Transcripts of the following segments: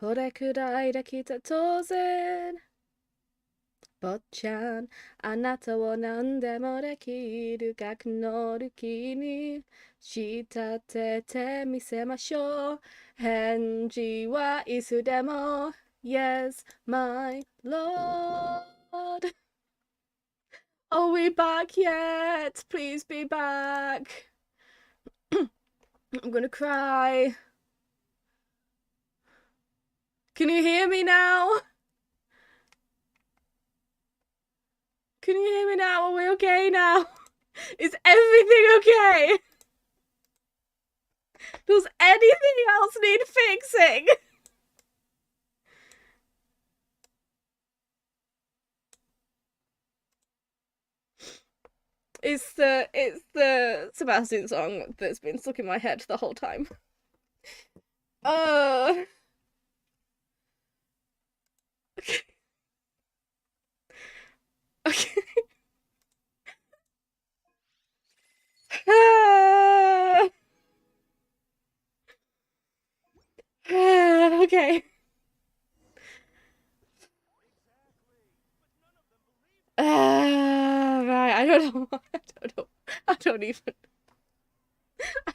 これくらいできた当然。坊ちゃん、あなたを何でもできる学能力に仕立ててみせましょう。返事はいつでも Yes, my lord. Are we back yet? Please be back. I'm gonna cry. Can you hear me now? Can you hear me now? Are we okay now? Is everything okay? Does anything else need fixing? It's the Sebastian song that's been stuck in my head the whole time. Okay. Okay. Okay. Right. I don't know. I don't know. I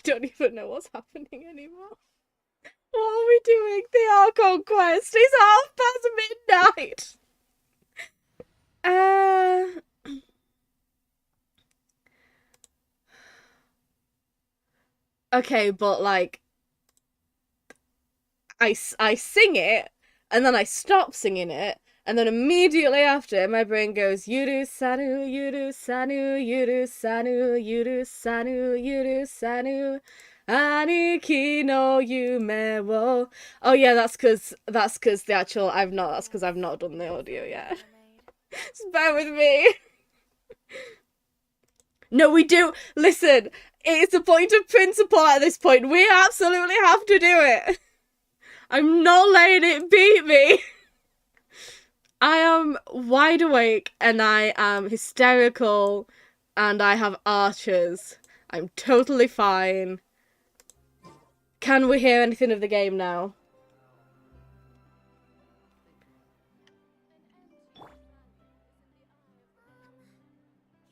don't even know what's happening anymore. What are we doing? The Archon quest is midnight. Okay, but like, I sing it, and then I stop singing it, and then immediately after, my brain goes, Yuru Sanu, Yuru Sanu, Yuru Sanu, Yuru Sanu, Yuru Sanu, Aniki no Yume wo. Oh yeah, that's because the actual, that's because I've not done the audio yet. Just bear with me. No, we do. Listen, it's a point of principle at this point. We absolutely have to do it. I'm not letting it beat me. I am wide awake and I am hysterical and I have archers. I'm totally fine. Can we hear anything of the game now?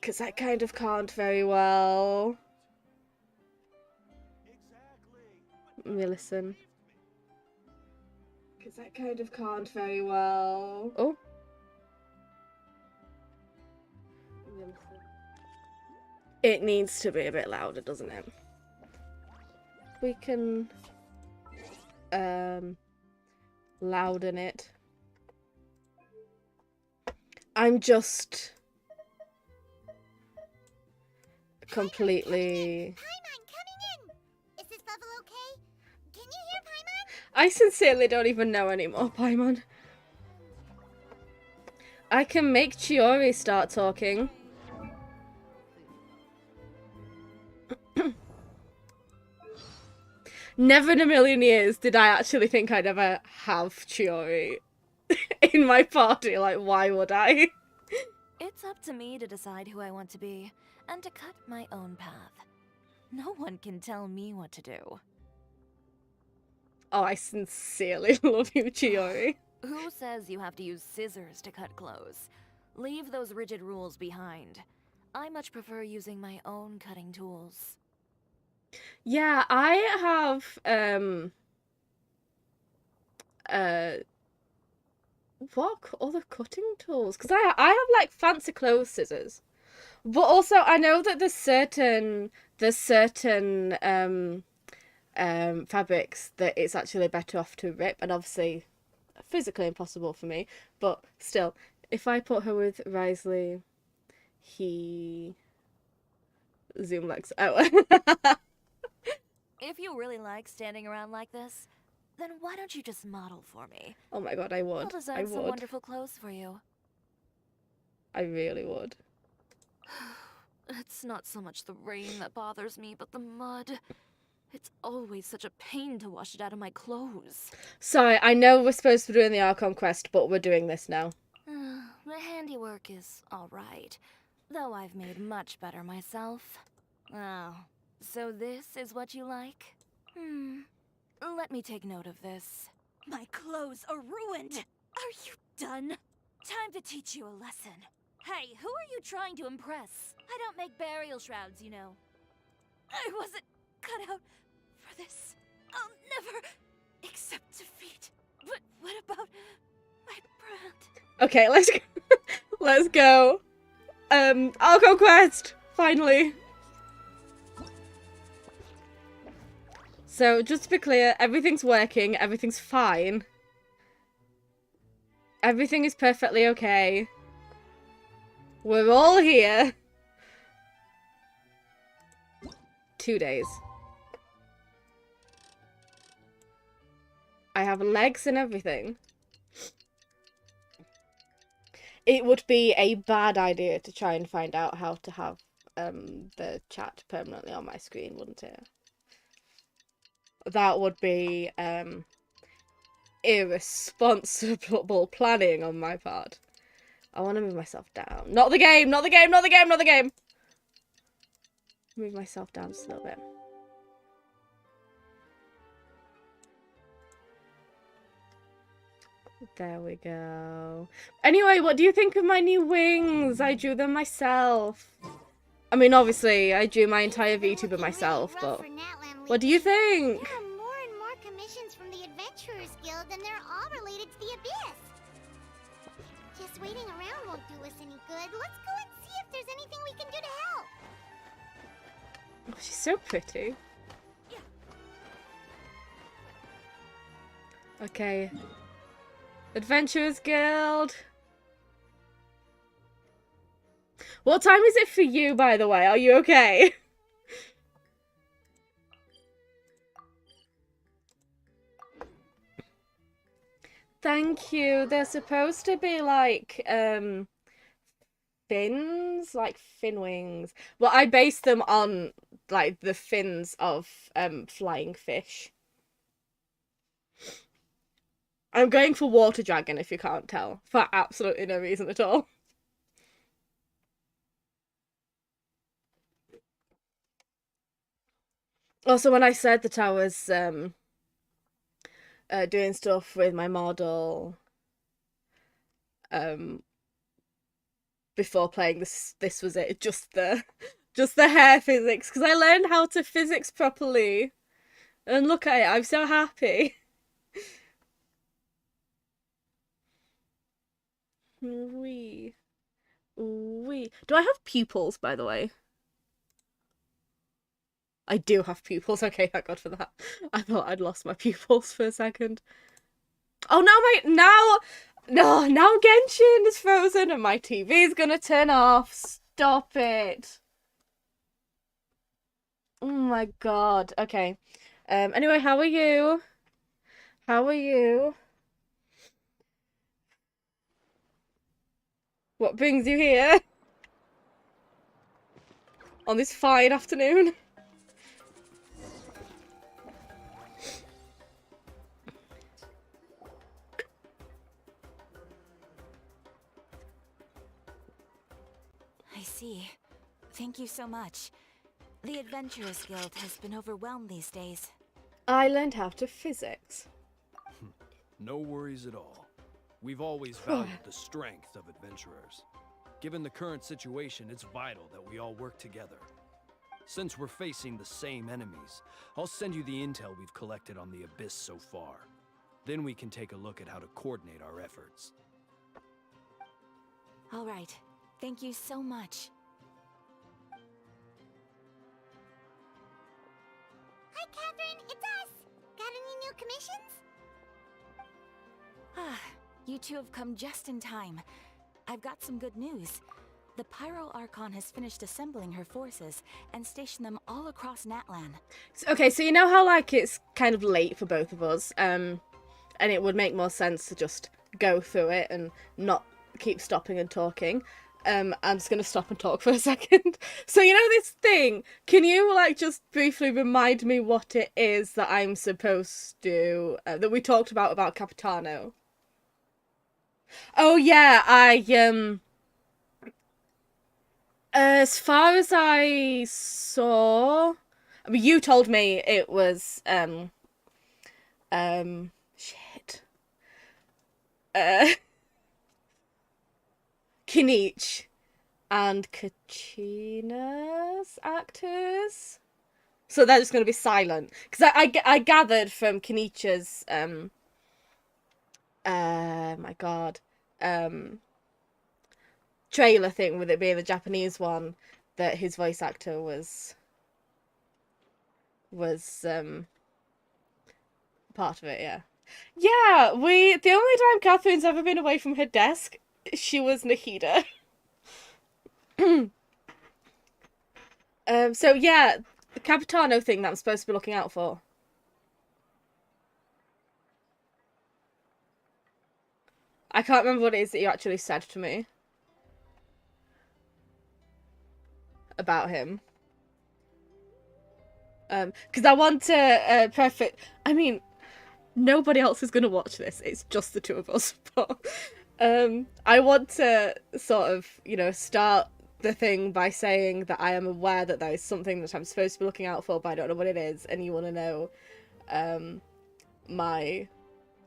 Because I kind of can't very well. Let me listen. Because I kind of can't very well. Oh. It needs to be a bit louder, doesn't it? We can louden it. I'm just completely. Paimon coming in. Is this level okay? Can you hear Paimon? I sincerely don't even know anymore, Paimon. I can make Chiori start talking. Never in a million years did I actually think I'd ever have Chiori in my party. Like, why would I? It's up to me to decide who I want to be, and to cut my own path. No one can tell me what to do. Oh, I sincerely love you, Chiori. Who says you have to use scissors to cut clothes? Leave those rigid rules behind. I much prefer using my own cutting tools. Yeah, I have, what other cutting tools? Because I have, like, fancy clothes scissors. But also, I know that there's certain fabrics that it's actually better off to rip, and obviously physically impossible for me, but still, if I put her with Risley, he zoom legs. Oh. If you really like standing around like this, then why don't you just model for me? Oh my god, I would. I'll design some wonderful clothes for you. I really would. It's not so much the rain that bothers me, but the mud. It's always such a pain to wash it out of my clothes. Sorry, I know we're supposed to be doing the Archon quest, but we're doing this now. The handiwork is alright, though I've made much better myself. Oh, so this is what you like? Let me take note of this. My clothes are ruined. Are you done? Time to teach you a lesson. Hey, who are you trying to impress? I don't make burial shrouds, you know. I wasn't cut out for this. I'll never accept defeat. But what about my brand? Okay, let's go. Let's go. Alco quest! Finally. So, just to be clear, everything's working, everything's fine. Everything is perfectly okay. We're all here. 2 days. I have legs and everything. It would be a bad idea to try and find out how to have the chat permanently on my screen, wouldn't it? That would be irresponsible planning on my part. I want to move myself down. Not the game! Not the game! Not the game! Not the game! Move myself down just a little bit. There we go. Anyway, what do you think of my new wings? I drew them myself. I mean, obviously, I drew my entire VTuber myself, but what do you think? There are more and more commissions from the Adventurers Guild, and they're all related to the Abyss. Just waiting around won't do us any good. Let's go and see if there's anything we can do to help. Oh, she's so pretty. Okay. Adventurers Guild. What time is it for you, by the way? Are you okay? Thank you. They're supposed to be like fins, like fin wings. Well, I based them on like the fins of flying fish. I'm going for water dragon, if you can't tell, for absolutely no reason at all. Also, when I said that I was doing stuff with my model before playing this was it. Just the hair physics, because I learned how to physics properly, and look at it. I'm so happy. Wee. Wee. Do I have pupils, by the way? I do have pupils. Okay, thank God for that. I thought I'd lost my pupils for a second. Oh, now Genshin is frozen and my TV's gonna turn off. Stop it. Oh my God. Okay. Anyway, how are you? How are you? What brings you here? On this fine afternoon? I see. Thank you so much. The Adventurers Guild has been overwhelmed these days. I learned how to physics. No worries at all. We've always valued the strength of adventurers. Given the current situation, it's vital that we all work together. Since we're facing the same enemies, I'll send you the intel we've collected on the Abyss so far. Then we can take a look at how to coordinate our efforts. All right. Thank you so much. Hi, Catherine. It's us. Got any new commissions? Ah, you two have come just in time. I've got some good news. The Pyro Archon has finished assembling her forces and stationed them all across Natlan. Okay, so you know how like it's kind of late for both of us, and it would make more sense to just go through it and not keep stopping and talking. I'm just gonna stop and talk for a second. So you know this thing, can you like just briefly remind me what it is that I'm supposed to, that we talked about Capitano? Oh yeah, as far as I saw, I mean, you told me it was, shit. Kinich and Kachina's actors. So they're just going to be silent. Because I gathered from Kenichi's, my god, trailer thing, with it being the Japanese one, that his voice actor was part of it, yeah. Yeah, the only time Catherine's ever been away from her desk, she was Nahida. So yeah, the Capitano thing that I'm supposed to be looking out for. I can't remember what it is that you actually said to me about him. Because I want to I mean, nobody else is going to watch this. It's just the two of us. But I want to sort of, you know, start the thing by saying that I am aware that there is something that I'm supposed to be looking out for, but I don't know what it is, and you want to know my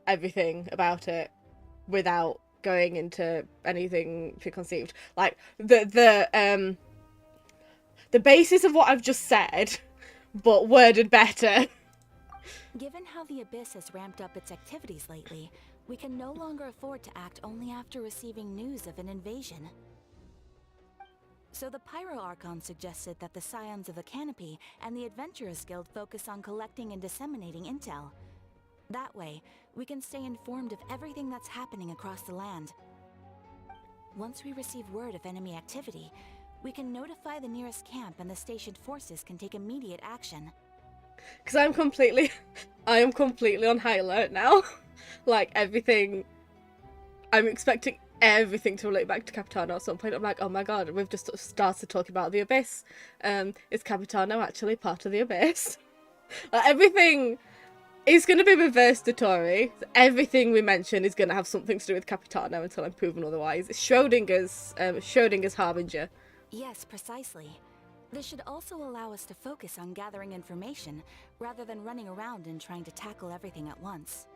everything about it without going into anything preconceived. Like the basis of what I've just said, but worded better. Given how the Abyss has ramped up its activities lately, we can no longer afford to act only after receiving news of an invasion. So the Pyro Archon suggested that the Scions of the Canopy and the Adventurers Guild focus on collecting and disseminating intel. That way, we can stay informed of everything that's happening across the land. Once we receive word of enemy activity, we can notify the nearest camp and the stationed forces can take immediate action. Because I am completely on high alert now. Like, everything, I'm expecting everything to relate back to Capitano at some point. I'm like, oh my god, we've just started talking about the Abyss. Is Capitano actually part of the Abyss? Like, everything is going to be reverse to Tori. Everything we mention is going to have something to do with Capitano until I'm proven otherwise. It's Schrodinger's harbinger. Yes, precisely. This should also allow us to focus on gathering information, rather than running around and trying to tackle everything at once.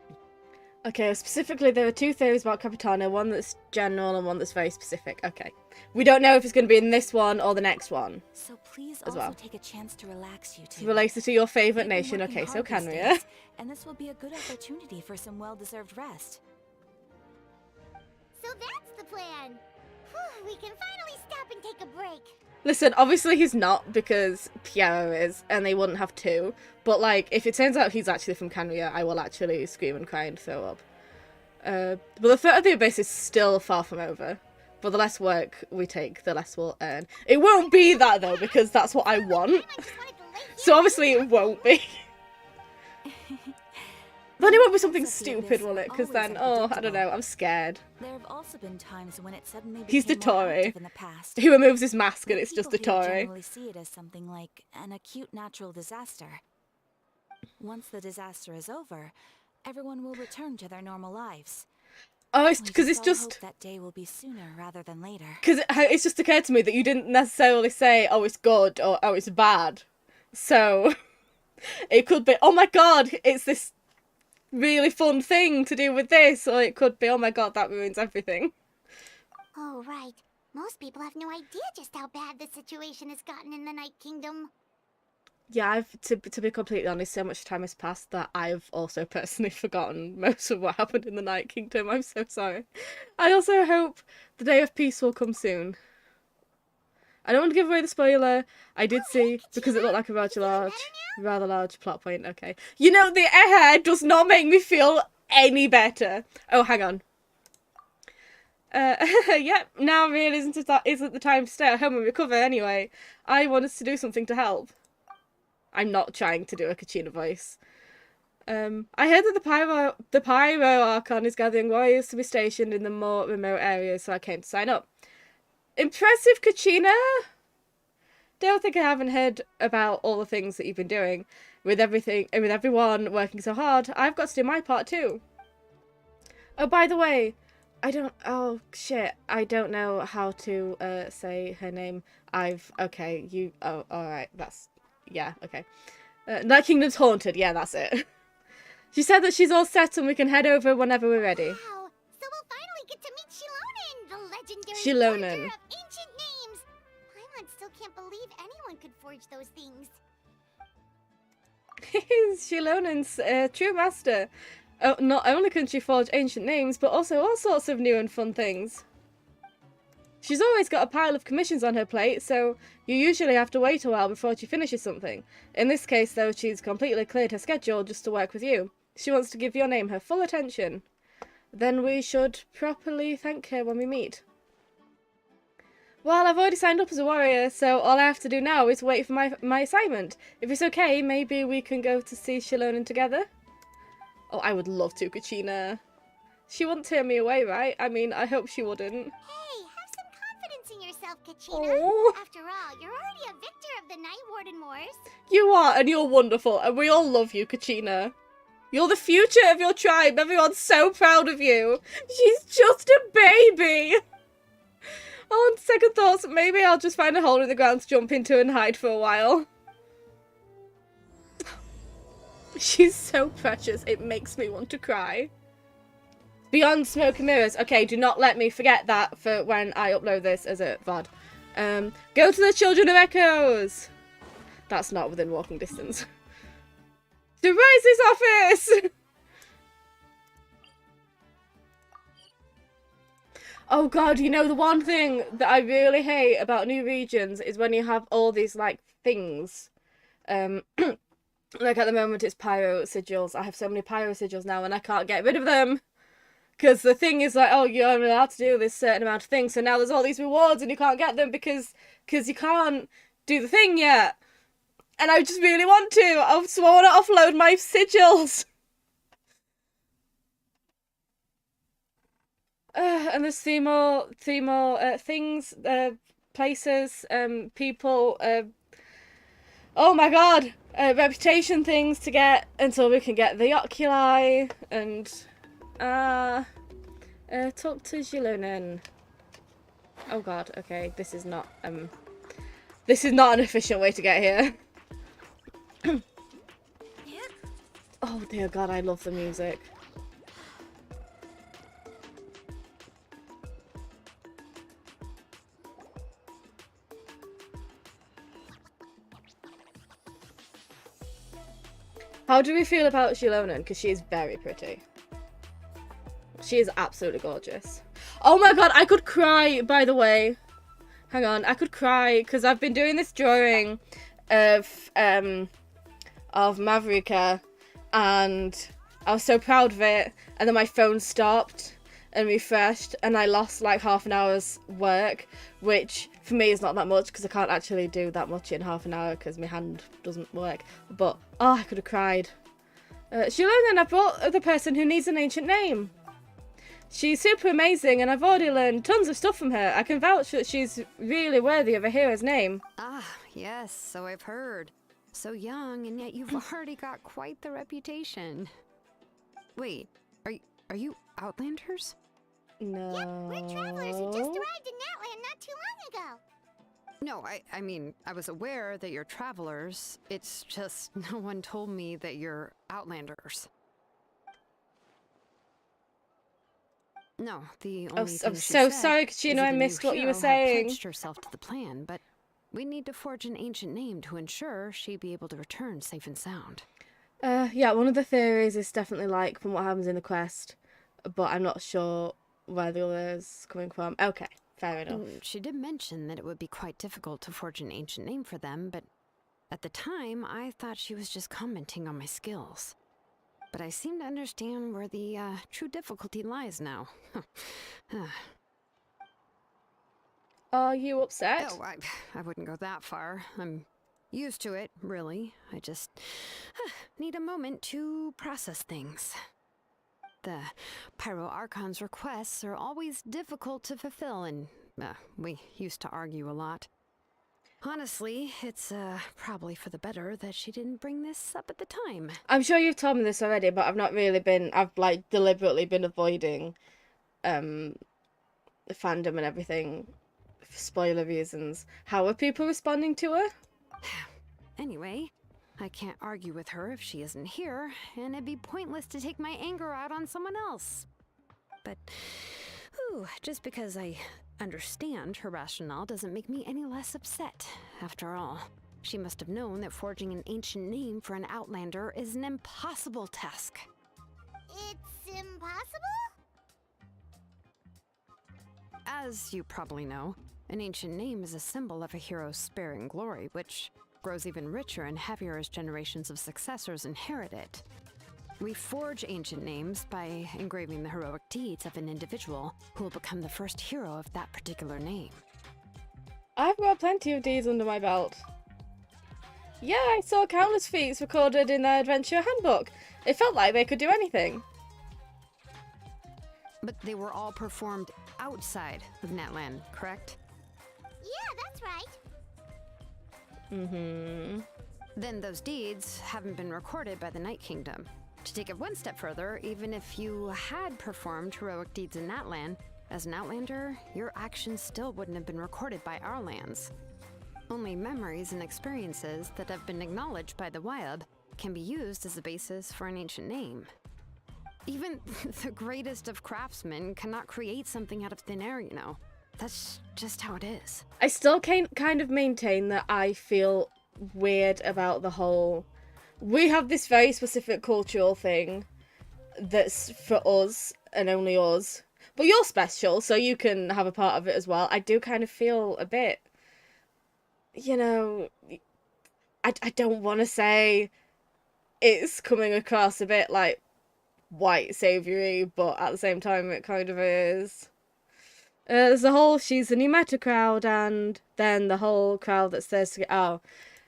Okay, specifically there are two theories about Capitano, one that's general and one that's very specific. Okay. We don't know if it's going to be in this one or the next one. So please as also well. take a chance to relax, you two. It's related to your favourite You've been nation. working Okay, so hard these Canria. days, and this will be a good opportunity for some well-deserved rest. So that's the plan. Whew, we can finally stop and take a break. Listen, obviously he's not, because Piero is, and they wouldn't have two. But, like, if it turns out he's actually from Canria, I will actually scream and cry and throw up. But the threat of the Abyss is still far from over. But the less work we take, the less we'll earn. It won't be that, though, because that's what I want. So obviously it won't be. Then it won't be something stupid, will it? Because then, oh, I don't know, I'm scared. There have also been times when it suddenly He's became more Dottore. active in the past. He removes his mask and But it's just people here Dottore. generally see it as something like an acute natural disaster. Once the disaster is over, everyone will return to their normal lives. Oh, it's We because it's all just... hope that day will be sooner rather than later. Because it's just occurred to me that you didn't necessarily say, oh, it's good or oh, it's bad. So it could be, oh my god, it's this really fun thing to do with this. Or it could be, oh my god, that ruins everything. Oh, right. Most people have no idea just how bad the situation has gotten in the Night Kingdom. Yeah, to be completely honest, so much time has passed that I've also personally forgotten most of what happened in the Night Kingdom. I'm so sorry. I also hope the Day of Peace will come soon. I don't want to give away the spoiler. I did see, because it looked like a rather large plot point. Okay. You know, the air does not make me feel any better. Oh, hang on. Yep, now really isn't the time to stay at home and recover anyway. I want us to do something to help. I'm not trying to do a Kachina voice. I heard that the Pyro Archon is gathering warriors to be stationed in the more remote areas, so I came to sign up. Impressive, Kachina! Don't think I haven't heard about all the things that you've been doing. With everyone working so hard, I've got to do my part too. Oh, by the way, oh shit, I don't know how to say her name. Alright, yeah, okay. Night Kingdom's haunted, yeah, that's it. She said that she's all set and we can head over whenever we're ready. Wow. So we'll Shilonen. Forger of ancient names. Paimon still can't believe anyone could forge those things. Shilonen's true master. Oh, not only can she forge ancient names, but also all sorts of new and fun things. She's always got a pile of commissions on her plate, so you usually have to wait a while before she finishes something. In this case, though, she's completely cleared her schedule just to work with you. She wants to give your name her full attention. Then we should properly thank her when we meet. Well, I've already signed up as a warrior, so all I have to do now is wait for my assignment. If it's okay, maybe we can go to see Shilonen together? Oh, I would love to, Kachina. She wouldn't turn me away, right? I mean, I hope she wouldn't. Hey, have some confidence in yourself, Kachina. Oh. After all, you're already a victor of the Night Warden Wars. You are, and you're wonderful, and we all love you, Kachina. You're the future of your tribe. Everyone's so proud of you. She's just a baby. On second thoughts, maybe I'll just find a hole in the ground to jump into and hide for a while. She's so precious, it makes me want to cry. Beyond Smoke and Mirrors. Okay, do not let me forget that for when I upload this as a VOD. Go to the Children of Echoes. That's not within walking distance. To Rice's office! Oh god, you know, the one thing that I really hate about new regions is when you have all these, like, things. Like, at the moment it's pyro sigils. I have so many pyro sigils now and I can't get rid of them. Because the thing is like, oh, you're only allowed to do this certain amount of things, so now there's all these rewards and you can't get them because you can't do the thing yet. And I just really want to. So I want to offload my sigils. And there's three more things, places, people, oh my god, reputation things to get until we can get the oculi, and, talk to Shilonen. Oh god, okay, this is not an efficient way to get here. Oh dear god, I love the music. How do we feel about Shilonen? Because she is very pretty. She is absolutely gorgeous. Oh my god, I could cry, by the way. Hang on, I could cry because I've been doing this drawing of Mavrika and I was so proud of it, and then my phone stopped and refreshed and I lost like half an hour's work, which for me is not that much because I can't actually do that much in half an hour because my hand doesn't work. But oh, I could have cried. Shilonen, I brought the person who needs an ancient name. She's super amazing and I've already learned tons of stuff from her. I can vouch that she's really worthy of a hero's name. Ah, yes, so I've heard. So young, and yet you've already got quite the reputation. Wait, are you Outlanders? No. Yep, we're travelers who just arrived in Natland not too long ago. No, I mean, I was aware that you're travelers. It's just no one told me that you're Outlanders. No, the only thing I'm she so said sorry, is Kachina, that I the missed new what you were hero had saying. pledged herself to the plan, but we need to forge an ancient name to ensure she'd be able to return safe and sound. Yeah, one of the theories is definitely like from what happens in the quest, but I'm not sure where the other is coming from. Okay, fair enough. She did mention that it would be quite difficult to forge an ancient name for them, but at the time, I thought she was just commenting on my skills. But I seem to understand where the true difficulty lies now. Are you upset? Oh, I wouldn't go that far. I'm used to it, really. I just need a moment to process things. The Pyro Archon's requests are always difficult to fulfill, and we used to argue a lot. Honestly, it's probably for the better that she didn't bring this up at the time. I'm sure you've told me this already, but I've not really been, I've like deliberately been avoiding the fandom and everything for spoiler reasons. How are people responding to her? Anyway, I can't argue with her if she isn't here, and it'd be pointless to take my anger out on someone else. But, just because I understand her rationale doesn't make me any less upset. After all, she must have known that forging an ancient name for an outlander is an impossible task. It's impossible? As you probably know, an ancient name is a symbol of a hero's spirit and glory, which grows even richer and heavier as generations of successors inherit it. We forge ancient names by engraving the heroic deeds of an individual who will become the first hero of that particular name. I've got plenty of deeds under my belt. Yeah, I saw countless feats recorded in their adventure handbook. It felt like they could do anything. But they were all performed outside of Natlan, correct? Yeah, that's right. Then those deeds haven't been recorded by the Night Kingdom. To take it one step further, even if you had performed heroic deeds in Natlan, as an outlander, your actions still wouldn't have been recorded by our lands. Only memories and experiences that have been acknowledged by the Wyab can be used as a basis for an ancient name. Even the greatest of craftsmen cannot create something out of thin air, you know. That's just how it is. I still kind of maintain that I feel weird about the whole... We have this very specific cultural thing that's for us and only us. But you're special, so you can have a part of it as well. I do kind of feel a bit... You know... I don't want to say it's coming across a bit like white saviory, but at the same time it kind of is. There's the whole she's the new meta crowd, and then the whole crowd that says to get out.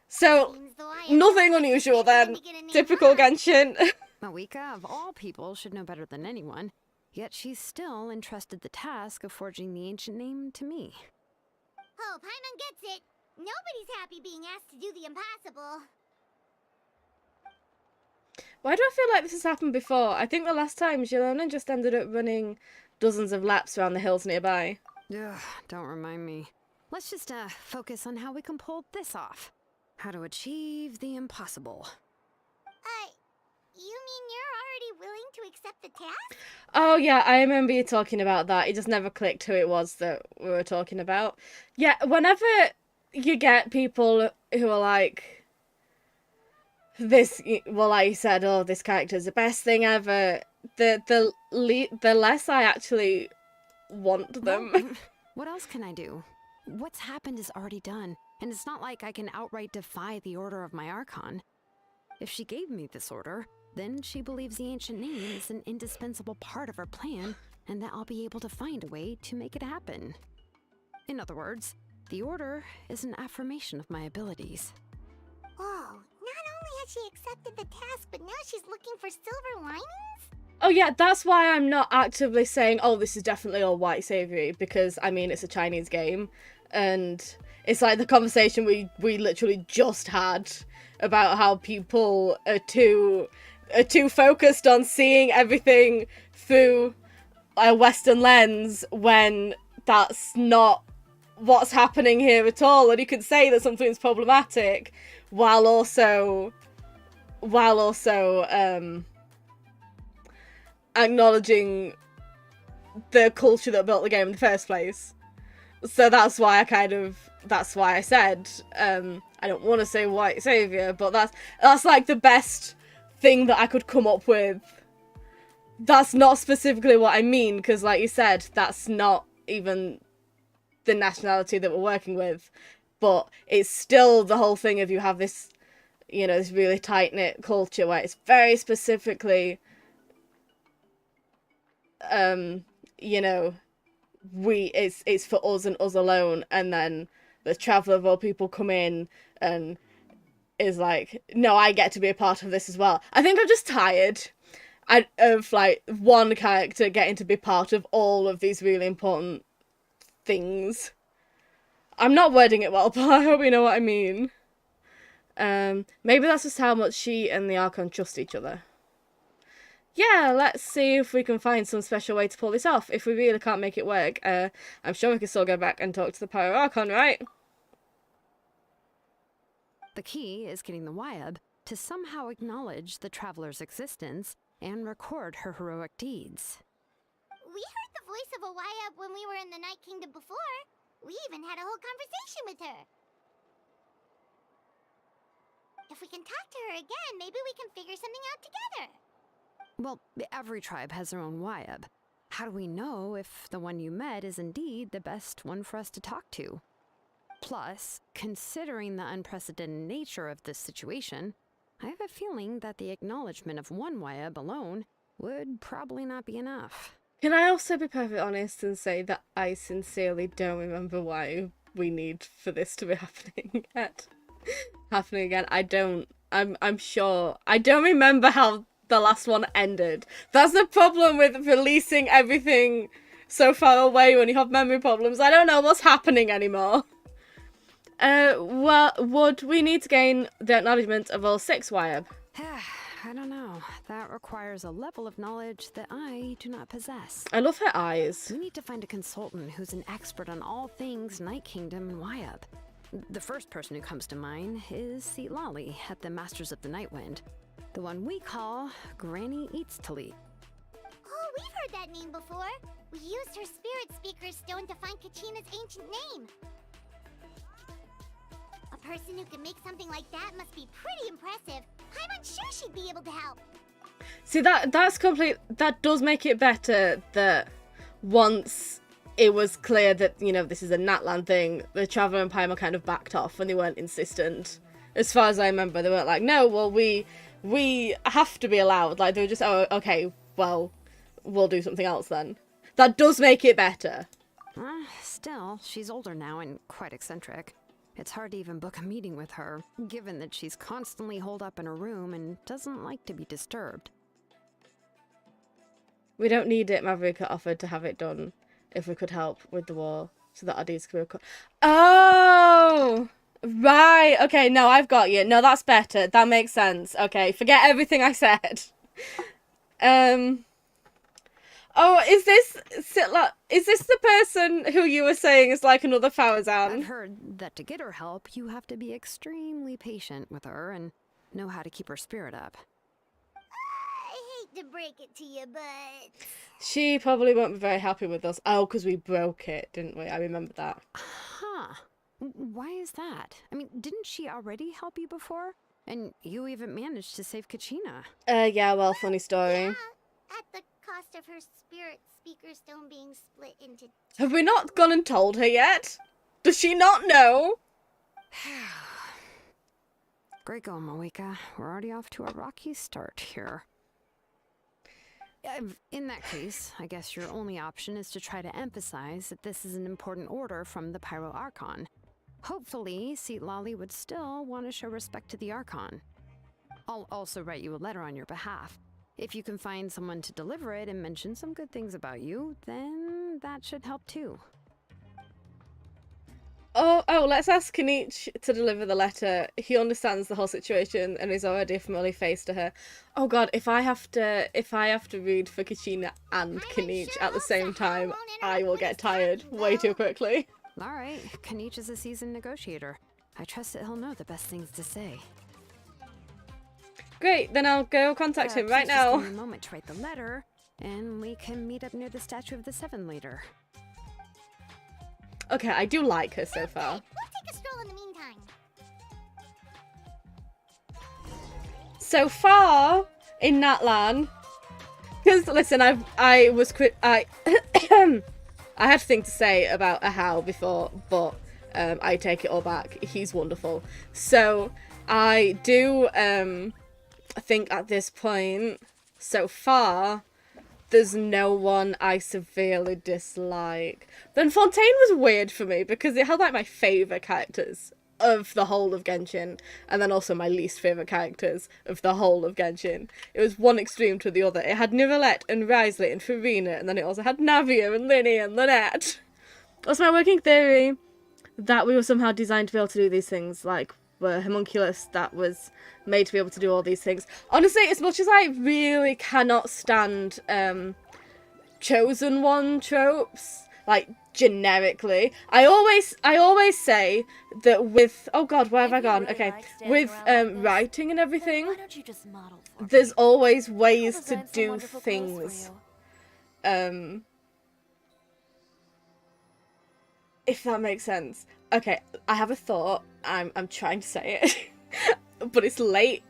So, Seems the Wyab nothing don't unusual expect them then. to get a name Typical right. Genshin. Mawika, of all people, should know better than anyone, yet she's still entrusted the task of forging the ancient name to me. Oh, Paimon gets it. Nobody's happy being asked to do the impossible. Why do I feel like this has happened before? I think the last time Jilona just ended up running dozens of laps around the hills nearby. Ugh, don't remind me. Let's just focus on how we can pull this off. How to achieve the impossible. You mean you're already willing to accept the task? Oh yeah, I remember you talking about that. It just never clicked who it was that we were talking about. Yeah, whenever you get people who are like, this, well, like you said, oh, this character's the best thing ever, the less I actually want them. Well, what else can I do? What's happened is already done, and it's not like I can outright defy the order of my Archon. If she gave me this order, then she believes the ancient name is an indispensable part of her plan, and that I'll be able to find a way to make it happen. In other words, the order is an affirmation of my abilities. Oh, not only has she accepted the task, but now she's looking for silver linings? Oh yeah, that's why I'm not actively saying, oh, this is definitely all white saviory, because, I mean, it's a Chinese game, and it's like the conversation we literally just had about how people are too focused on seeing everything through a Western lens when that's not what's happening here at all. And you can say that something's problematic while also acknowledging the culture that built the game in the first place. So that's why I said I don't want to say white savior, but that's like the best thing that I could come up with. That's not specifically what I mean, because like you said, that's not even the nationality that we're working with, but it's still the whole thing of you have this, you know, this really tight-knit culture where it's very specifically you know, it's for us and us alone, and then the traveler of all people come in and is like, no, I get to be a part of this as well. I think I'm just tired of like one character getting to be part of all of these really important things. I'm not wording it well, but I hope you know what I mean. Maybe that's just how much she and the Archon trust each other. Yeah, let's see if we can find some special way to pull this off. If we really can't make it work, I'm sure we can still go back and talk to the Pyro Archon, right? The key is getting the Wyab to somehow acknowledge the traveler's existence and record her heroic deeds. We heard the voice of a Waya when we were in the Night Kingdom before. We even had a whole conversation with her. If we can talk to her again, maybe we can figure something out together. Well, every tribe has their own Wyab. How do we know if the one you met is indeed the best one for us to talk to? Plus, considering the unprecedented nature of this situation, I have a feeling that the acknowledgement of one Wyab alone would probably not be enough. Can I also be perfectly honest and say that I sincerely don't remember why we need for this to be happening again? I'm sure. I don't remember how the last one ended. That's the problem with releasing everything so far away when you have memory problems. I don't know what's happening anymore. Well, would we need to gain the acknowledgement of all 6 Wyab? I don't know. That requires a level of knowledge that I do not possess. I love her eyes. We need to find a consultant who's an expert on all things Night Kingdom and Wyab. The first person who comes to mind is Lali at the Masters of the Nightwind. The one we call Granny Eats Talit. Oh, we've heard that name before. We used her Spirit Speaker Stone to find Kachina's ancient name. A person who can make something like that must be pretty impressive. I'm unsure she'd be able to help. See, that's complete. That does make it better that once it was clear that, you know, this is a Natlan thing, the Traveler and Paimon kind of backed off and they weren't insistent. As far as I remember, they weren't like, no, well, we have to be allowed. Like, they were just, oh, okay, well, we'll do something else then. That does make it better. Still, she's older now and quite eccentric. It's hard to even book a meeting with her, given that she's constantly holed up in her room and doesn't like to be disturbed. We don't need it. Maverick offered to have it done if we could help with the war, so that our deeds could be... Oh! Right, okay, no, I've got you. No, that's better. That makes sense. Okay, forget everything I said. Oh, is this the person who you were saying is like another Farazan? I've heard that to get her help, you have to be extremely patient with her and know how to keep her spirit up. I hate to break it to you, but... She probably won't be very happy with us. Oh, because we broke it, didn't we? I remember that. Huh. Why is that? I mean, didn't she already help you before? And you even managed to save Kachina. Yeah, well, funny story. Yeah, at the cost of her Spirit Speaker Stone being split into... Have we not gone and told her yet? Does she not know? Great going, Moeka. We're already off to a rocky start here. In that case, I guess your only option is to try to emphasize that this is an important order from the Pyro Archon. Hopefully, Lali would still want to show respect to the Archon. I'll also write you a letter on your behalf. If you can find someone to deliver it and mention some good things about you, then that should help too. Oh, let's ask Kanich to deliver the letter. He understands the whole situation and is already a familiar face to her. Oh god, if I have to read for Kachina and Kanich at the same time, I will get tired way too quickly. Alright, Kanich is a seasoned negotiator. I trust that he'll know the best things to say. Great, then I'll go contact him right now. Just give me a moment to write the letter, and we can meet up near the Statue of the Seven later. Okay, I do like her so far. We'll take a stroll in the meantime. So far in Natlan, because listen, I had a thing to say about Ahau before, but I take it all back. He's wonderful. So I do think at this point, so far, there's no one I severely dislike. Then Fontaine was weird for me because it had like my favourite characters of the whole of Genshin, and then also my least favourite characters of the whole of Genshin. It was one extreme to the other. It had Nivelette and Risley and Farina, and then it also had Navia and Linny and Lynette. That's my working theory, that we were somehow designed to be able to do these things, like we're homunculus that was made to be able to do all these things. Honestly, as much as I really cannot stand chosen one tropes, like generically, I always say that with, oh god, where have I gone? Okay, with writing and everything, why don't you just model for me? there's always ways I'll to design some do wonderful clothes for things you. if that makes sense. Okay, I have a thought. I'm trying to say it, but it's late,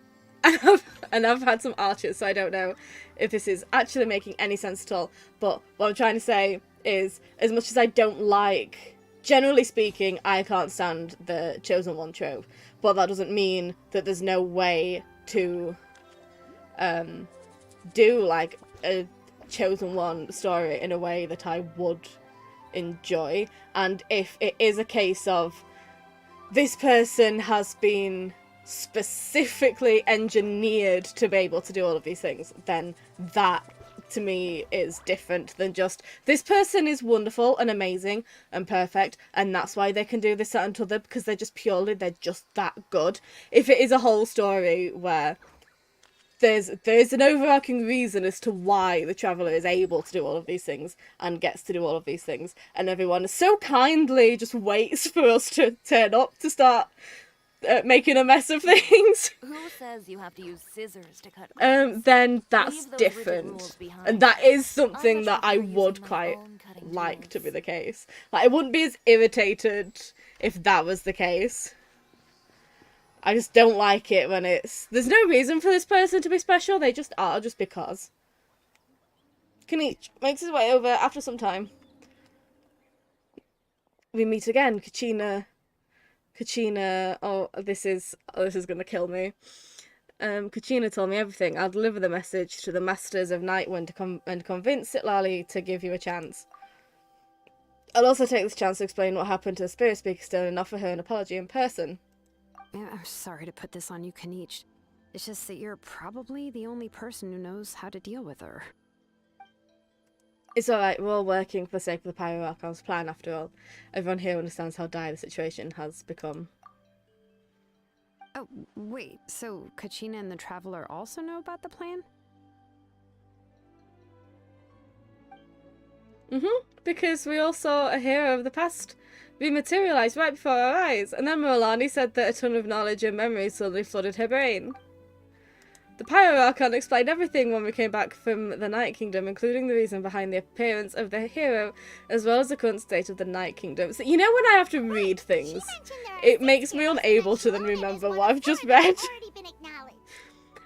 and I've had some arches, so I don't know if this is actually making any sense at all. But what I'm trying to say is, as much as I don't like, generally speaking, I can't stand the Chosen One trope, but that doesn't mean that there's no way to do like a Chosen One story in a way that I would enjoy. And if it is a case of this person has been specifically engineered to be able to do all of these things, then that to me is different than just this person is wonderful and amazing and perfect and that's why they can do this, that and other, because they're just that good. If it is a whole story where there's an overarching reason as to why the Traveller is able to do all of these things and gets to do all of these things, and everyone so kindly just waits for us to turn up to start making a mess of things, Who says you have to use scissors to cut then that's Leave those rigid different. rules behind. And that is I something much that I prefer would using my quite own cutting like to tools. be the case. Like, I wouldn't be as irritated if that was the case. I just don't like it when there's no reason for this person to be special, they just are, just because. Kanich makes his way over after some time. We meet again, Kachina, this is gonna kill me. Kachina told me everything. I'll deliver the message to the Masters of Nightwind and convince Sitlali to give you a chance. I'll also take this chance to explain what happened to the Spirit Speaker Stone and offer her an apology in person. Yeah, I'm sorry to put this on you, Kanich. It's just that you're probably the only person who knows how to deal with her. It's alright, we're all working for the sake of the Pyro Archon's plan after all. Everyone here understands how dire the situation has become. Oh, wait, so Kachina and the Traveler also know about the plan? Because we all saw a hero of the past rematerialise right before our eyes, and then Morlani said that a ton of knowledge and memory suddenly flooded her brain. The Pyro Archon explained everything when we came back from the Night Kingdom, including the reason behind the appearance of the hero, as well as the current state of the Night Kingdom. So, you know when I have to read things, it makes me unable to then remember what I've just read.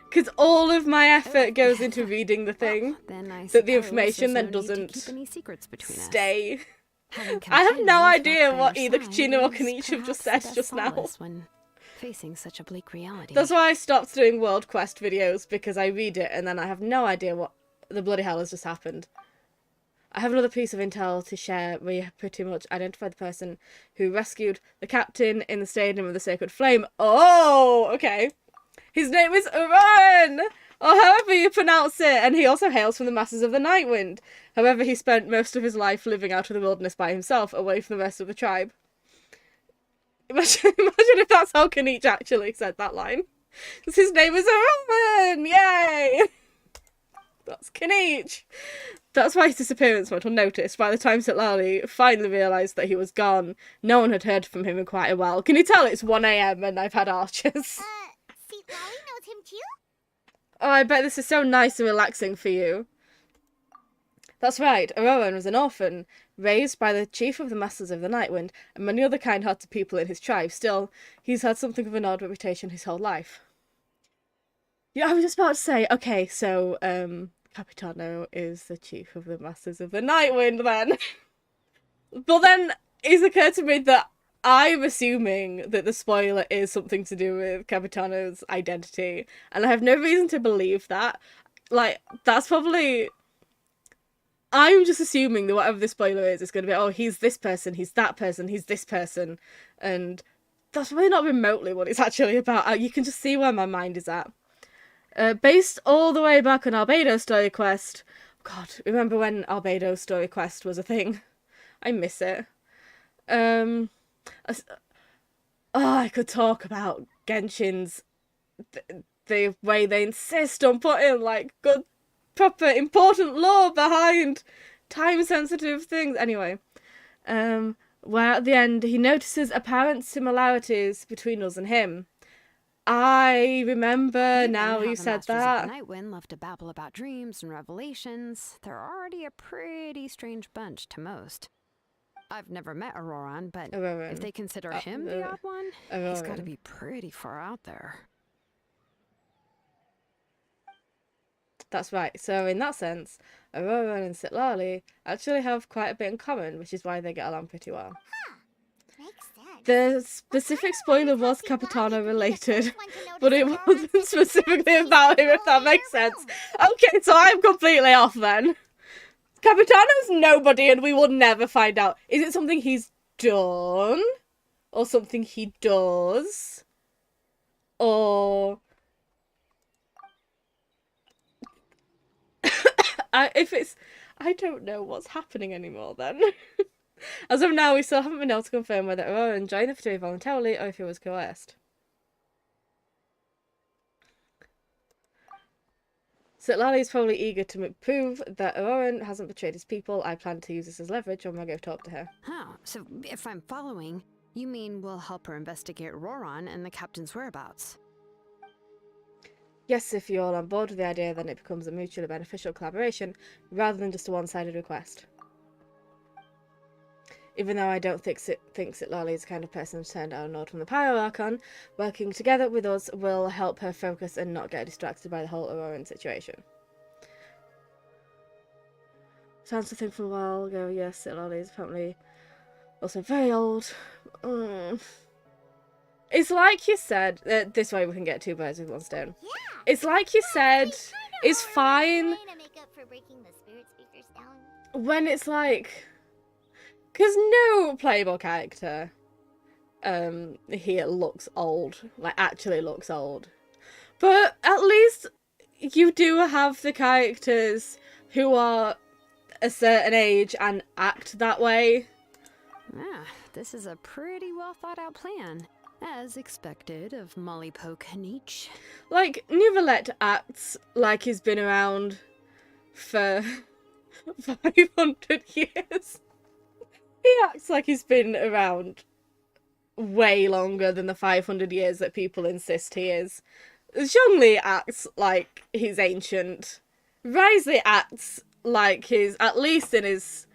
Because all of my effort goes into reading the thing, Then I that the suppose information there's then no need to doesn't keep any secrets between us. stay. Having I have no companions idea walk by what your either side Kachina or is Kanichi have just perhaps said the just best now. solace when facing such a bleak reality. That's why I stopped doing World Quest videos, because I read it and then I have no idea what the bloody hell has just happened. I have another piece of intel to share. We pretty much identified the person who rescued the captain in the Stadium of the Sacred Flame. Oh, okay. His name is ORORON, or however you pronounce it, and he also hails from the Masters of the Nightwind. However, he spent most of his life living out in the wilderness by himself, away from the rest of the tribe. Imagine if that's how Kanich actually said that line. Because his name is ORORON! Yay! That's Kanich. That's why his disappearance went unnoticed. By the time Sitlali finally realised that he was gone, no one had heard from him in quite a while. Can you tell it's 1 AM and I've had archers? See, Lolly knows him too? Oh, I bet this is so nice and relaxing for you. That's right, ORORON was an orphan, raised by the chief of the Masters of the Nightwind, and many other kind-hearted people in his tribe. Still, he's had something of an odd reputation his whole life. Yeah, I was just about to say, okay, so, Capitano is the chief of the Masters of the Nightwind, then. But then, it's occurred to me that I'm assuming that the spoiler is something to do with Capitano's identity, and I have no reason to believe that. Like, that's probably... I'm just assuming that whatever the spoiler is going to be, oh, he's this person, he's that person, he's this person, and that's really not remotely what it's actually about. You can just see where my mind is at. Based all the way back on Albedo's Story Quest. God, remember when Albedo's Story Quest was a thing? I miss it. I could talk about Genshin's the way they insist on putting like good, proper, important lore behind time-sensitive things. Anyway, where at the end he notices apparent similarities between us and him. I remember Given now how you the said Masters of that. the Nightwind love to babble about dreams and revelations, they're already a pretty strange bunch to most. I've never met ORORON, but ORORON. if they consider him the odd one, he's got to be pretty far out there. That's right. So in that sense, ORORON and Sitlali actually have quite a bit in common, which is why they get along pretty well. Makes sense. The specific spoiler was Capitano related, but it wasn't specifically about him, if that makes sense. Okay, so I'm completely off then. Capitano's nobody and we will never find out. Is it something he's done? Or something he does? Or... I don't know what's happening anymore then. As of now, we still haven't been able to confirm whether ORORON joined the fraternity voluntarily or if he was coerced. Sitlali is probably eager to prove that ORORON hasn't betrayed his people. I plan to use this as leverage when I go talk to her. Oh, so if I'm following, you mean we'll help her investigate ORORON and the captain's whereabouts? Yes, if you're all on board with the idea, then it becomes a mutually beneficial collaboration, rather than just a one-sided request. Even though I don't think Sitlali is the kind of person to turn down a nod from the Pyro Archon, working together with us will help her focus and not get distracted by the whole ORORON situation. Sounds to think from a while ago, yes, Sitlali is apparently also very old. It's like you said, this way we can get two birds with one stone. Yeah. It's like you said, it's fine To make up for breaking the spirit speakers down. when it's like, because no playable character here looks old, like actually looks old. But at least you do have the characters who are a certain age and act that way. Ah, this is a pretty well thought out plan. As expected of Molly Poke Nietzsche. Like, Neuvillette acts like he's been around for 500 years. He acts like he's been around way longer than the 500 years that people insist he is. Zhongli acts like he's ancient. Wriothesley acts like he's, at least in his,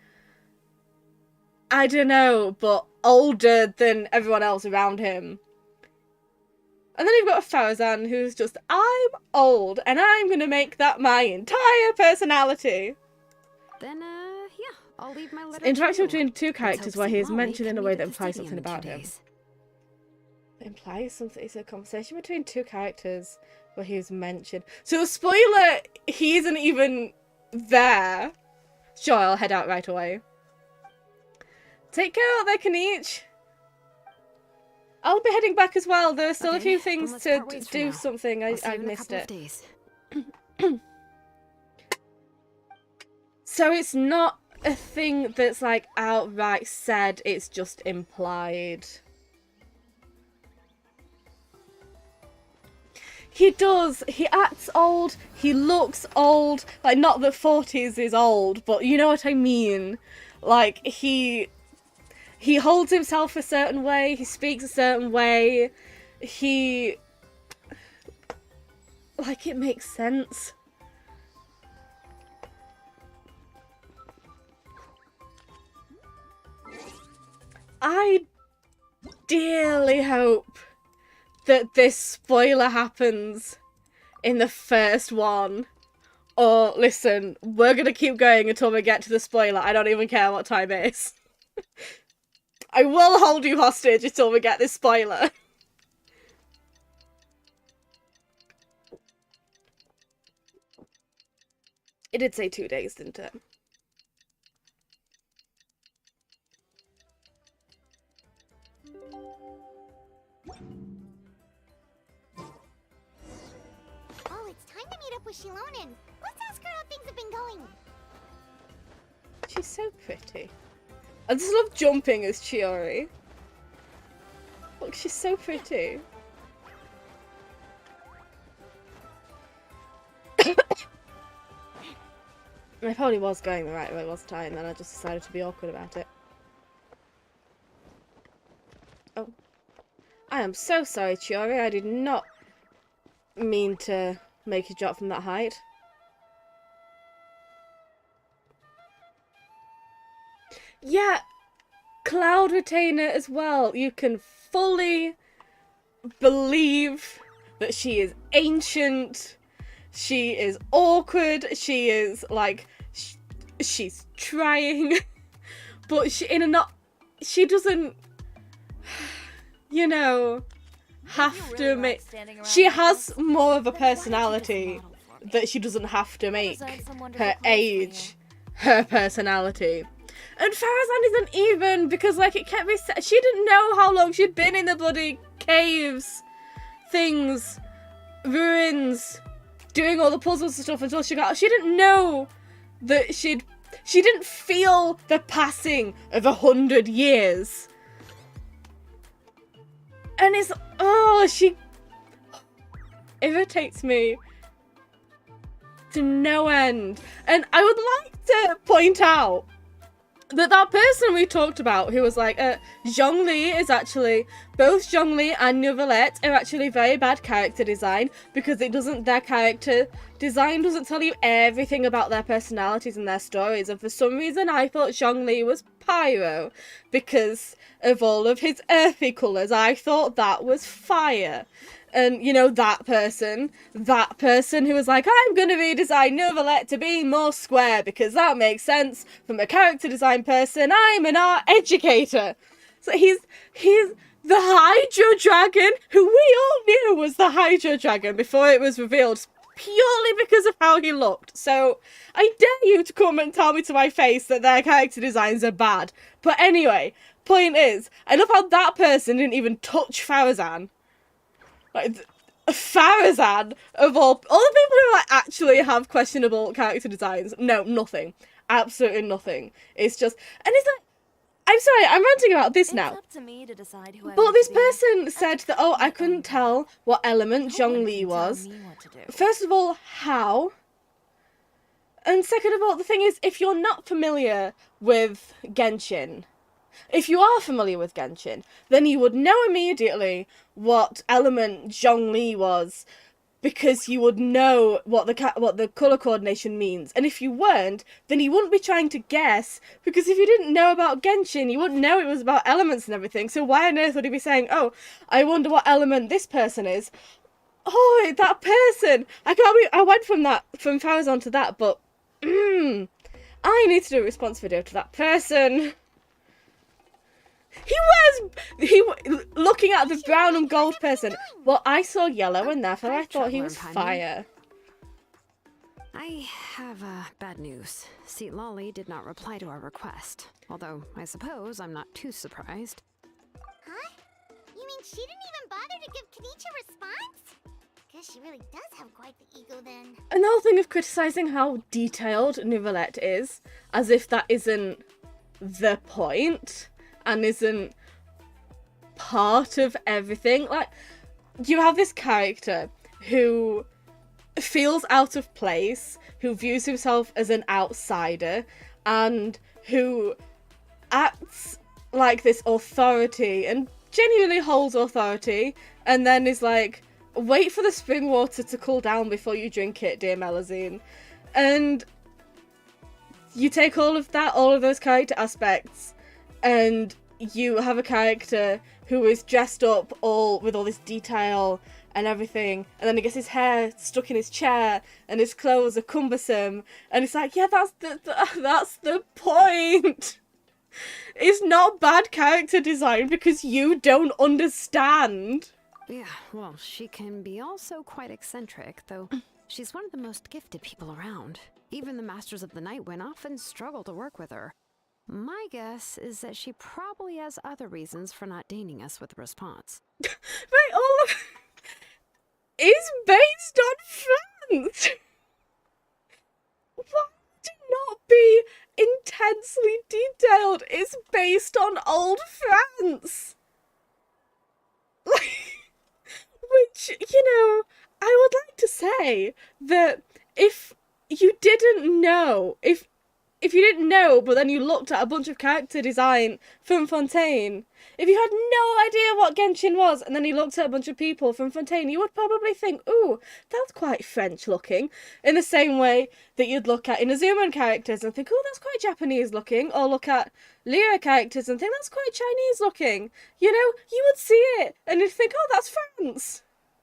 I don't know, but older than everyone else around him. And then you've got Farazan, who's just, I'm old, and I'm gonna make that my entire personality. Then, yeah, I'll leave my letter. Interaction to you. between two characters where he is mentioned in a way that implies Custodian something in 2 about him. days. Implies something. It's a conversation between two characters where he is mentioned. So, spoiler, he isn't even there. Sure, I'll head out right away. Take care out there, Kaniche. I'll be heading back as well. There are still a few Okay, then things let's to part ways for do now. something. I'll see I you in a missed couple of it. days. So it's not a thing that's like outright said, it's just implied. He does. He acts old. He looks old. Like, not that 40s is old, but you know what I mean. Like, he holds himself a certain way. He speaks a certain way. Like, it makes sense. I dearly hope that this spoiler happens in the first one. Or, listen, we're gonna keep going until we get to the spoiler. I don't even care what time it is. I will hold you hostage until we get this spoiler. It did say 2 days, didn't it? Oh, it's time to meet up with Shilonen. Let's ask her how things have been going. She's so pretty. I just love jumping as Chiori. Look, she's so pretty. I probably was going the right way, wasn't I? And then I just decided to be awkward about it. Oh. I am so sorry, Chiori. I did not mean to make you drop from that height. Yeah, Cloud Retainer as well. You can fully believe that she is ancient, she is awkward, she is like, she's trying, but she doesn't, you know, have to make, she has more of a personality that she doesn't have to make her age her personality. And Farazan isn't even, because like it kept me, she didn't know how long she'd been in the bloody caves, things, ruins, doing all the puzzles and stuff until she didn't know that she didn't feel the passing of 100 years. And it's, she irritates me to no end. And I would like to point out that person we talked about who was like, Zhongli is actually, both Zhongli and Neuvillette are actually very bad character design, because their character design doesn't tell you everything about their personalities and their stories. And for some reason I thought Zhongli was Pyro because of all of his earthy colours. I thought that was fire. And, you know, that person who was like, I'm going to redesign Neuvillette to be more square because that makes sense from a character design person. I'm an art educator. So he's the Hydro Dragon, who we all knew was the Hydro Dragon before it was revealed, purely because of how he looked. So I dare you to come and tell me to my face that their character designs are bad. But anyway, point is, I love how that person didn't even touch Farazan. Like, Farazan, of all the people who like actually have questionable character designs, no, nothing. Absolutely nothing. It's just, and it's like, I'm sorry, I'm ranting about this now. It's up to me to decide who I But want this to be. person said that, I couldn't tell what element Zhongli was. First of all, how? And second of all, the thing is, if you're not familiar with Genshin, if you are familiar with Genshin, then you would know immediately what element Zhongli was, because you would know what the colour coordination means. And if you weren't, then you wouldn't be trying to guess, because if you didn't know about Genshin, you wouldn't know it was about elements and everything. So why on earth would he be saying, oh, I wonder what element this person is? Oh, that person! I went from Farazan to that, but I need to do a response video to that person. Looking at the brown and gold person. Well, I saw yellow and therefore I thought he was fire. I have bad news. Seat Lolly did not reply to our request. Although, I suppose I'm not too surprised. Huh? You mean she didn't even bother to give Kenichi a response? Guess she really does have quite the ego then. And the whole thing of criticising how detailed Neuvillette is, as if that isn't the point, and isn't part of everything. Like, you have this character who feels out of place, who views himself as an outsider, and who acts like this authority and genuinely holds authority, and then is like, wait for the spring water to cool down before you drink it, dear Melusine. And you take all of those character aspects, and you have a character who is dressed up with all this detail and everything, and then he gets his hair stuck in his chair, and his clothes are cumbersome, and it's like, yeah, that's the point. It's not bad character design because you don't understand. Yeah, well, she can be also quite eccentric, though she's one of the most gifted people around. Even the Masters of the Nightwind often struggle to work with her. My guess is that she probably has other reasons for not deigning us with a response. Right, all of is based on France. Why would it not be intensely detailed? It's based on old France. Which, you know, I would like to say that if you didn't know, if if you didn't know, but then you looked at a bunch of character design from Fontaine, if you had no idea what Genshin was, and then you looked at a bunch of people from Fontaine, you would probably think, ooh, that's quite French looking. In the same way that you'd look at Inazuman characters and think, oh, that's quite Japanese looking. Or look at Lyra characters and think, that's quite Chinese looking. You know, you would see it and you'd think, oh, that's France.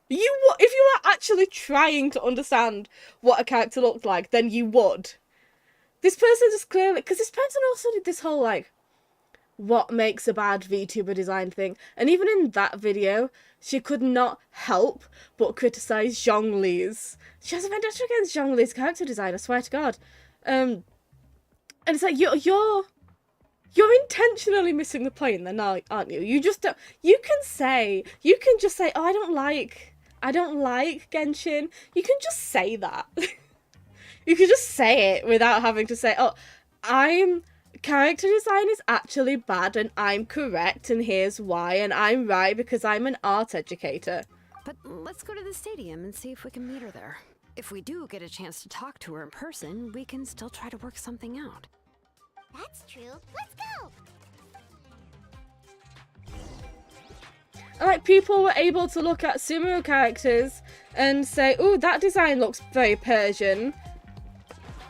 If you were actually trying to understand what a character looked like, then you would. This person just clearly, because this person also did this whole, like, what makes a bad VTuber design thing. And even in that video, she could not help but criticise Zhongli's. She has a vendetta against Zhongli's character design, I swear to God. And it's like, you're intentionally missing the point then, aren't you? You just don't, you can just say, oh, I don't like Genshin. You can just say that. You can just say it without having to say, oh, character design is actually bad and I'm correct and here's why and I'm right because I'm an art educator. But let's go to the stadium and see if we can meet her there. If we do get a chance to talk to her in person, we can still try to work something out. That's true. Let's go! And, like, people were able to look at Sumeru characters and say, ooh, that design looks very Persian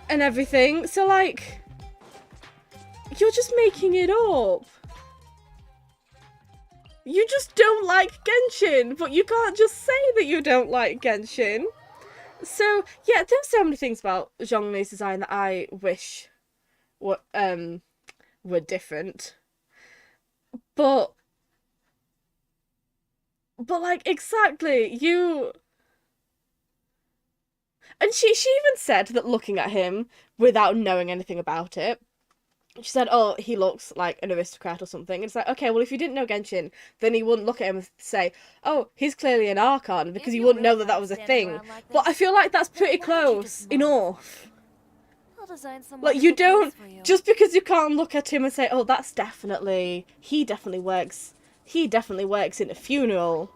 and everything. So, like, you're just making it up. You just don't like Genshin, but you can't just say that you don't like Genshin. So, yeah, there's so many things about Zhongli's design that I wish were different. But like, exactly, you... And she even said that looking at him without knowing anything about it, she said, oh, he looks like an aristocrat or something. And it's like, okay, well, if you didn't know Genshin, then you wouldn't look at him and say, oh, he's clearly an Archon, because you wouldn't know that that was a thing. But I feel like that's pretty close enough. Like, you don't, just because you can't look at him and say, oh, that's definitely, he definitely works in a funeral.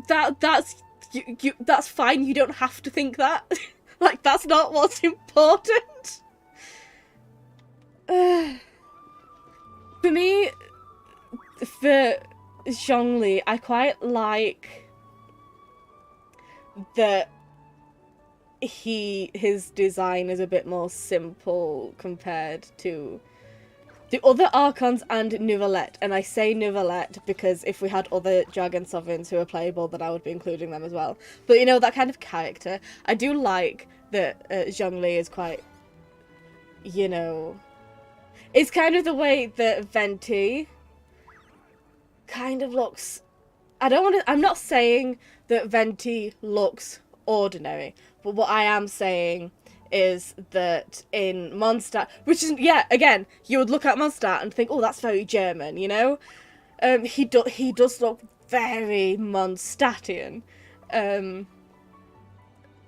That's fine, you don't have to think that. Like, that's not what's important. For me, for Zhongli, I quite like that his design is a bit more simple compared to the other Archons and Neuvillette. And I say Neuvillette because if we had other Dragon Sovereigns who are playable, then I would be including them as well. But, you know, that kind of character. I do like that Zhongli is quite, you know... It's kind of the way that Venti kind of looks... I'm not saying that Venti looks ordinary, but what I am saying is that in Mondstadt, which is, yeah, again, you would look at Mondstadt and think, oh, that's very German, you know? He does look very Mondstadtian.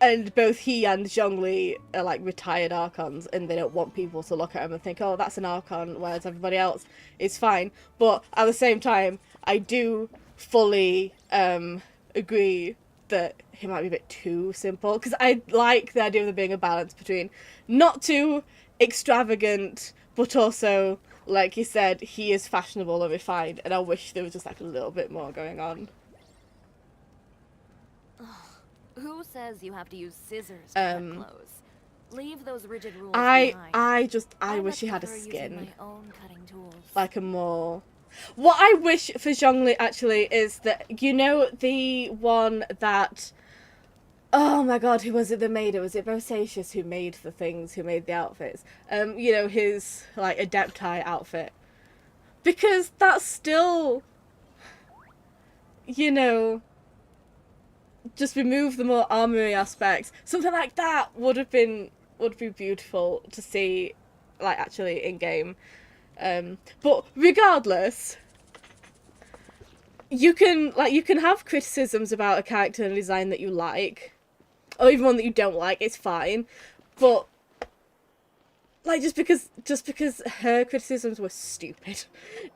And both he and Zhongli are, like, retired Archons, and they don't want people to look at him and think, oh, that's an Archon, whereas everybody else is fine. But at the same time, I do fully agree that he might be a bit too simple, because I like the idea of there being a balance between not too extravagant, but also, like you said, he is fashionable and refined, and I wish there was just, like, a little bit more going on. Who says you have to use scissors to cut clothes? Leave those rigid rules I behind. wish he had a prefer using skin. my own cutting tools. Like a more... What I wish for Zhongli, actually, is that, you know, the one that... Oh my god, who was it that made it? Was it Bosacius who made the things, who made the outfits? You know, his, like, Adepti outfit. Because that's still... You know... Just remove the more armory aspects. Something like that would be beautiful to see, like, actually in game. But regardless, you can have criticisms about a character and design that you like, or even one that you don't like. It's fine, but like just because her criticisms were stupid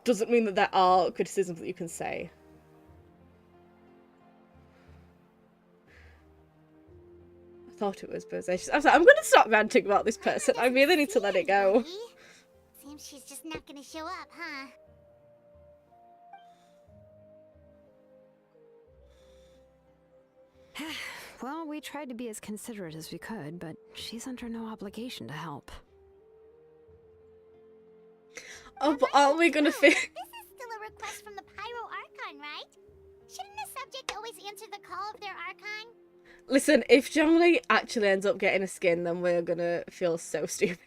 doesn't mean that there are criticisms that you can say. thought it was Bozacious. I was like, I'm gonna stop ranting about this person. I really need to let it go. Seems she's just not gonna show up, huh? Well, we tried to be as considerate as we could, but she's under no obligation to help. Oh, but aren't we gonna fix? This is still a request from the Pyro Archon, right? Shouldn't the subject always answer the call of their Archon? Listen, if Jomly actually ends up getting a skin, then we're gonna feel so stupid.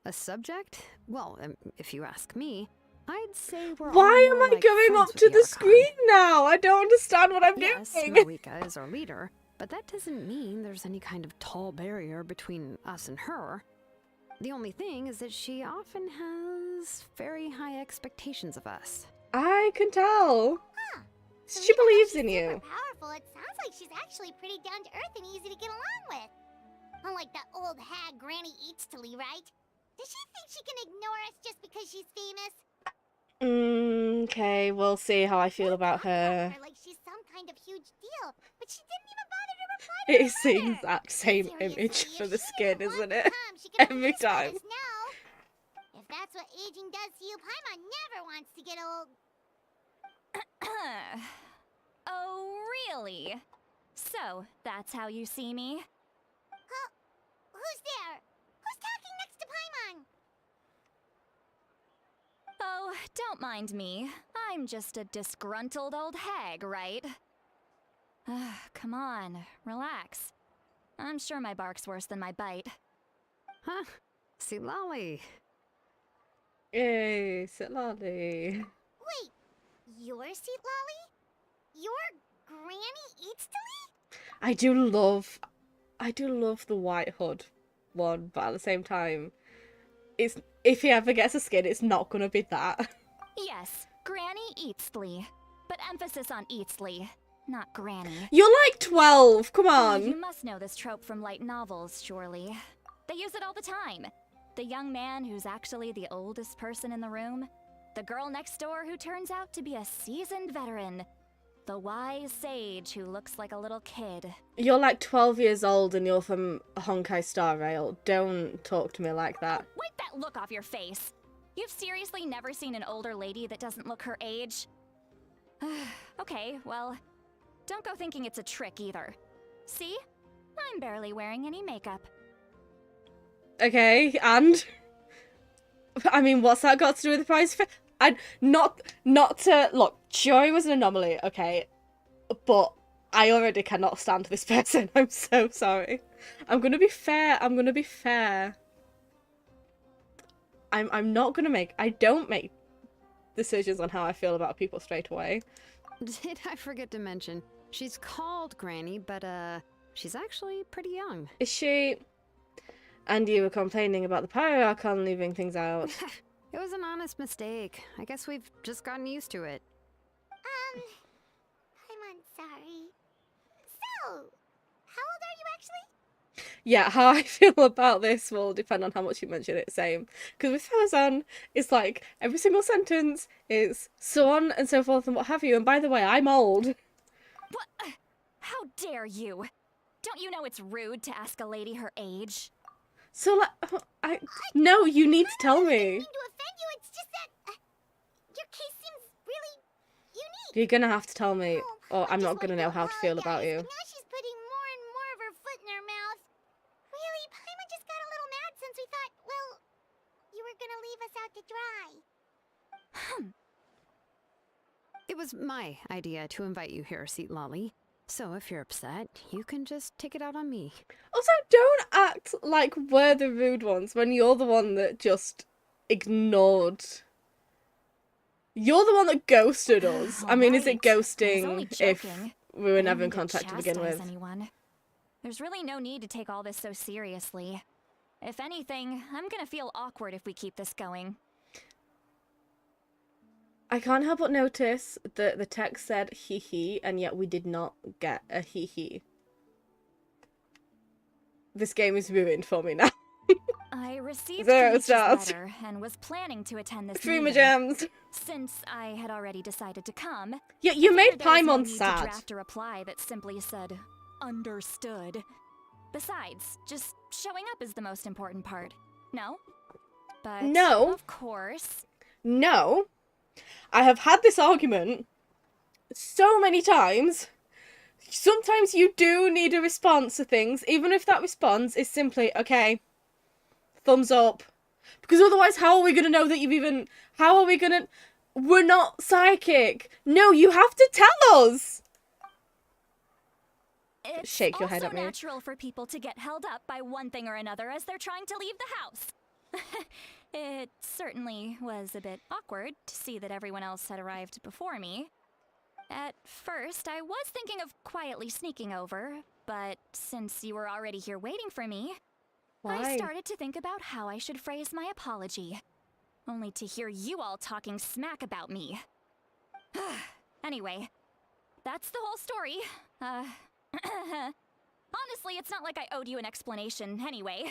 A subject? Well, if you ask me, I'd say we're Why all am more I like going friends up with to the Archon. screen now? I don't understand what I'm Yes, doing. Marika is our leader, but that doesn't mean there's any kind of tall barrier between us and her. The only thing is that she often has very high expectations of us. I can tell. So She even though believes she's in you. super powerful, it sounds like she's actually pretty down to earth and easy to get along with. Unlike that old hag Granny Eatstily, right? Does she think she can ignore us just because she's famous? Okay, we'll see how I feel about her. Like she's some kind of huge deal, but she didn't even bother to reply to It her is the letter. exact same Seriously, image if for the she skin, didn't isn't want it? to come, she could at Every least let time. us know. If that's what aging does to you, Paimon never wants to get old. Oh, really? So, that's how you see me? Who's there? Who's talking next to Paimon? Oh, don't mind me. I'm just a disgruntled old hag, right? Come on, relax. I'm sure my bark's worse than my bite. Huh? See, Lolly. Yay, sit lolly. Wait, your seat, Lolly? Your Granny Eatstily? I do love the White Hood one, but at the same time, it's if he ever gets a skin, it's not gonna be that. Yes, Granny Eatsley. But emphasis on Eatsley, not Granny. You're like 12, come Oh, you on. must know this trope from light novels, surely. They use it all the time. The young man who's actually the oldest person in the room. The girl next door who turns out to be a seasoned veteran. The wise sage who looks like a little kid. You're like 12 years old and you're from Honkai Star Rail. Don't talk to me like that. Wipe that look off your face. You've seriously never seen an older lady that doesn't look her age? Okay, well, don't go thinking it's a trick either. See? I'm barely wearing any makeup. Okay, and? I mean, what's that got to do with the prize? Not to... Look, Joy was an anomaly, okay? But I already cannot stand this person. I'm so sorry. I'm gonna be fair. I'm not gonna make... I don't make decisions on how I feel about people straight away. Did I forget to mention? She's called Granny, but she's actually pretty young. Is she... And you were complaining about the Pyro Archon leaving things out. It was an honest mistake. I guess we've just gotten used to it. Paimon, sorry. So, how old are you actually? Yeah, how I feel about this will depend on how much you mention it, same. Because with Farazan, it's like, every single sentence is so on and so forth and what have you. And by the way, I'm old. What? How dare you? Don't you know it's rude to ask a lady her age? So, like, no, you need to tell I me. didn't mean to offend you, it's just that your case seems really unique. You're gonna have to tell me, or I I'm just not gonna wanted know how to feel about apologize, you. but now she's putting more and more of her foot in her mouth. Really, Paimon just got a little mad since we thought, well, you were gonna leave us out to dry. It was my idea to invite you here, Seat Lolly. So if you're upset, you can just take it out on me. Also, don't act like we're the rude ones when you're the one that just ignored. You're the one that ghosted us. I mean, is it Alright, I was only ghosting if joking. we were I never in didn't mean to contact to begin chastise with? anyone. There's really no need to take all this so seriously. If anything, I'm gonna feel awkward if we keep this going. I can't help but notice that the text said hee hee, and yet we did not get a hee hee. This game is ruined for me now. I received 0 Kenichi's stars. letter and was planning to attend this Free my meeting. gems. Since I had already decided to come, Yeah, you I made figured there was no Paimon need to sad. draft a reply that simply said, understood. Besides, just showing up is the most important part. No? But No. of course. No. I have had this argument so many times. Sometimes you do need a response to things, even if that response is simply, okay, thumbs up. Because otherwise, how are we going to know that you've even... How are we going to... We're not psychic. No, you have to tell us. It's Shake your head also at me. natural for people to get held up by one thing or another as they're trying to leave the house. It certainly was a bit awkward to see that everyone else had arrived before me. At first, I was thinking of quietly sneaking over, but since you were already here waiting for me, I Why? started to think about how I should phrase my apology. Only to hear you all talking smack about me. Anyway, that's the whole story. Honestly, it's not like I owed you an explanation anyway.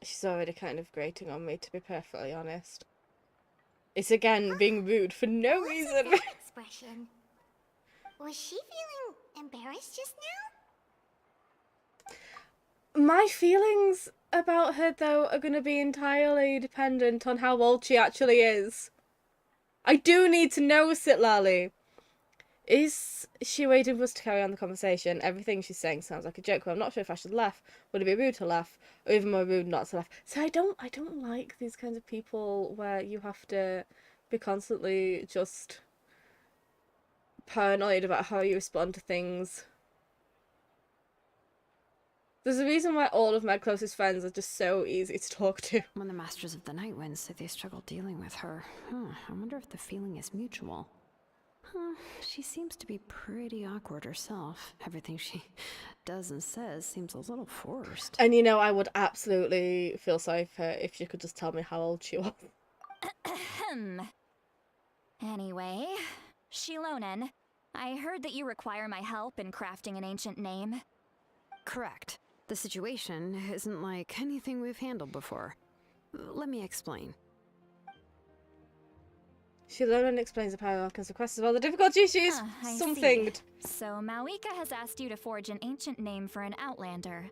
She's already kind of grating on me, to be perfectly honest. It's again being rude for no What's reason. that expression? Was she feeling embarrassed just now? My feelings about her, though, are going to be entirely dependent on how old she actually is. I do need to know, Sitlali. Is she waiting for us to carry on the conversation? Everything she's saying sounds like a joke, but I'm not sure if I should laugh. Would it be rude to laugh? Or even more rude not to laugh? So I don't like these kinds of people where you have to be constantly just paranoid about how you respond to things. There's a reason why all of my closest friends are just so easy to talk to. When the Masters of the Night Winds say they struggle dealing with her, I wonder if the feeling is mutual. She seems to be pretty awkward herself. Everything she does and says seems a little forced. And you know, I would absolutely feel sorry for her if she could just tell me how old she was. Anyway, Shilonen, I heard that you require my help in crafting an ancient name. Correct. The situation isn't like anything we've handled before. Let me explain. She learned and explains the power Arcan's request as well. The difficulty she's I something. see. So Mawika has asked you to forge an ancient name for an Outlander.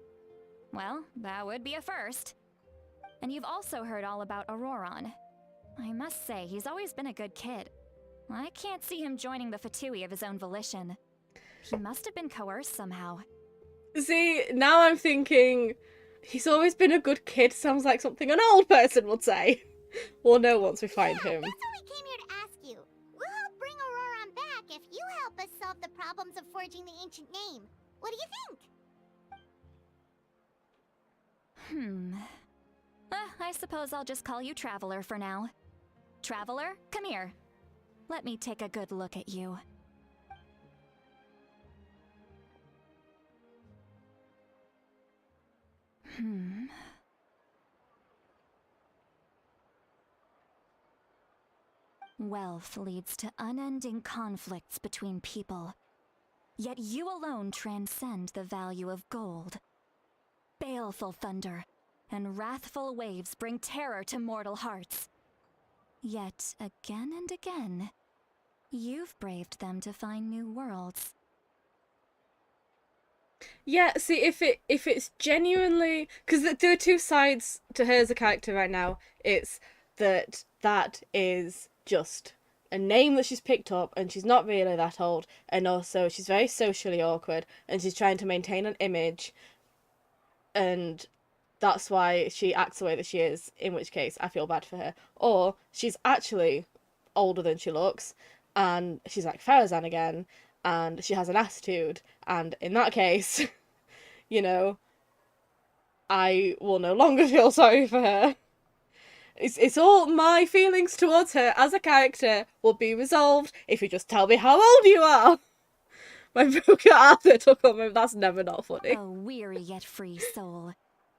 Well, that would be a first. And you've also heard all about ORORON. I must say, he's always been a good kid. I can't see him joining the Fatui of his own volition. He must have been coerced somehow. See, now I'm thinking, he's always been a good kid. Sounds like something an old person would say. We'll know once we find him. That's what we came here to ask you. We'll help bring Auroron back if you help us solve the problems of forging the ancient name. What do you think? I suppose I'll just call you Traveler for now. Traveler, come here. Let me take a good look at you. Wealth leads to unending conflicts between people. Yet you alone transcend the value of gold. Baleful thunder and wrathful waves bring terror to mortal hearts. Yet again and again, you've braved them to find new worlds. Yeah, see, if it's genuinely... Because there are two sides to her as a character right now. It's that is just a name that she's picked up and she's not really that old, and also she's very socially awkward and she's trying to maintain an image, and that's why she acts the way that she is, in which case I feel bad for her. Or she's actually older than she looks and she's like Farazan again and she has an attitude, and in that case, you know, I will no longer feel sorry for her. It's all my feelings towards her as a character will be resolved if you just tell me how old you are. My broken Arthur took on me. That's never not funny. A weary yet free soul.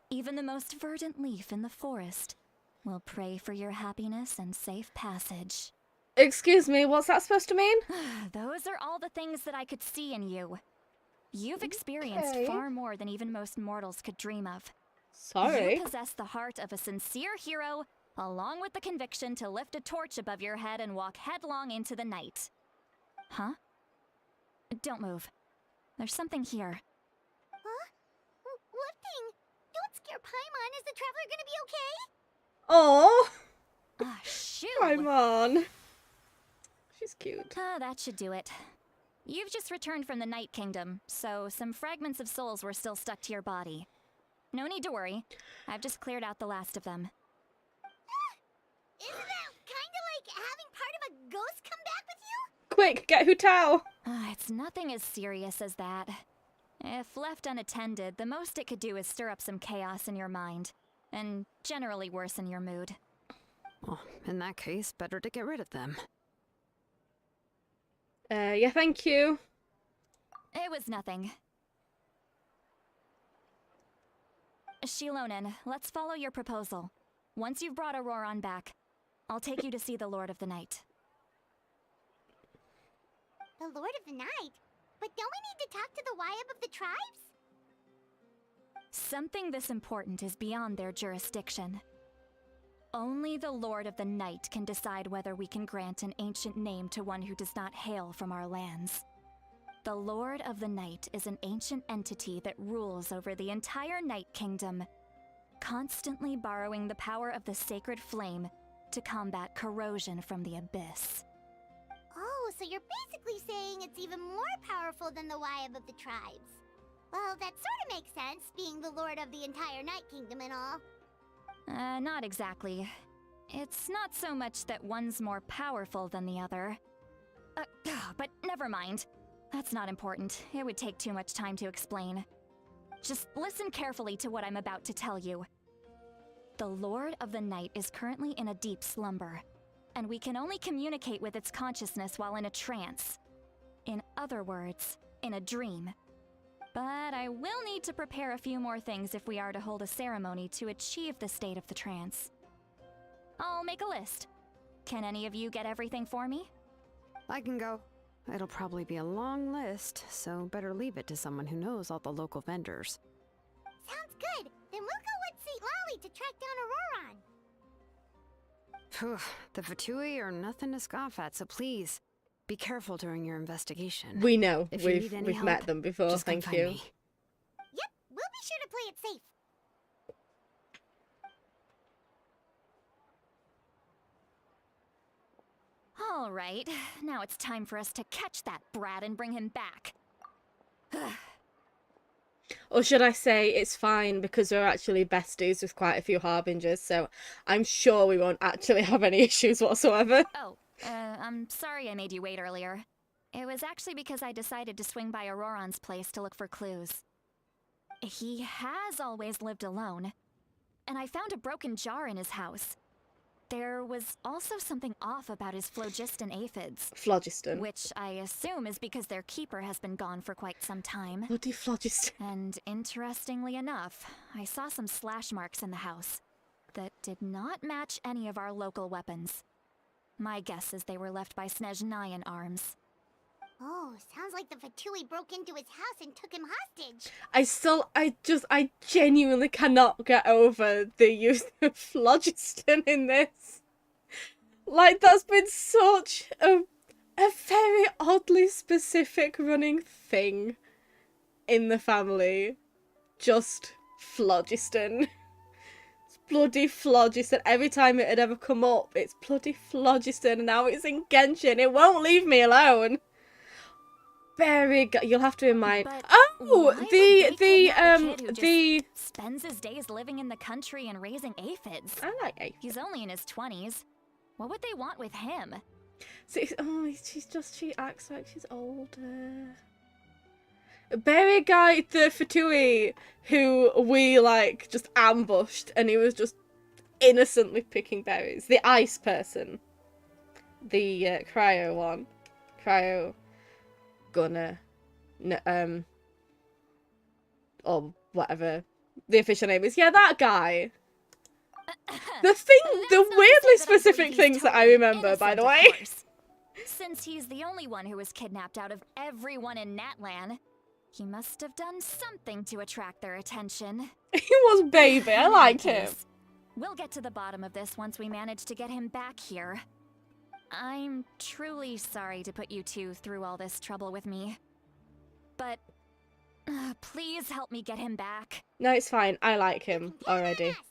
Even the most verdant leaf in the forest will pray for your happiness and safe passage. Excuse me, what's that supposed to mean? Those are all the things that I could see in you. You've experienced Okay. far more than even most mortals could dream of. Sorry. You possess the heart of a sincere hero, along with the conviction to lift a torch above your head and walk headlong into the night. Huh? Don't move. There's something here. okay? Oh, Ah, shoo! come on. She's cute. Ah, that should do it. You've just returned from the Night Kingdom, so some fragments of souls were still stuck to your body. No need to worry. I've just cleared out the last of them. Isn't that kinda like having part of a ghost come back with you? Quick, get Hutao. Ah, it's nothing as serious as that. If left unattended, the most it could do is stir up some chaos in your mind, and generally worsen your mood. Well, in that case, better to get rid of them. Yeah, thank you. It was nothing. Shilonen, let's follow your proposal. Once you've brought ORORON back, I'll take you to see the Lord of the Night. The Lord of the Night? But don't we need to talk to the Wyab of the tribes? Something this important is beyond their jurisdiction. Only the Lord of the Night can decide whether we can grant an ancient name to one who does not hail from our lands. The Lord of the Night is an ancient entity that rules over the entire Night Kingdom, constantly borrowing the power of the sacred flame to combat corrosion from the abyss. Oh, so you're basically saying it's even more powerful than the Wyab of the tribes. Well, that sort of makes sense, being the lord of the entire Night Kingdom and all. Not exactly. It's not so much that one's more powerful than the other. But never mind. That's not important. It would take too much time to explain. Just listen carefully to what I'm about to tell you. The Lord of the Night is currently in a deep slumber, and we can only communicate with its consciousness while in a trance. In other words, in a dream. But I will need to prepare a few more things if we are to hold a ceremony to achieve the state of the trance. I'll make a list. Can any of you get everything for me? I can go. It'll probably be a long list, so better leave it to someone who knows all the local vendors. Sounds good. Then we'll go with St. Lolly to track down ORORON. Phew, the Fatui are nothing to scoff at, so please, be careful during your investigation. We know. If you need any We've help, met them before, just come thank find you. me. Yep, we'll be sure to play it safe. All right, now it's time for us to catch that brat and bring him back. Or should I say it's fine because we're actually besties with quite a few harbingers, so I'm sure we won't actually have any issues whatsoever. Oh, I'm sorry I made you wait earlier. It was actually because I decided to swing by Auroron's place to look for clues. He has always lived alone, and I found a broken jar in his house. There was also something off about his phlogiston aphids. Phlogiston. Which I assume is because their keeper has been gone for quite some time. Bloody phlogiston. And interestingly enough, I saw some slash marks in the house that did not match any of our local weapons. My guess is they were left by Snezhnayan arms. Oh, sounds like the Fatui broke into his house and took him hostage. I genuinely cannot get over the use of phlogiston in this. Like, that's been such a very oddly specific running thing in the family. Just phlogiston. It's bloody phlogiston. Every time it had ever come up, it's bloody phlogiston, and now it's in Genshin. It won't leave me alone. Very good. You'll have to remind. But Oh, why would they kidnap a kid who the. just spends his days living in the country and raising aphids. I like aphids. He's only in his 20s. What would they want with him? She acts like she's older. Berry guy, the Fatui, who we like just ambushed, and he was just innocently picking berries. The ice person, the cryo one, cryo gunner, or whatever the official name is. Yeah, that guy. The That's not to say weirdly that I specific believe he's things that I totally remember, by innocent, the of way. course. Since he's the only one who was kidnapped out of everyone in Natlan, he must have done something to attract their attention. He was baby. I liked In any him. case, we'll get to the bottom of this once we manage to get him back here. I'm truly sorry to put you two through all this trouble with me. But please help me get him back. No, it's fine. I like him Get on already. us.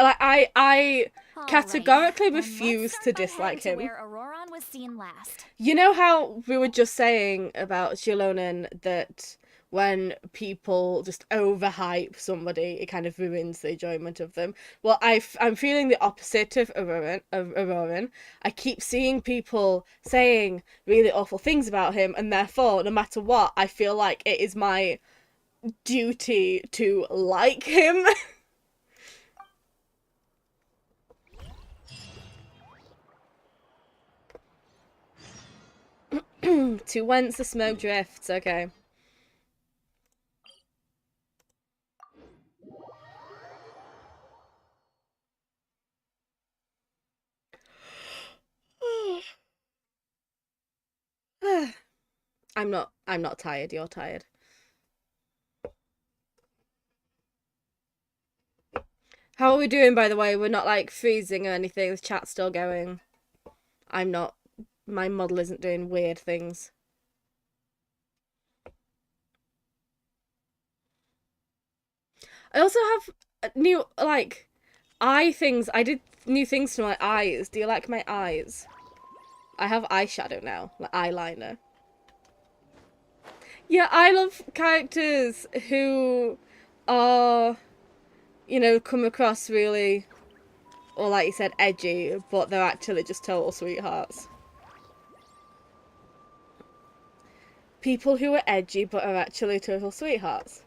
like I All categorically right, then refuse let's to start by dislike heading him. to where ORORON was seen last. You know how we were just saying about Shilonen that when people just overhype somebody, it kind of ruins the enjoyment of them. Well, I'm feeling the opposite of Auroran. I keep seeing people saying really awful things about him, and therefore, no matter what, I feel like it is my duty to like him. To whence the smoke drifts, okay. I'm not tired, you're tired. How are we doing, by the way? We're not like freezing or anything. The chat's still going. I'm not. My model isn't doing weird things. I also have new, like, eye things. I did new things to my eyes. Do you like my eyes? I have eyeshadow now, like eyeliner. Yeah, I love characters who are, you know, come across really, or like you said, edgy, but they're actually just total sweethearts. People who are edgy but are actually total sweethearts.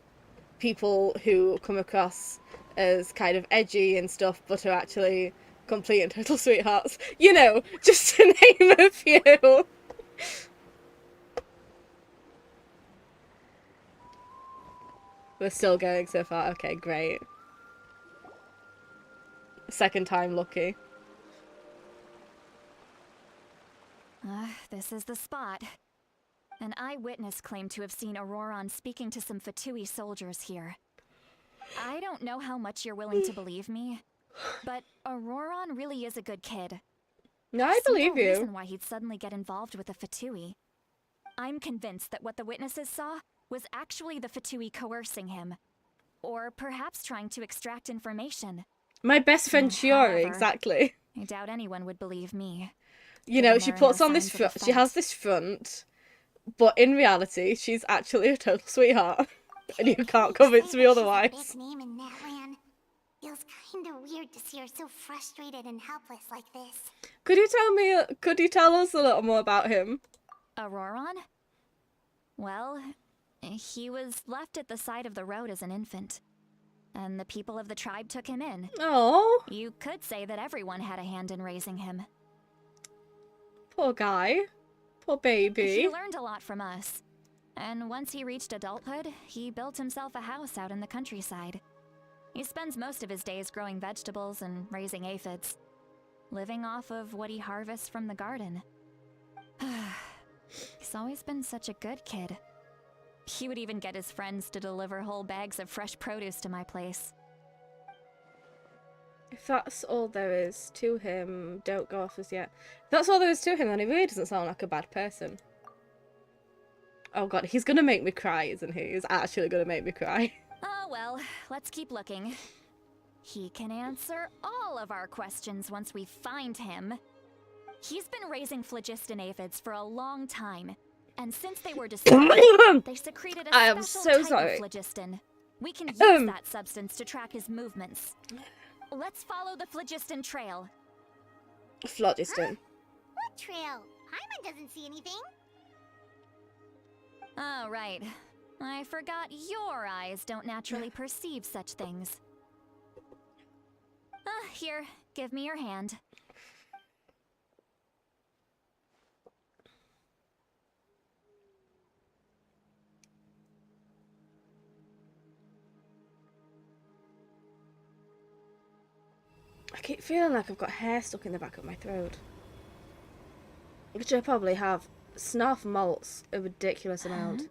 People who come across as kind of edgy and stuff but are actually complete and total sweethearts. You know, just to name a few. We're still going so far. Okay, great. Second time lucky. This is the spot. An eyewitness claimed to have seen ORORON speaking to some Fatui soldiers here. I don't know how much you're willing to believe me, but ORORON really is a good kid. No, I believe no you. reason why he'd suddenly get involved with the Fatui. I'm convinced that what the witnesses saw was actually the Fatui coercing him. Or perhaps trying to extract information. My best friend Shiori, However, exactly. I doubt anyone would believe me. You know, given she there are puts no on this signs of the front. She has fight. this front, but in reality, she's actually a total sweetheart. And you can't convince me otherwise. She's a big name in Natlan. Feels kind of weird to see her so frustrated and helpless like this. Could you tell us a little more about him? ORORON? Well, he was left at the side of the road as an infant. And the people of the tribe took him in. Oh, You could say that everyone had a hand in raising him. poor guy. Poor baby. He learned a lot from us. And once he reached adulthood, he built himself a house out in the countryside. He spends most of his days growing vegetables and raising aphids, living off of what he harvests from the garden. He's always been such a good kid. He would even get his friends to deliver whole bags of fresh produce to my place. If that's all there is to him, don't go off as yet. If that's all there is to him, then he really doesn't sound like a bad person. Oh god, he's gonna make me cry, isn't he? He's actually gonna make me cry. Oh well, let's keep looking. He can answer all of our questions once we find him. He's been raising phlogiston aphids for a long time, and since they were destroyed, they secreted a I am special so type sorry. of phlogiston. We can use that substance to track his movements. Let's follow the phlogiston trail. Phlogiston. What trail? Paimon doesn't see anything. Oh, right. I forgot your eyes don't naturally perceive such things. Here, give me your hand. I keep feeling like I've got hair stuck in the back of my throat. Which I probably have. Snarf malts a ridiculous amount.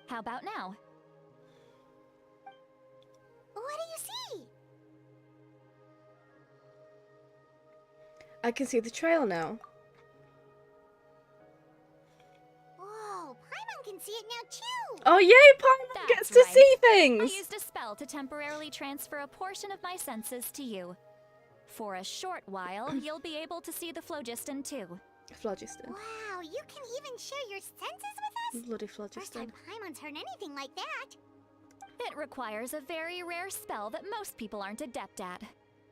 How about now? What do you see? I can see the trail now. Whoa, Paimon can see it now too. Oh, yay, Paimon gets That's to see right. I things! used a spell to temporarily transfer a portion of my senses to you. For a short while, you'll be able to see the phlogiston too. Phlogiston. Wow, you can even share your senses with us? Bloody First phlogiston. time Paimon's heard anything like that. It requires a very rare spell that most people aren't adept at.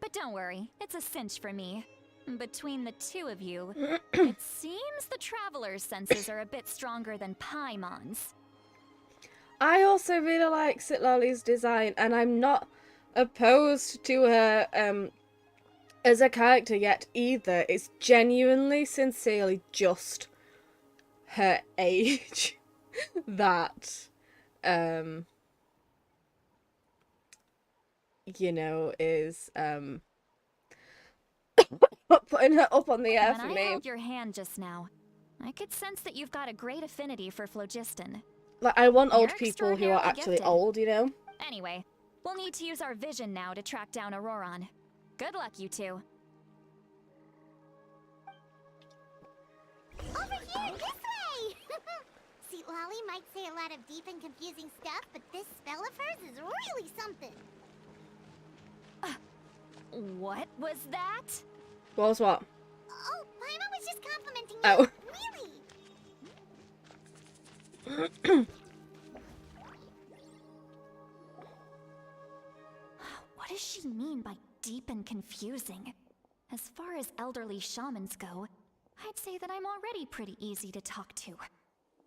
But don't worry, it's a cinch for me. Between the two of you, it seems the Traveler's senses are a bit stronger than Paimon's. I also really like Citlali's design, and I'm not opposed to her as a character yet either. It's genuinely, sincerely just her age that, you know, is putting her up on the air When for I me. held your hand just now, I could sense that you've got a great affinity for phlogiston. Like, I want old You're people who are extraordinarily actually gifted. old, you know? Anyway, we'll need to use our vision now to track down ORORON. Good luck, you two. Over here, this way! See, Lolly might say a lot of deep and confusing stuff, but this spell of hers is really something. What was that? What was what? Oh, Paimon was just complimenting you. Oh. Really? What does she mean by deep and confusing? As far as elderly shamans go, I'd say that I'm already pretty easy to talk to.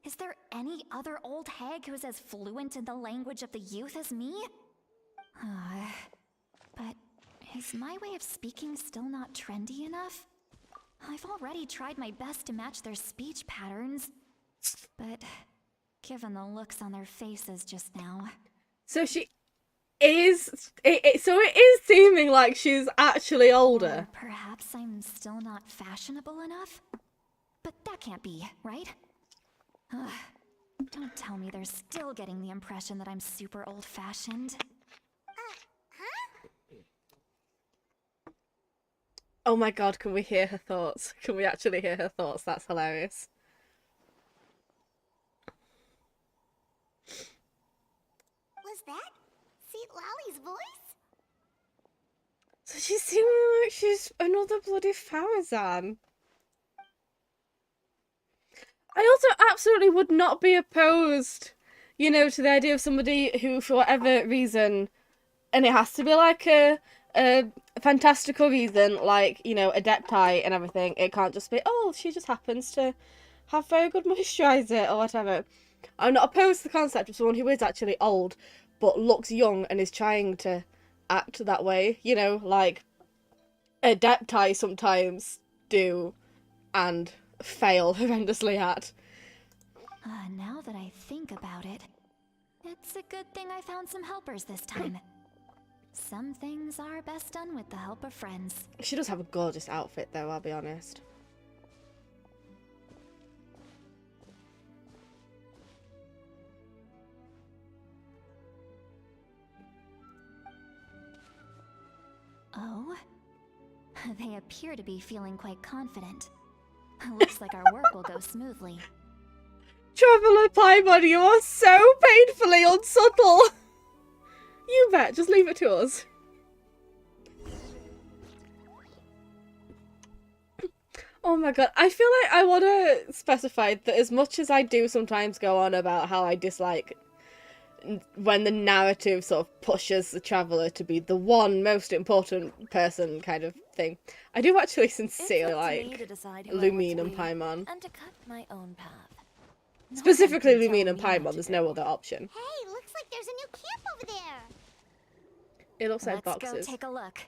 Is there any other old hag who's as fluent in the language of the youth as me? But is my way of speaking still not trendy enough? I've already tried my best to match their speech patterns, but given the looks on their faces just now... So she is... so it is seeming like she's actually older. Or perhaps I'm still not fashionable enough? But that can't be, right? Ugh. Don't tell me they're still getting the impression that I'm super old-fashioned. Oh my god, can we hear her thoughts? Can we actually hear her thoughts? That's hilarious. Was that Seat Lolly's voice? So she's seeming like she's another bloody Farazan. I also absolutely would not be opposed, you know, to the idea of somebody who, for whatever reason, and it has to be like a fantastical reason, like, you know, Adepti and everything. It can't just be, oh, she just happens to have very good moisturiser or whatever. I'm not opposed to the concept of someone who is actually old, but looks young and is trying to act that way. You know, like Adepti sometimes do and fail horrendously at. Now that I think about it, it's a good thing I found some helpers this time. Some things are best done with the help of friends. She does have a gorgeous outfit though, I'll be honest. Oh? They appear to be feeling quite confident. Looks like our work will go smoothly. Traveller Paimon, you are so painfully unsubtle! You bet, just leave it to us. Oh my god, I feel like I want to specify that as much as I do sometimes go on about how I dislike when the narrative sort of pushes the traveller to be the one most important person kind of thing, I do actually sincerely like Lumine and Paimon. And to cut my own path. Specifically Lumine and Paimon, there's no other option. Hey, looks like there's a new camp over there. It looks like Let's boxes. go take a look.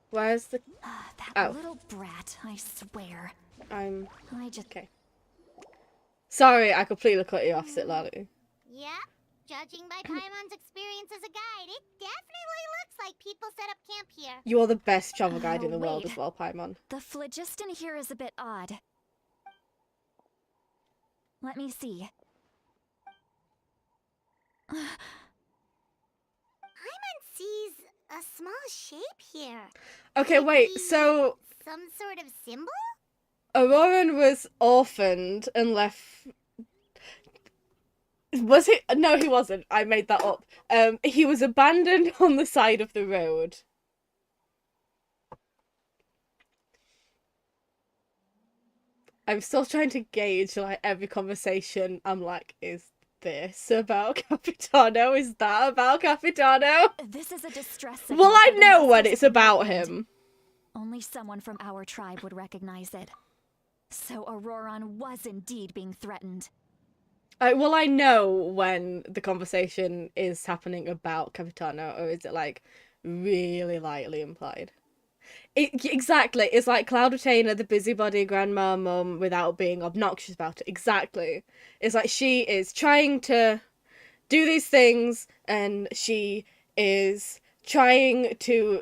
Where's the... That little brat, I swear. I just... Okay. Sorry, I completely cut you off, Citlali. Yep. Judging by Paimon's experience as a guide, it definitely looks like people set up camp here. You are the best travel guide in the world wait. as well, Paimon. The phlogiston here is a bit odd. Let me see. Paimon sees a small shape here. Okay, wait, so Some sort of symbol? ORORON was orphaned and left... Was he? No, he wasn't. I made that up. He was abandoned on the side of the road. I'm still trying to gauge, like, every conversation. I'm like, is this about Capitano? Is that about Capitano? This is a distress Well, signal I for the know when masters it's of the about Northland. him. Only someone from our tribe would recognize it. So ORORON was indeed being threatened. Well, I know when the conversation is happening about Capitano, or is it, like, really lightly implied? Exactly. It's like Cloud Retainer, the busybody grandma mum, without being obnoxious about it. Exactly. It's like she is trying to do these things, and she is trying to,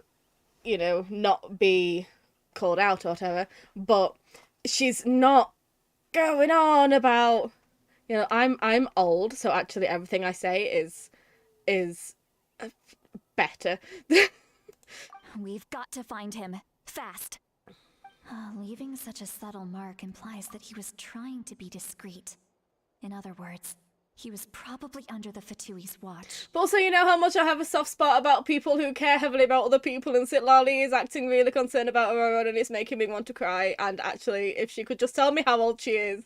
you know, not be called out or whatever, but she's not going on about, you know, I'm old, so actually everything I say is better. We've got to find him. Fast. Leaving such a subtle mark implies that he was trying to be discreet. In other words, he was probably under the Fatui's watch. But also, you know how much I have a soft spot about people who care heavily about other people, and Sitlali is acting really concerned about Aurora, and it's making me want to cry. And actually, if she could just tell me how old she is,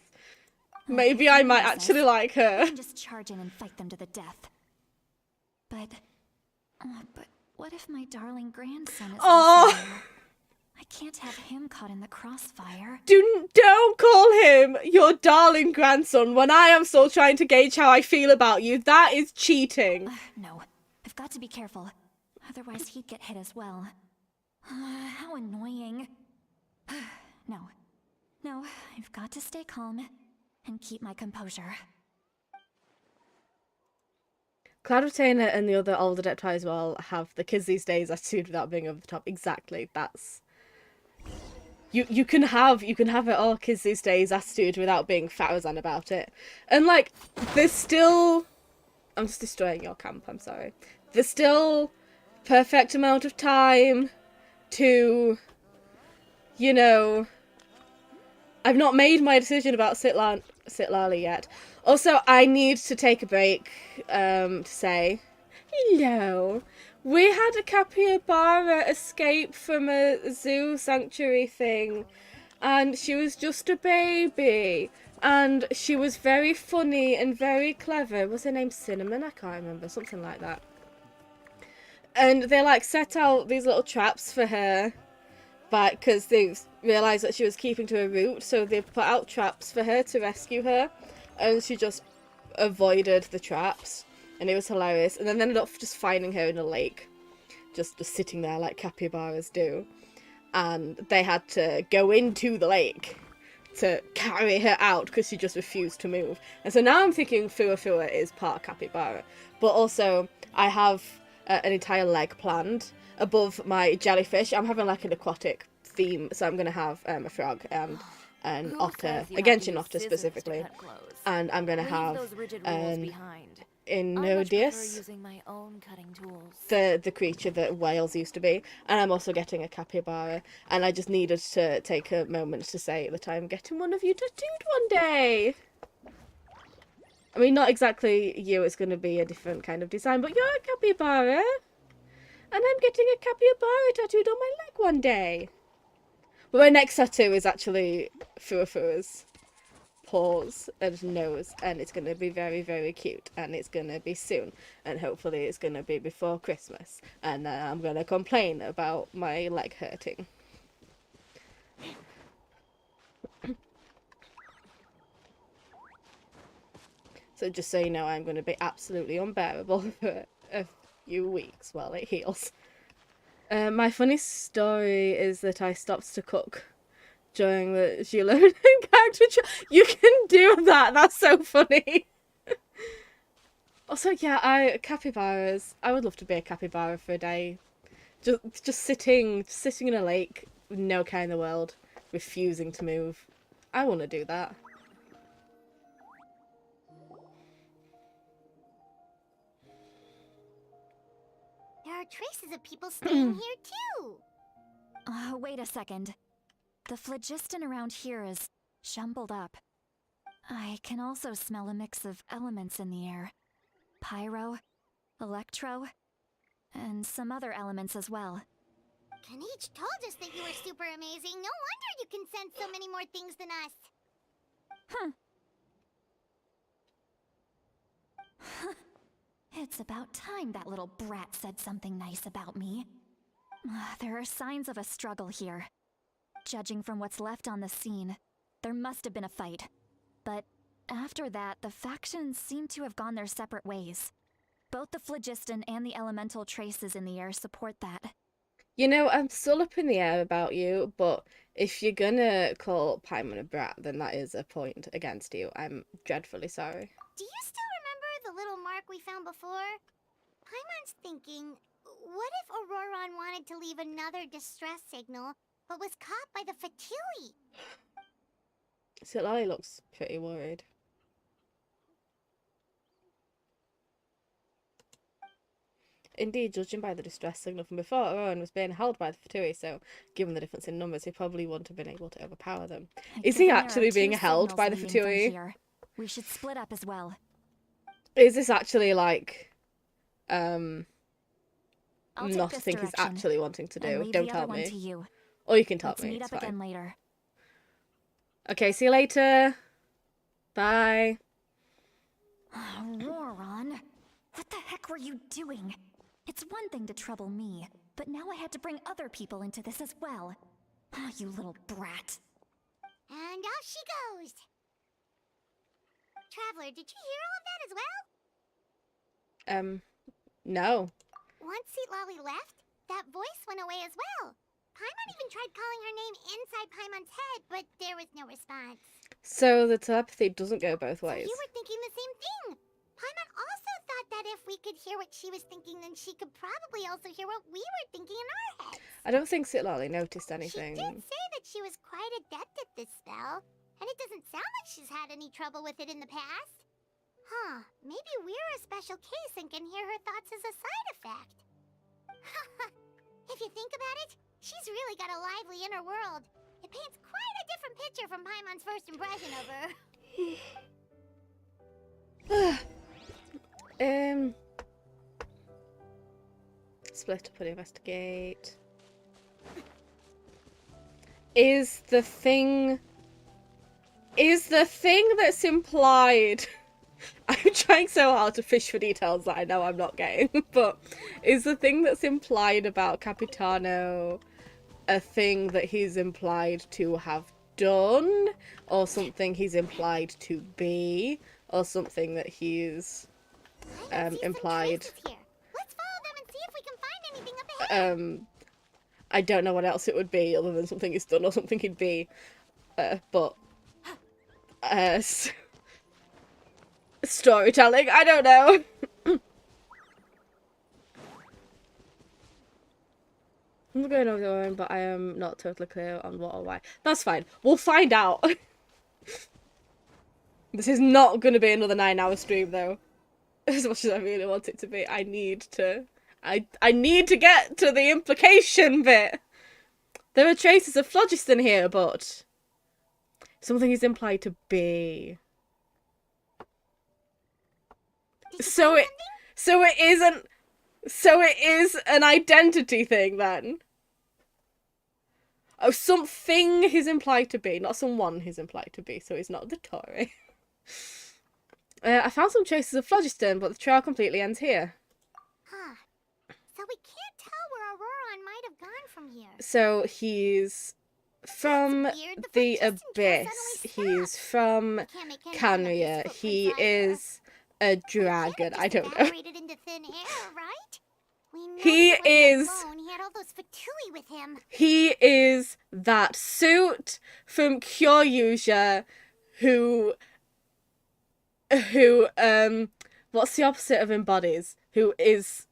maybe I might actually like We her. can just charge in and fight them to the death. But what if my darling grandson is also there? I can't have him caught in the crossfire. Don't call him your darling grandson when I am still trying to gauge how I feel about you. That is cheating. No, I've got to be careful. Otherwise he'd get hit as well. How annoying. No, I've got to stay calm and keep my composure. Cloud Retainer and the other old Adepti as well have the kids these days attitude without being over the top. Exactly, that's... You can have it all kids these days attitude without being Farazan about it. And like, there's still... I'm just destroying your camp, I'm sorry. There's still perfect amount of time to, you know... I've not made my decision about Sitlali yet. Also, I need to take a break to say hello. We had a capybara escape from a zoo sanctuary thing, and she was just a baby, and she was very funny and very clever. Was her name Cinnamon? I can't remember, something like that. And they like set out these little traps for her, but because they realised that she was keeping to her route, so they put out traps for her to rescue her, and she just avoided the traps, and it was hilarious. And then they ended up just finding her in a lake, just sitting there like capybaras do, and they had to go into the lake to carry her out because she just refused to move. And so now I'm thinking Fua is part capybara, but also I have an entire leg planned above my jellyfish. I'm having like an aquatic theme, so I'm going to have a frog and an otter, a Genshin otter specifically, and I'm going to have an Inodius, the creature that whales used to be, and I'm also getting a capybara, and I just needed to take a moment to say that I'm getting one of you tattooed one day. I mean, not exactly you, it's going to be a different kind of design, but you're a capybara. And I'm getting a capybara tattooed on my leg one day. But my next tattoo is actually Fua's paws and nose. And it's going to be very, very cute. And it's going to be soon. And hopefully it's going to be before Christmas. And I'm going to complain about my leg hurting. So just so you know, I'm going to be absolutely unbearable for a few weeks while it heals. My funny story is that I stopped to cook during the Gilo character. You can do that. That's so funny. Also, yeah, capybaras. I would love to be a capybara for a day. Just sitting in a lake with no care in the world, refusing to move. I want to do that. There are traces of people staying here too. Wait a second. The phlogiston around here is jumbled up. I can also smell a mix of elements in the air. Pyro, electro, and some other elements as well. Kanich told us that you were super amazing. No wonder you can sense so many more things than us. It's about time that little brat said something nice about me. There are signs of a struggle here. Judging from what's left on the scene, there must have been a fight. But after that, the factions seem to have gone their separate ways. Both the phlogiston and the elemental traces in the air support that. You know, I'm still up in the air about you, but if you're gonna call Paimon a brat, then that is a point against you. I'm dreadfully sorry. Do you still remember the little mark we found before? Paimon's thinking, what if ORORON wanted to leave another distress signal, but was caught by the Fatui? Sitlali looks pretty worried. Indeed, judging by the distress signal from before, ORORON was being held by the Fatui, so given the difference in numbers, he probably wouldn't have been able to overpower them. Is he Given there actually are being two held by the signals leading from Fatui? here, we should split up as well. Is this actually like, I'll take not this think he's direction, actually wanting to and do? leave Don't the tell other one to me. you. Or you can tell Let's me, meet it's up fine. again later. Okay, see you later. Bye. Auroron, what the heck were you doing? It's one thing to trouble me, but now I had to bring other people into this as well. Oh, you little brat. And off she goes. Traveler, did you hear all of that as well? No. Once Seatlali left, that voice went away as well. Paimon even tried calling her name inside Paimon's head, but there was no response. So the telepathy doesn't go both So ways. you were thinking the same thing. Paimon also thought that if we could hear what she was thinking, then she could probably also hear what we were thinking in our heads. I don't think Sitlali noticed anything. She did say that she was quite adept at this spell, and it doesn't sound like she's had any trouble with it in the past. Huh, maybe we're a special case and can hear her thoughts as a side effect. If you think about it, she's really got a lively inner world. It paints quite a different picture from Paimon's first impression of her. Split up and investigate. Is the thing that's implied I'm trying so hard to fish for details that I know I'm not getting, but is the thing that's implied about Capitano a thing that he's implied to have done, or something he's implied to be, or something that he's I can see implied? some traces here. Let's follow them and see if we can find anything up ahead. I don't know what else it would be other than something he's done or something he'd be, but storytelling, I don't know. I'm going over the one, but I am not totally clear on what or why. That's fine. We'll find out. This is not going to be another 9-hour stream, though. As much as I really want it to be. I need to get to the implication bit. There are traces of phlogiston here, but something is implied to be. So it is an identity thing then. Oh, something he's implied to be, not someone he's implied to be, so he's not the Tory. I found some traces of phlogiston, but the trail completely ends here. Huh. So we can't tell where Auroron might have gone from here. So he's from That's weird. The the phlogiston trail abyss. suddenly He's stopped. from We can't make anything of his Canria. footprints He either. is a dragon. I don't know. Evaporated into thin air, right? We know He wasn't is- alone. He had all those Fatui with him. He is that suit from Ryusoulger who what's the opposite of embodies? Who is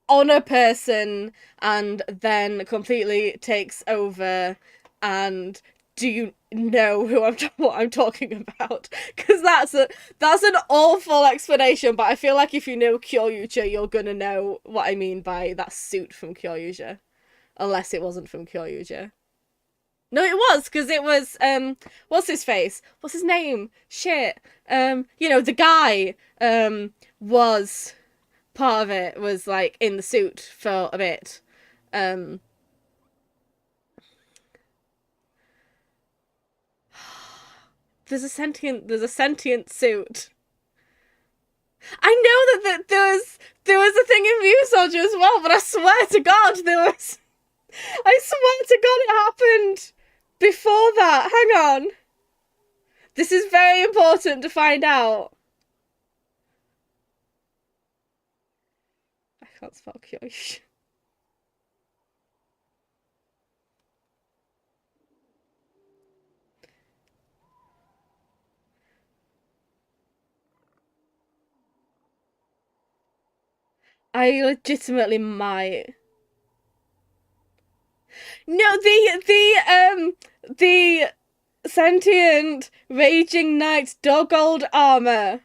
on a person and then completely takes over. And do you know what I'm talking about? Because that's an awful explanation, but I feel like if you know Ryusoulger, you're gonna know what I mean by that suit from Ryusoulger, unless it wasn't from Ryusoulger. No, it was, because it was, what's his face? What's his name? Shit. You know, the guy, was part of it, was, like, in the suit for a bit. There's a sentient suit. I know that there was a thing in Ryusoulger as well, but I swear to God I swear to God it happened before that. Hang on. This is very important to find out. I can't spell Kyosh. I legitimately might. No, the sentient raging knight's dog-old armor.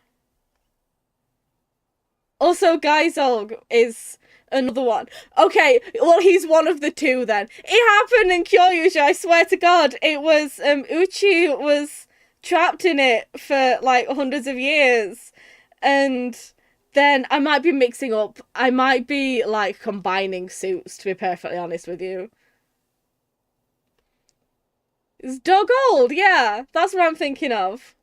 Also, Gaisoulg is another one. Okay, well, he's one of the two then. It happened in Kyoryuja, I swear to God. It was, Uchi was trapped in it for, like, hundreds of years. And then I might be mixing up. I might be, like, combining suits, to be perfectly honest with you. It's dog-old, yeah. That's what I'm thinking of.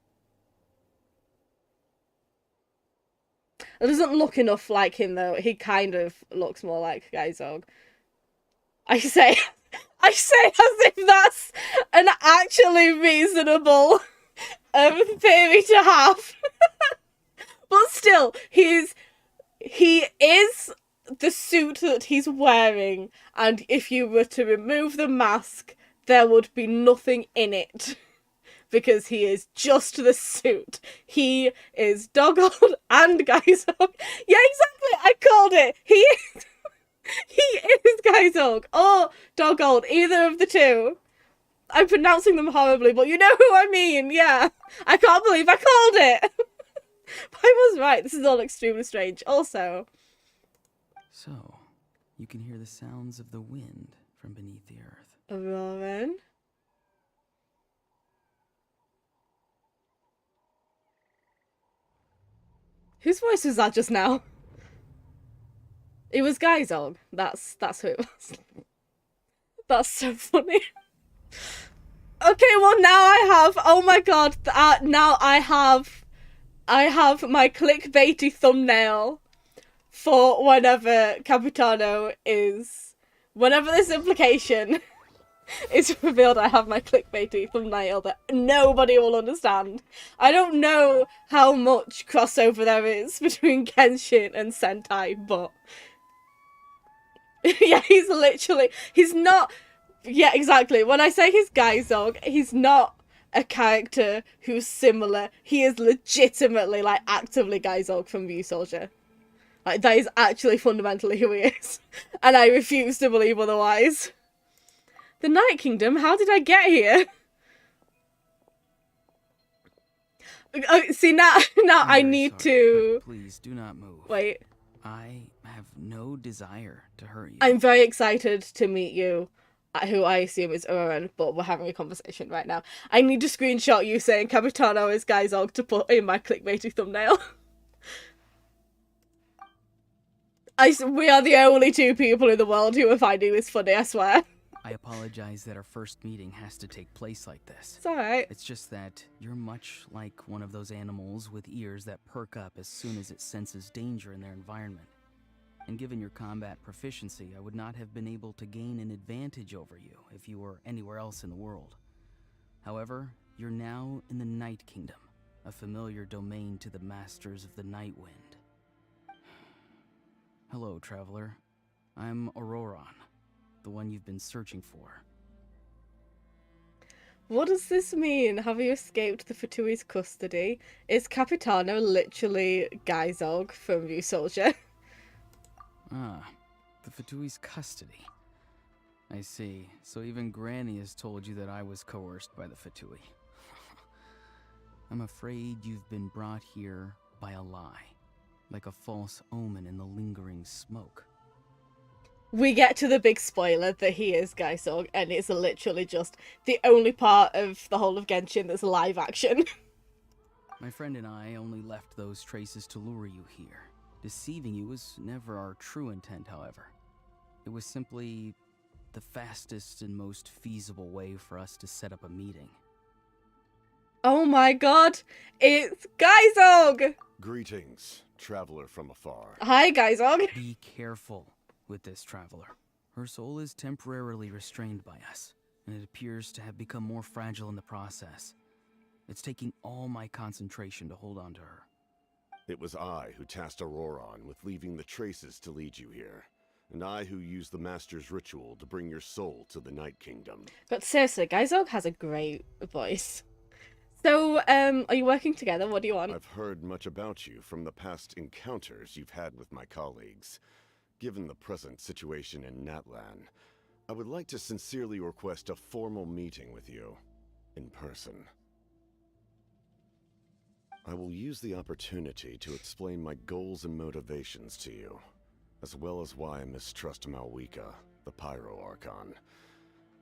It doesn't look enough like him, though. He kind of looks more like Gaisoulg. I say as if that's an actually reasonable theory to have. But still, he is the suit that he's wearing, and if you were to remove the mask, there would be nothing in it. Because he is just the suit. He is dog-old and Gaisoulg. Yeah, exactly. I called it. He is Gaisoulg or dog-old. Either of the two. I'm pronouncing them horribly, but you know who I mean. Yeah. I can't believe I called it. But I was right. This is all extremely strange. Also. So, you can hear the sounds of the wind from beneath the earth. ORORON. Whose voice was that just now? It was Gaisoulg. That's who it was. That's so funny. Okay, well now I have. Oh my God! Now I have my clickbaity thumbnail for whenever Capitano is. Whenever this implication is revealed, I have my clickbaity thumbnail that nobody will understand. I don't know how much crossover there is between Genshin and Sentai, but yeah, he's not, yeah, exactly. When I say he's Gaisoulg, he's not a character who's similar. He is legitimately, like, actively Gaisoulg from Ryusoulger. Like, that is actually fundamentally who he is. And I refuse to believe otherwise. The Night Kingdom? How did I get here? Oh, see, now I need sorry, to... Please, do not move. Wait. I have no desire to hurt you. I'm very excited to meet you, who I assume is ORORON, but we're having a conversation right now. I need to screenshot you saying Capitano is Gaisoulg to put in my clickbaity thumbnail. We are the only two people in the world who are finding this funny, I swear. I apologize that our first meeting has to take place like this. It's alright. It's just that you're much like one of those animals with ears that perk up as soon as it senses danger in their environment. And given your combat proficiency, I would not have been able to gain an advantage over you if you were anywhere else in the world. However, you're now in the Night Kingdom, a familiar domain to the masters of the Night Wind. Hello, traveler. I'm ORORON, the one you've been searching for. What does this mean? Have you escaped the Fatui's custody? Is Capitano literally Gaisoulg from Ryusoulger? Ah, the Fatui's custody. I see. So even Granny has told you that I was coerced by the Fatui. I'm afraid you've been brought here by a lie, like a false omen in the lingering smoke. we get to the big spoiler that he is Gaisoulg, and it's literally just the only part of the whole of Genshin that's live action. My friend and I only left those traces to lure you here. Deceiving you was never our true intent, however. It was simply the fastest and most feasible way for us to set up a meeting. Oh my god, it's Gaisoulg! Greetings, traveler from afar. Hi, Gaisoulg. Be careful with this traveler. Her soul is temporarily restrained by us, and it appears to have become more fragile in the process. It's taking all my concentration to hold on to her. It was I who tasked ORORON with leaving the traces to lead you here, and I who used the Master's ritual to bring your soul to the Night Kingdom. But seriously, Gaisoulg has a great voice. So, are you working together? What do you want? I've heard much about you from the past encounters you've had with my colleagues. Given the present situation in Natlan, I would like to sincerely request a formal meeting with you, in person. I will use the opportunity to explain my goals and motivations to you, as well as why I mistrust Malwika, the Pyro Archon.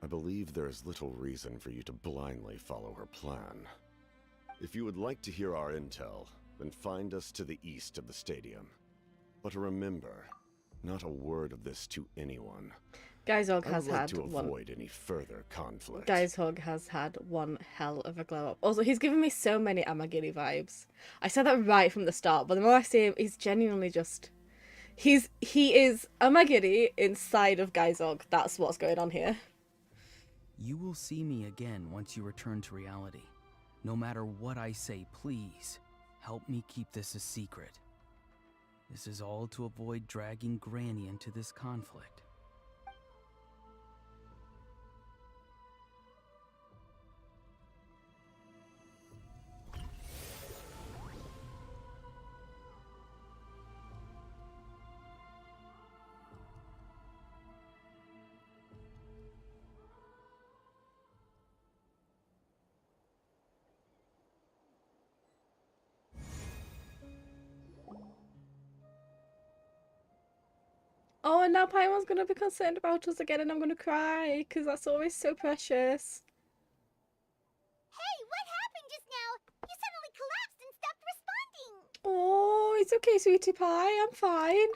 I believe there is little reason for you to blindly follow her plan. If you would like to hear our intel, then find us to the east of the stadium. But remember, not a word of this to anyone. Gaisoulg I has would like had to one. avoid any further conflict. Gaisoulg has had one hell of a glow up. Also, he's given me so many Amagiri vibes. I said that right from the start, but the more I see him, he's genuinely just... He is Amagiri inside of Gaisoulg. That's what's going on here. You will see me again once you return to reality. No matter what I say, please, help me keep this a secret. This is all to avoid dragging Granny into this conflict. Oh, and now Paimon's gonna be concerned about us again, and I'm gonna cry, because that's always so precious. Hey, what happened just now? You suddenly collapsed and stopped responding. Oh, it's okay, sweetie pie. I'm fine.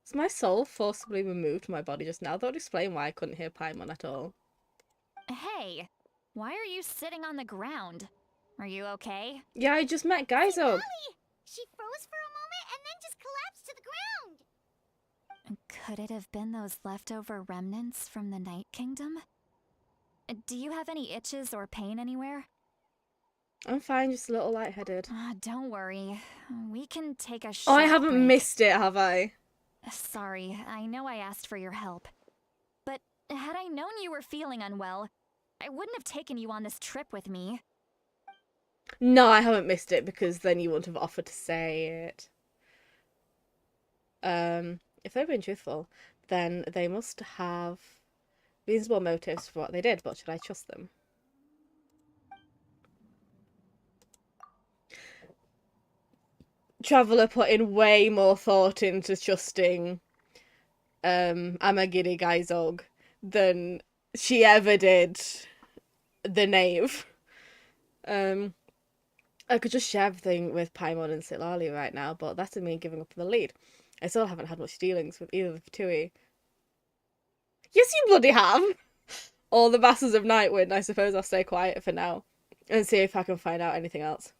Is my soul forcibly removed from my body just now? That would explain why I couldn't hear Paimon at all. Hey, why are you sitting on the ground? Are you okay? Yeah, I just met Gaisoulg. Lally, she froze for a moment and then just collapsed to the ground. Could it have been those leftover remnants from the Night Kingdom? Do you have any itches or pain anywhere? I'm fine, just a little lightheaded. Don't worry. We can take a Oh, short I haven't break. missed it, have I? Sorry, I know I asked for your help. But had I known you were feeling unwell, I wouldn't have taken you on this trip with me. No, I haven't missed it, because then you wouldn't have offered to say it. If they're being truthful, then they must have reasonable motives for what they did, but should I trust them? Traveller put in way more thought into trusting Amagiri Gaisoulg than she ever did the knave. I could just share everything with Paimon and Sitlali right now, but that's me giving up the lead. I still haven't had much dealings with either of the Fatui. Yes, you bloody have! Or the Masters of Nightwind. I suppose I'll stay quiet for now and see if I can find out anything else.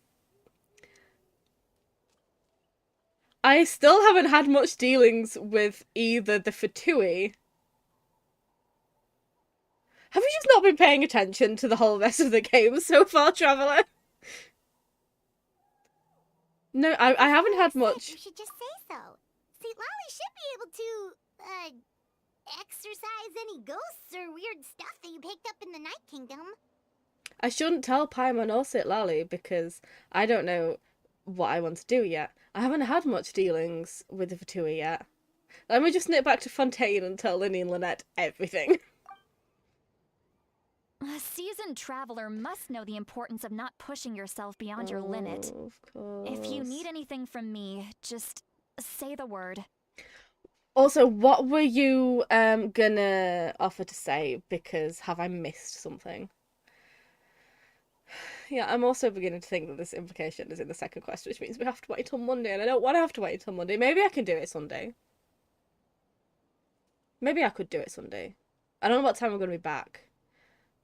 I still haven't had much dealings with either the Fatui. Have you just not been paying attention to the whole rest of the game so far, Traveller? No, I haven't had much. You should just say so. See, Lally should be able to, exorcise any ghosts or weird stuff that you picked up in the Night Kingdom. I shouldn't tell Paimon or Sitlali because I don't know what I want to do yet. I haven't had much dealings with the Fatui yet. Let me just nip back to Fontaine and tell Linny and Lynette everything. A seasoned traveler must know the importance of not pushing yourself beyond your limit. Of course. If you need anything from me, just say the word. Also, what were you gonna offer to say? Because have I missed something? Yeah, I'm also beginning to think that this implication is in the second quest, which means we have to wait till Monday, and I don't want to have to wait till Monday. Maybe I can do it Sunday. Maybe I could do it Sunday. I don't know what time I'm going to be back.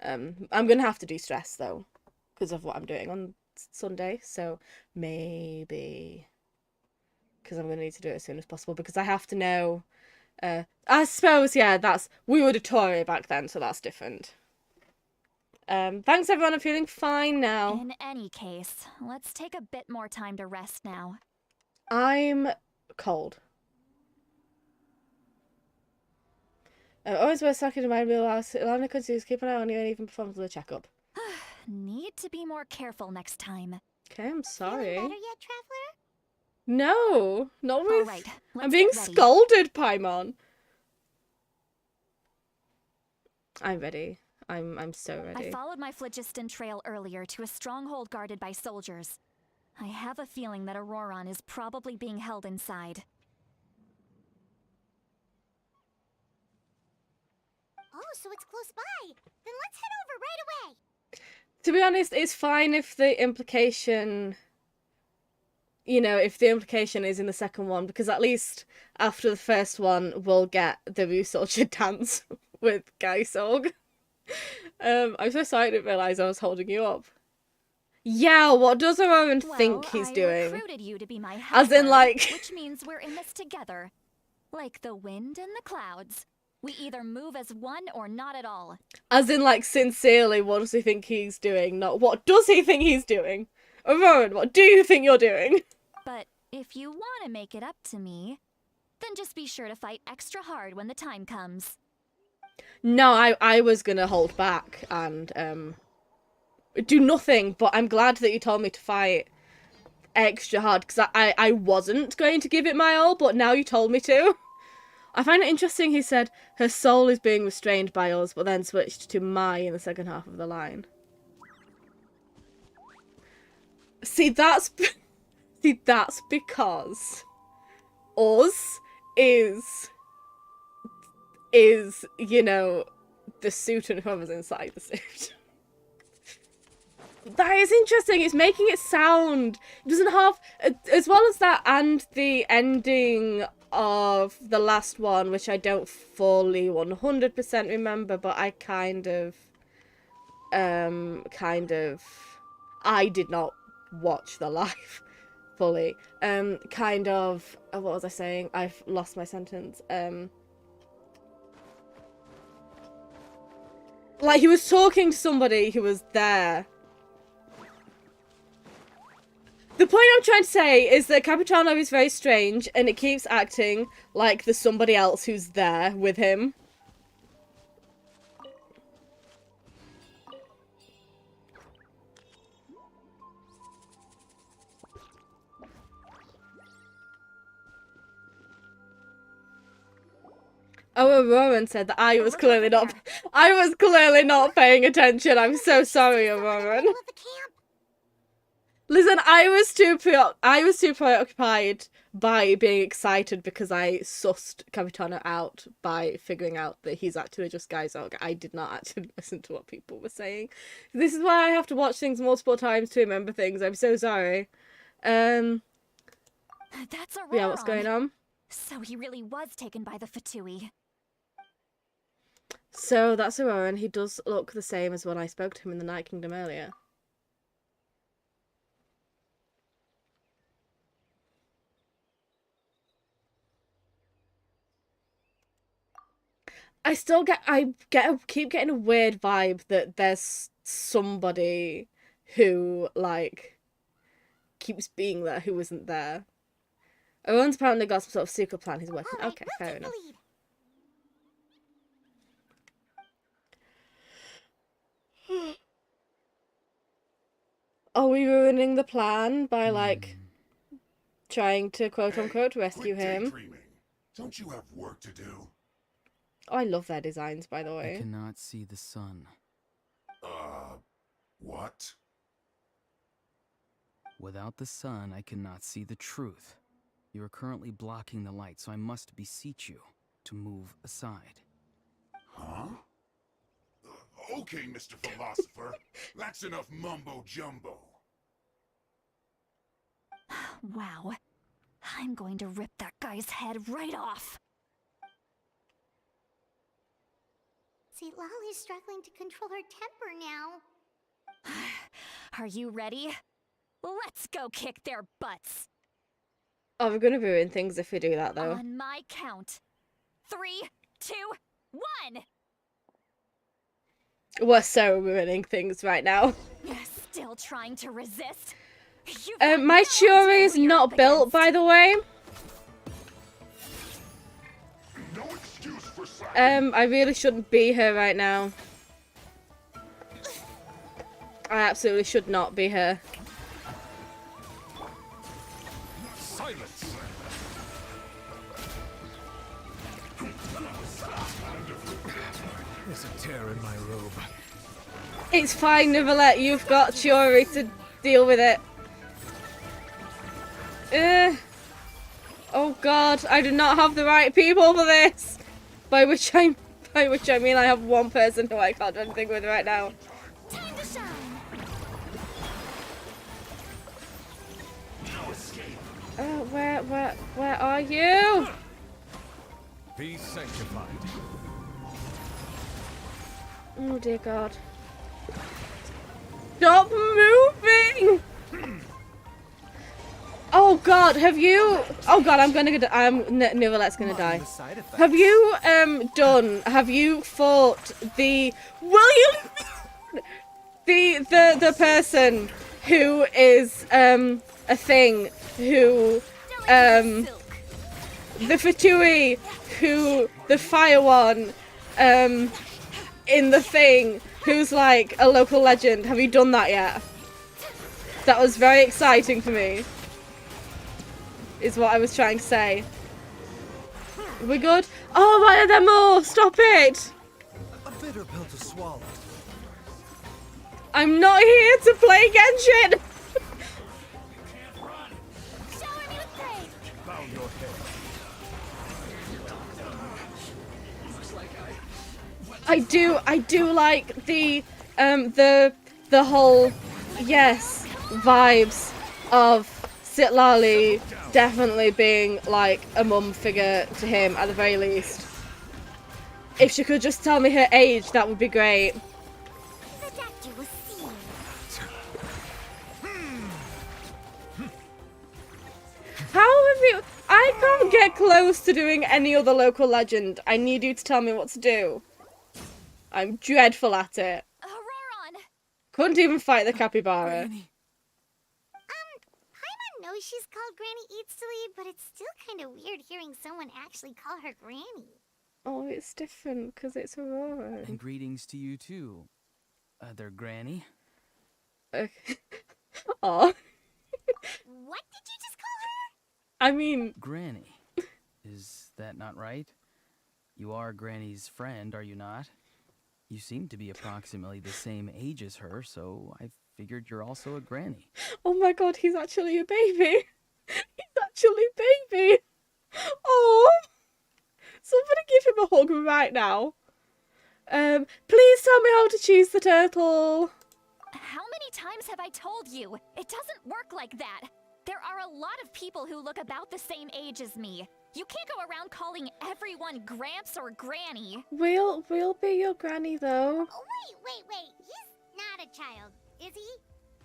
I'm going to have to de-stress, though, because of what I'm doing on Sunday, so maybe... Because I'm going to need to do it as soon as possible, because I have to know... I suppose, yeah, that's... We were Tory back then, so that's different. Thanks, everyone. I'm feeling fine now. In any case, let's take a bit more time to rest now. I'm cold. Always worth talking to my real house. Alana could keep an eye on you and even perform the checkup. Need to be more careful next time. Okay, I'm sorry. Feeling better yet, Traveler? No, not with... All right, I'm being get ready. scolded, Paimon. I'm ready. I'm so ready. I followed my phlogiston trail earlier to a stronghold guarded by soldiers. I have a feeling that ORORON is probably being held inside. Oh, so it's close by. Then let's head over right away. To be honest, it's fine if the implication... You know, if the implication is in the second one, because at least after the first one, we'll get the Ryusoulger dance with Gaisoulg. I'm so sorry I didn't realise I was holding you up. Yeah, what does ORORON think he's doing? I recruited you to be my As in, helper, like... which means we're in this together. Like the wind and the clouds. We either move as one or not at all. As in, like, sincerely, what does he think he's doing? Not what does he think he's doing? ORORON, what do you think you're doing? But if you want to make it up to me, then just be sure to fight extra hard when the time comes. No, I was gonna hold back and do nothing, but I'm glad that you told me to fight extra hard, because I wasn't going to give it my all, but now you told me to. I find it interesting he said, her soul is being restrained by us, but then switched to my in the second half of the line. See, that's because us is, you know, the suit and whoever's inside the suit. That is interesting. It's making it sound... It doesn't have... As well as that and the ending of the last one, which I don't fully 100% remember, but I kind of... I did not watch the live fully. Kind of... what was I saying? I've lost my sentence. Like, he was talking to somebody who was there. The point I'm trying to say is that Capitano is very strange, and it keeps acting like there's somebody else who's there with him. Oh, ORORON said that I was clearly not paying attention. I'm so sorry, ORORON. Middle of the camp. Listen, I was too preoccupied by being excited because I sussed Capitano out by figuring out that he's actually just Gaisoulg. I did not actually listen to what people were saying. This is why I have to watch things multiple times to remember things. I'm so sorry. That's ORORON. Yeah, what's going on? So he really was taken by the Fatui. So that's ORORON. He does look the same as when I spoke to him in the Night Kingdom earlier. I keep getting a weird vibe that there's somebody who, like, keeps being there who isn't there. ORORON's apparently got some sort of secret plan he's working. All right, Okay, we'll fair take the enough. lead. Are we ruining the plan by, like, trying to quote-unquote rescue Quit him? daydreaming. Don't you have work to do? Oh, I love their designs, by the I way. cannot see the sun. What? Without the sun, I cannot see the truth. You are currently blocking the light, so I must beseech you to move aside. Huh? Okay, Mr. Philosopher. That's enough mumbo-jumbo. Wow. I'm going to rip that guy's head right off. See, Lolly's struggling to control her temper now. Are you ready? Let's go kick their butts. Oh, we're gonna ruin things if we do that, though. On my count. 3, 2, 1. We're so ruining things right now. Still trying to resist? My Chiori is not built, by the way. No excuse for silence. I really shouldn't be her right now. I absolutely should not be her. Silence. There's a tear in my robe. It's fine, Nicolette. You've got Chiori to deal with it. Oh God, I do not have the right people for this. By which I mean I have one person who I can't do anything with right now. Time to shine. Where are you? Be sanctified. Oh dear God. Stop moving! Oh God, have you? Oh God, Nicolette's gonna die. Have you Have you fought the the person who is a thing who the Fatui who the fire one in the thing who's like a local legend? Have you done that yet? That was very exciting for me. Is what I was trying to say. Are we good? Oh, why are there more? Stop it! A bitter pill to swallow. I'm not here to play Genshin! Shower me with praise. Bow your head. I do like the whole, yes, vibes of Sitlali definitely being like a mum figure to him at the very least. If she could just tell me her age, that would be great. The doctor will see you. How have you... I can't get close to doing any other local legend. I need you to tell me what to do. I'm dreadful at it. ORORON. Couldn't even fight the capybara. Granny. Paimon knows she's called Granny Eatsley, but it's still kind of weird hearing someone actually call her Granny. Oh, it's different because it's Aurora. And greetings to you too, other Granny. Okay. Aw. What did you just call her? I mean... Granny. Is that not right? You are Granny's friend, are you not? You seem to be approximately the same age as her, so I figured you're also a Granny. Oh my God, he's actually a baby. He's actually a baby. Oh. Somebody give him a hug right now. Please tell me how to choose the turtle. How many times have I told you? It doesn't work like that. There are a lot of people who look about the same age as me. You can't go around calling everyone Gramps or Granny. We'll be your granny though. Oh, wait. He's not a child, is he?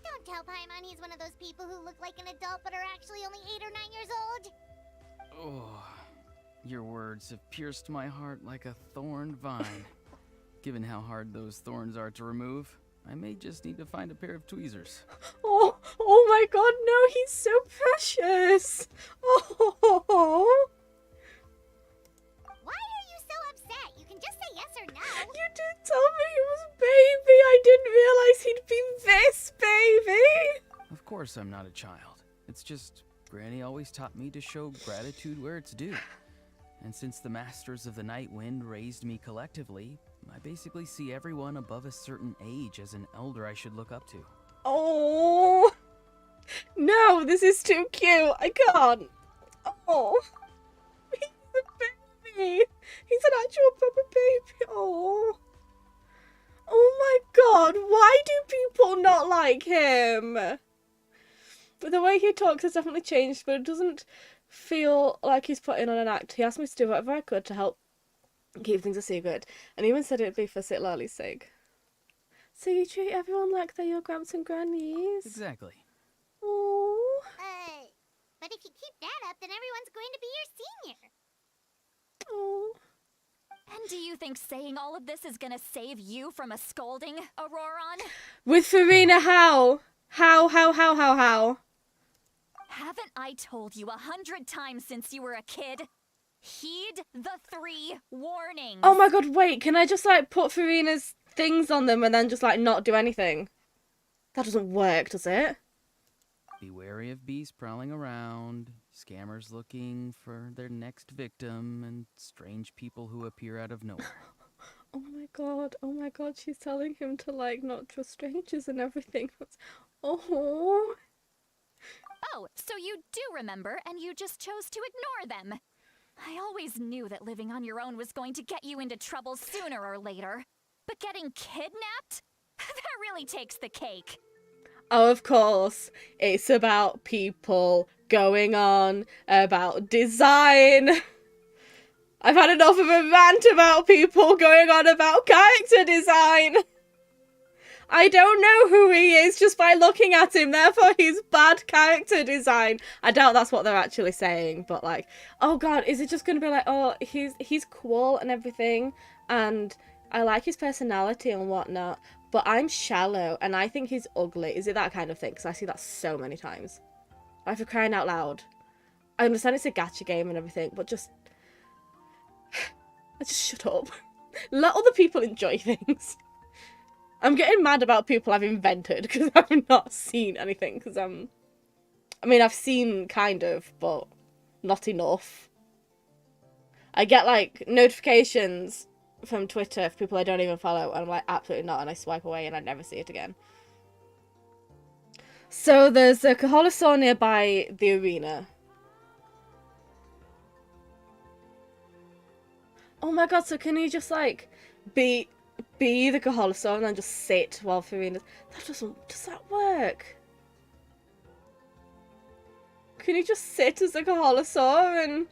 Don't tell Paimon he's one of those people who look like an adult but are actually only 8 or 9 years old. Oh, your words have pierced my heart like a thorn vine. Given how hard those thorns are to remove, I may just need to find a pair of tweezers. Oh my God, no, he's so precious. Oh. Why are you so upset? You can just say yes or no. You did tell me he was a baby. I didn't realize he'd be this baby. Of course I'm not a child. It's just Granny always taught me to show gratitude where it's due. And since the Masters of the Night Wind raised me collectively, I basically see everyone above a certain age as an elder I should look up to. Oh. No, this is too cute. I can't. Oh, he's a baby. He's an actual proper baby. Oh. Oh my god, why do people not like him? The way he talks has definitely changed, but it doesn't feel like he's putting on an act. He asked me to do whatever I could to help keep things a secret, and even said it'd be for Sitlali's sake. So you treat everyone like they're your gramps and grannies? Exactly. Oh. But if you keep that up, then everyone's going to be your senior. Oh. And do you think saying all of this is gonna save you from a scolding, ORORON? With Farina, how? How? Haven't I told you 100 times since you were a kid? Heed the 3 warnings. Oh my god, wait, can I just like put Farina's things on them and then just like not do anything? That doesn't work, does it? Be wary of beasts prowling around, scammers looking for their next victim, and strange people who appear out of nowhere. Oh my god, she's telling him to like not trust strangers and everything. Oh. Oh, so you do remember, and you just chose to ignore them. I always knew that living on your own was going to get you into trouble sooner or later. But getting kidnapped? That really takes the cake. Oh, of course. It's about people going on about design. I've had enough of a rant about people going on about character design. I don't know who he is just by looking at him, therefore he's bad character design. I doubt that's what they're actually saying, but like, oh god, is it just gonna be like, oh, he's cool and everything, and I like his personality and whatnot, but I'm shallow and I think he's ugly. Is it that kind of thing? Because I see that so many times. Like, for crying out loud. I understand it's a gacha game and everything, but just shut up. Let other people enjoy things. I'm getting mad about people I've invented because I've not seen anything. Because I mean, I've seen kind of, but not enough. I get like notifications from Twitter for people I don't even follow, and I'm like, absolutely not, and I swipe away and I never see it again. So there's a Kaholosaur nearby the arena. Oh my god, so can you just like be the Kaholosaur and then just sit while Farina's... Does that work? Can you just sit as a Kaholosaur and...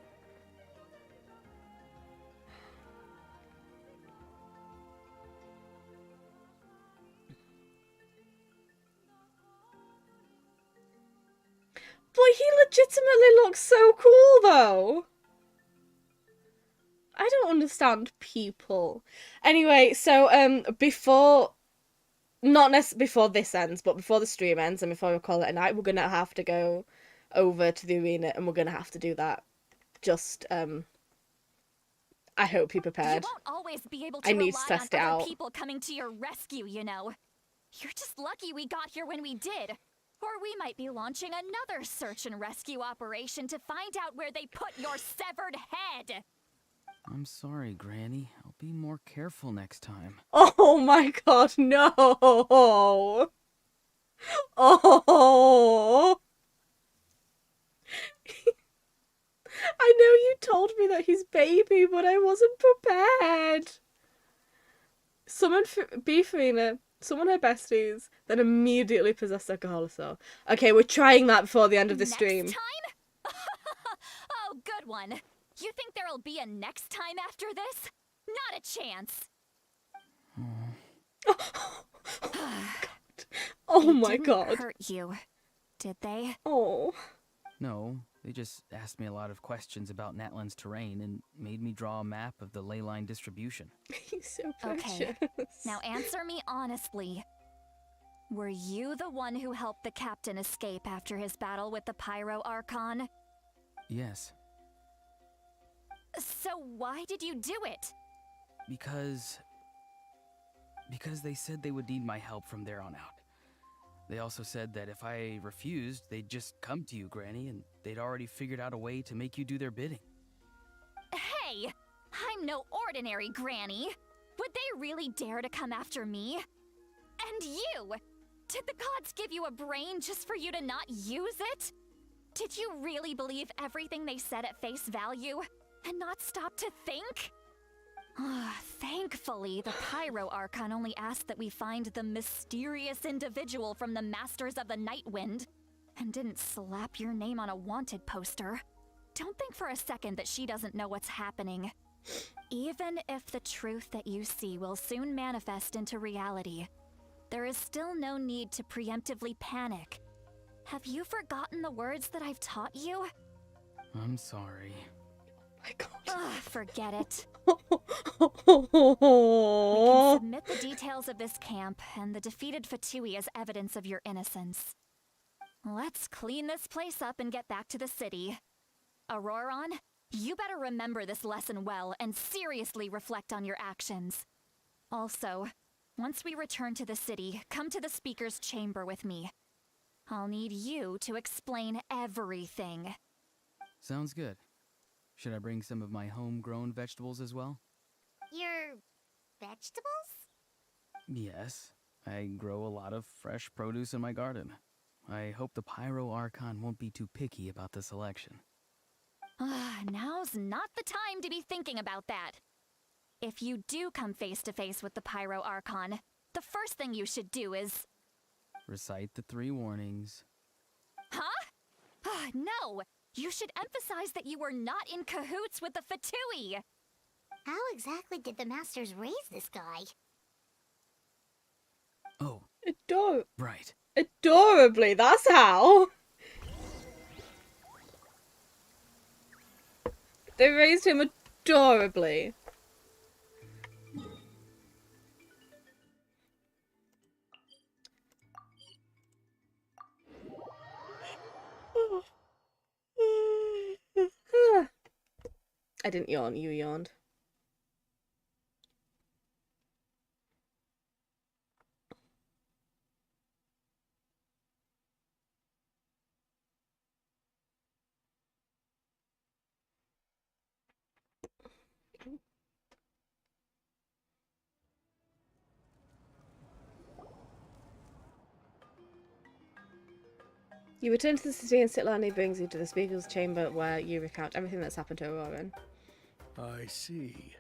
But he legitimately looks so cool though. I don't understand people. Anyway, so before this ends, but before the stream ends and before we call it a night, we're gonna have to go over to the arena and we're gonna have to do that. Just I hope you're prepared. You won't always be able to I need rely to test on it other out. people coming to your rescue, you know. You're just lucky we got here when we did. Or we might be launching another search and rescue operation to find out where they put your severed head. I'm sorry, Granny. I'll be more careful next time. Oh my god, no! Oh! I know you told me that he's baby, but I wasn't prepared. Summon Farina, summon her besties, then immediately possess their Kaholosaur. Okay, we're trying that before the end of the stream. Next time? Oh, good one. You think there'll be a next time after this? Not a chance. Oh my Didn't god. hurt you, did they? Oh. No, they just asked me a lot of questions about Natlan's terrain and made me draw a map of the ley line distribution. He's so precious. Okay, now answer me honestly. Were you the one who helped the captain escape after his battle with the Pyro Archon? Yes. So why did you do it? Because they said they would need my help from there on out. They also said that if I refused, they'd just come to you, Granny, and they'd already figured out a way to make you do their bidding. Hey, I'm no ordinary Granny. Would they really dare to come after me? And you! Did the gods give you a brain just for you to not use it? Did you really believe everything they said at face value? And not stop to think? Thankfully, the Pyro Archon only asked that we find the mysterious individual from the Masters of the Nightwind, and didn't slap your name on a wanted poster. Don't think for a second that she doesn't know what's happening. Even if the truth that you see will soon manifest into reality, there is still no need to preemptively panic. Have you forgotten the words that I've taught you? I'm sorry. My God. Ugh, forget it. We can Oh, submit the details of this camp and the defeated Fatui as evidence of your innocence. Let's clean this place up and get back to the city. ORORON, you better remember this lesson well and seriously reflect on your actions. Also, once we return to the city, come to the speaker's chamber with me. I'll need you to explain everything. Sounds good. Should I bring some of my homegrown vegetables as well? Your vegetables? Yes. I grow a lot of fresh produce in my garden. I hope the Pyro Archon won't be too picky about the selection. Now's not the time to be thinking about that. If you do come face to face with the Pyro Archon, the first thing you should do is... Recite the 3 warnings. Huh? No! You should emphasize that you were not in cahoots with the Fatui! How exactly did the Masters raise this guy? Oh, right. adorably, that's how. They raised him adorably. I didn't yawn, you yawned. You return to the city and Sitlani brings you to the speaker's chamber where you recount everything that's happened to ORORON. I see.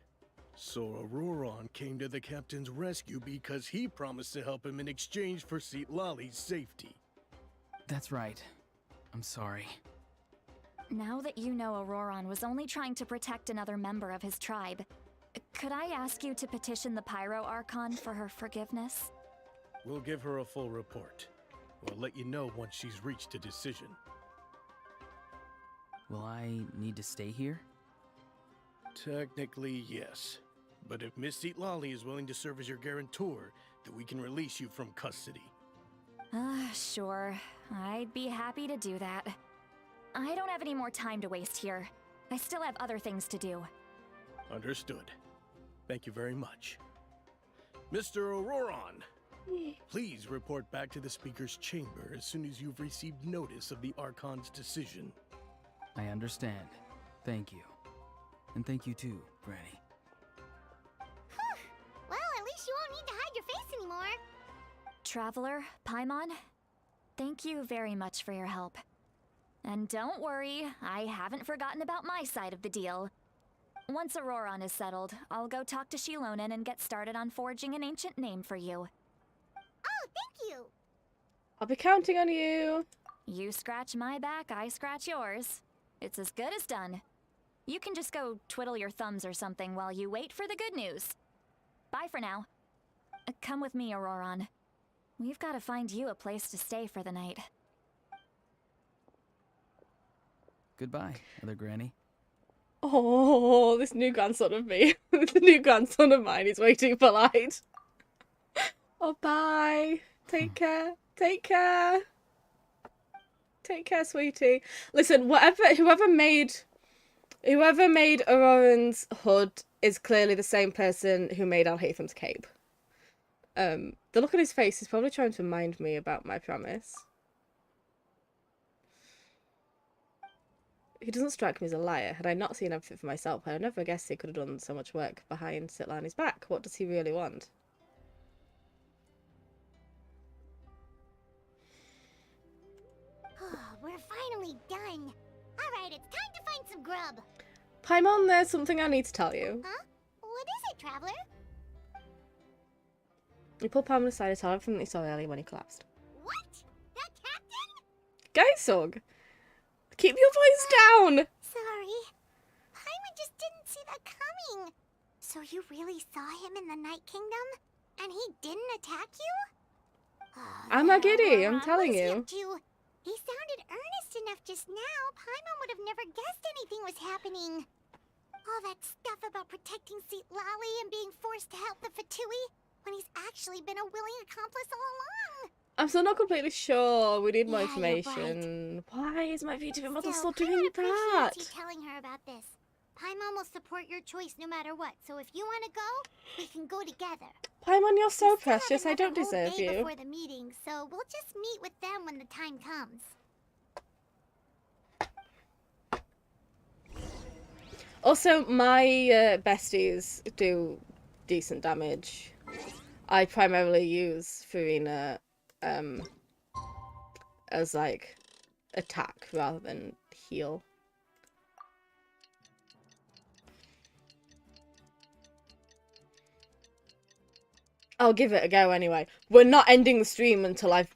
So ORORON came to the captain's rescue because he promised to help him in exchange for Sitlali's safety. That's right. I'm sorry. Now that you know ORORON was only trying to protect another member of his tribe, could I ask you to petition the Pyro Archon for her forgiveness? We'll give her a full report. We'll let you know once she's reached a decision. Will I need to stay here? Technically, yes. But if Miss Sitlali is willing to serve as your guarantor, then we can release you from custody. Sure. I'd be happy to do that. I don't have any more time to waste here. I still have other things to do. Understood. Thank you very much. Mr. ORORON, please report back to the speaker's chamber as soon as you've received notice of the Archon's decision. I understand. Thank you. And thank you too, Granny. Well, at least you won't need to hide your face anymore. Traveler, Paimon, thank you very much for your help. And don't worry, I haven't forgotten about my side of the deal. Once ORORON is settled, I'll go talk to Shilonen and get started on forging an ancient name for you. Oh, thank you. I'll be counting on you. You scratch my back, I scratch yours. It's as good as done. You can just go twiddle your thumbs or something while you wait for the good news. Bye for now. Come with me, ORORON. We've got to find you a place to stay for the night. Goodbye, Other Granny. Oh, this new grandson of me. The new grandson of mine is waiting for light. Oh, bye. Take care. Take care. Take care, sweetie. Listen, whoever made ORORON's hood is clearly the same person who made Alhaitham's cape. The look on his face is probably trying to remind me about my promise. He doesn't strike me as a liar. Had I not seen everything for myself, I'd never guessed he could have done so much work behind Sitlani's back. What does he really want? We're finally finally done. Alright, it's time to find some grub. Paimon, there's something I need to tell you. Huh? What is it, Traveler? You pulled Paimon aside to tell everything that you saw earlier when he collapsed. What? That captain? Gaisoulg! Keep your voice down! Sorry. Paimon just didn't see that coming. So you really saw him in the Night Kingdom? And he didn't attack you? Oh, I'm not giddy, I'm Auroron, telling what is he you. up to? He sounded earnest enough just now. Paimon would have never guessed anything was happening. All that stuff about protecting Seat Lally and being forced to help the Fatui when he's actually been a willing accomplice all along. I'm still not completely sure. We need more Yeah, you're right. information. Why is my VTV model Still, still Paimon doing that? appreciates you telling her about this. Paimon will support your choice no matter what, so if you want to go, we can go together. Paimon, you're so We still have precious. I don't another whole deserve day you. before the meeting, so we'll just meet with them when the time comes. Also, my besties do decent damage. I primarily use Farina as like attack rather than heal. I'll give it a go anyway. We're not ending the stream until I've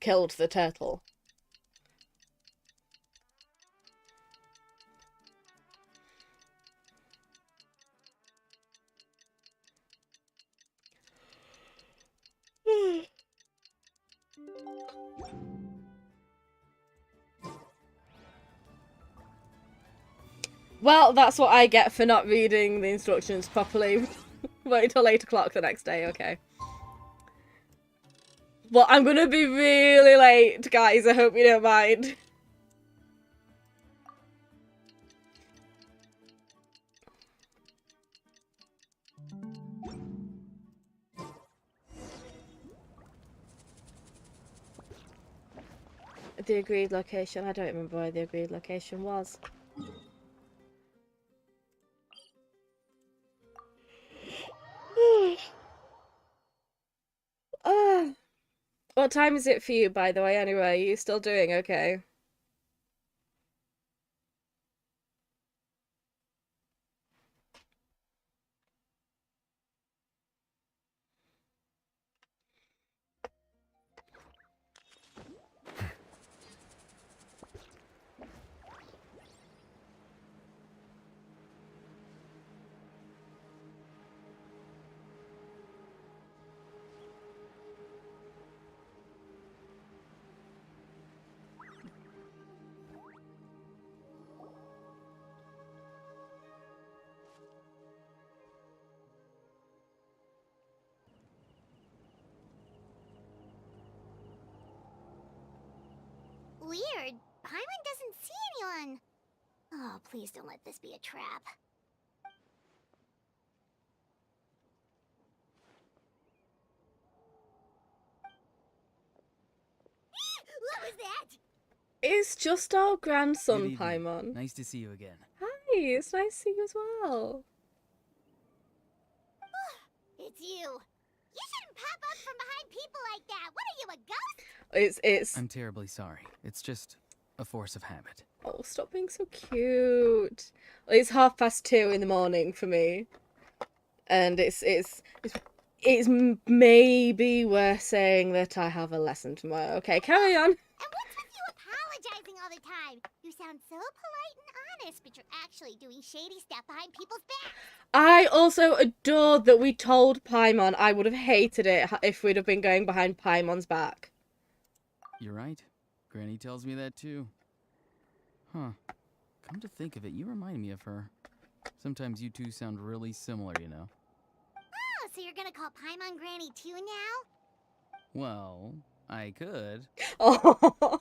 killed the turtle. Well, that's what I get for not reading the instructions properly. Wait till 8 o'clock the next day, okay. Well, I'm gonna be really late, guys. I hope you don't mind. The agreed location. I don't remember where the agreed location was. What time is it for you, by the way, anyway? Are you still doing okay? Weird. Paimon doesn't see anyone. Oh, please don't let this be a trap. What was that? It's just our Good grandson, evening. Paimon. Nice to see you again. Hi, it's nice to see you as well. It's you. You shouldn't pop up from behind people like that. What are you, a ghost? It's... I'm terribly sorry. It's just a force of habit. Oh, stop being so cute. It's 2:30 in the morning for me. And it's maybe worth saying that I have a lesson tomorrow. Okay, carry on. And what's with you apologizing all the time? You sound so polite and honest, but you're actually doing shady stuff behind people's backs. I also adored that we told Paimon. I would have hated it if we'd have been going behind Paimon's back. You're right. Granny tells me that too. Huh. Come to think of it, you remind me of her. Sometimes you two sound really similar, you know. Oh, so you're gonna call Paimon Granny too now? Well, I could. Oh,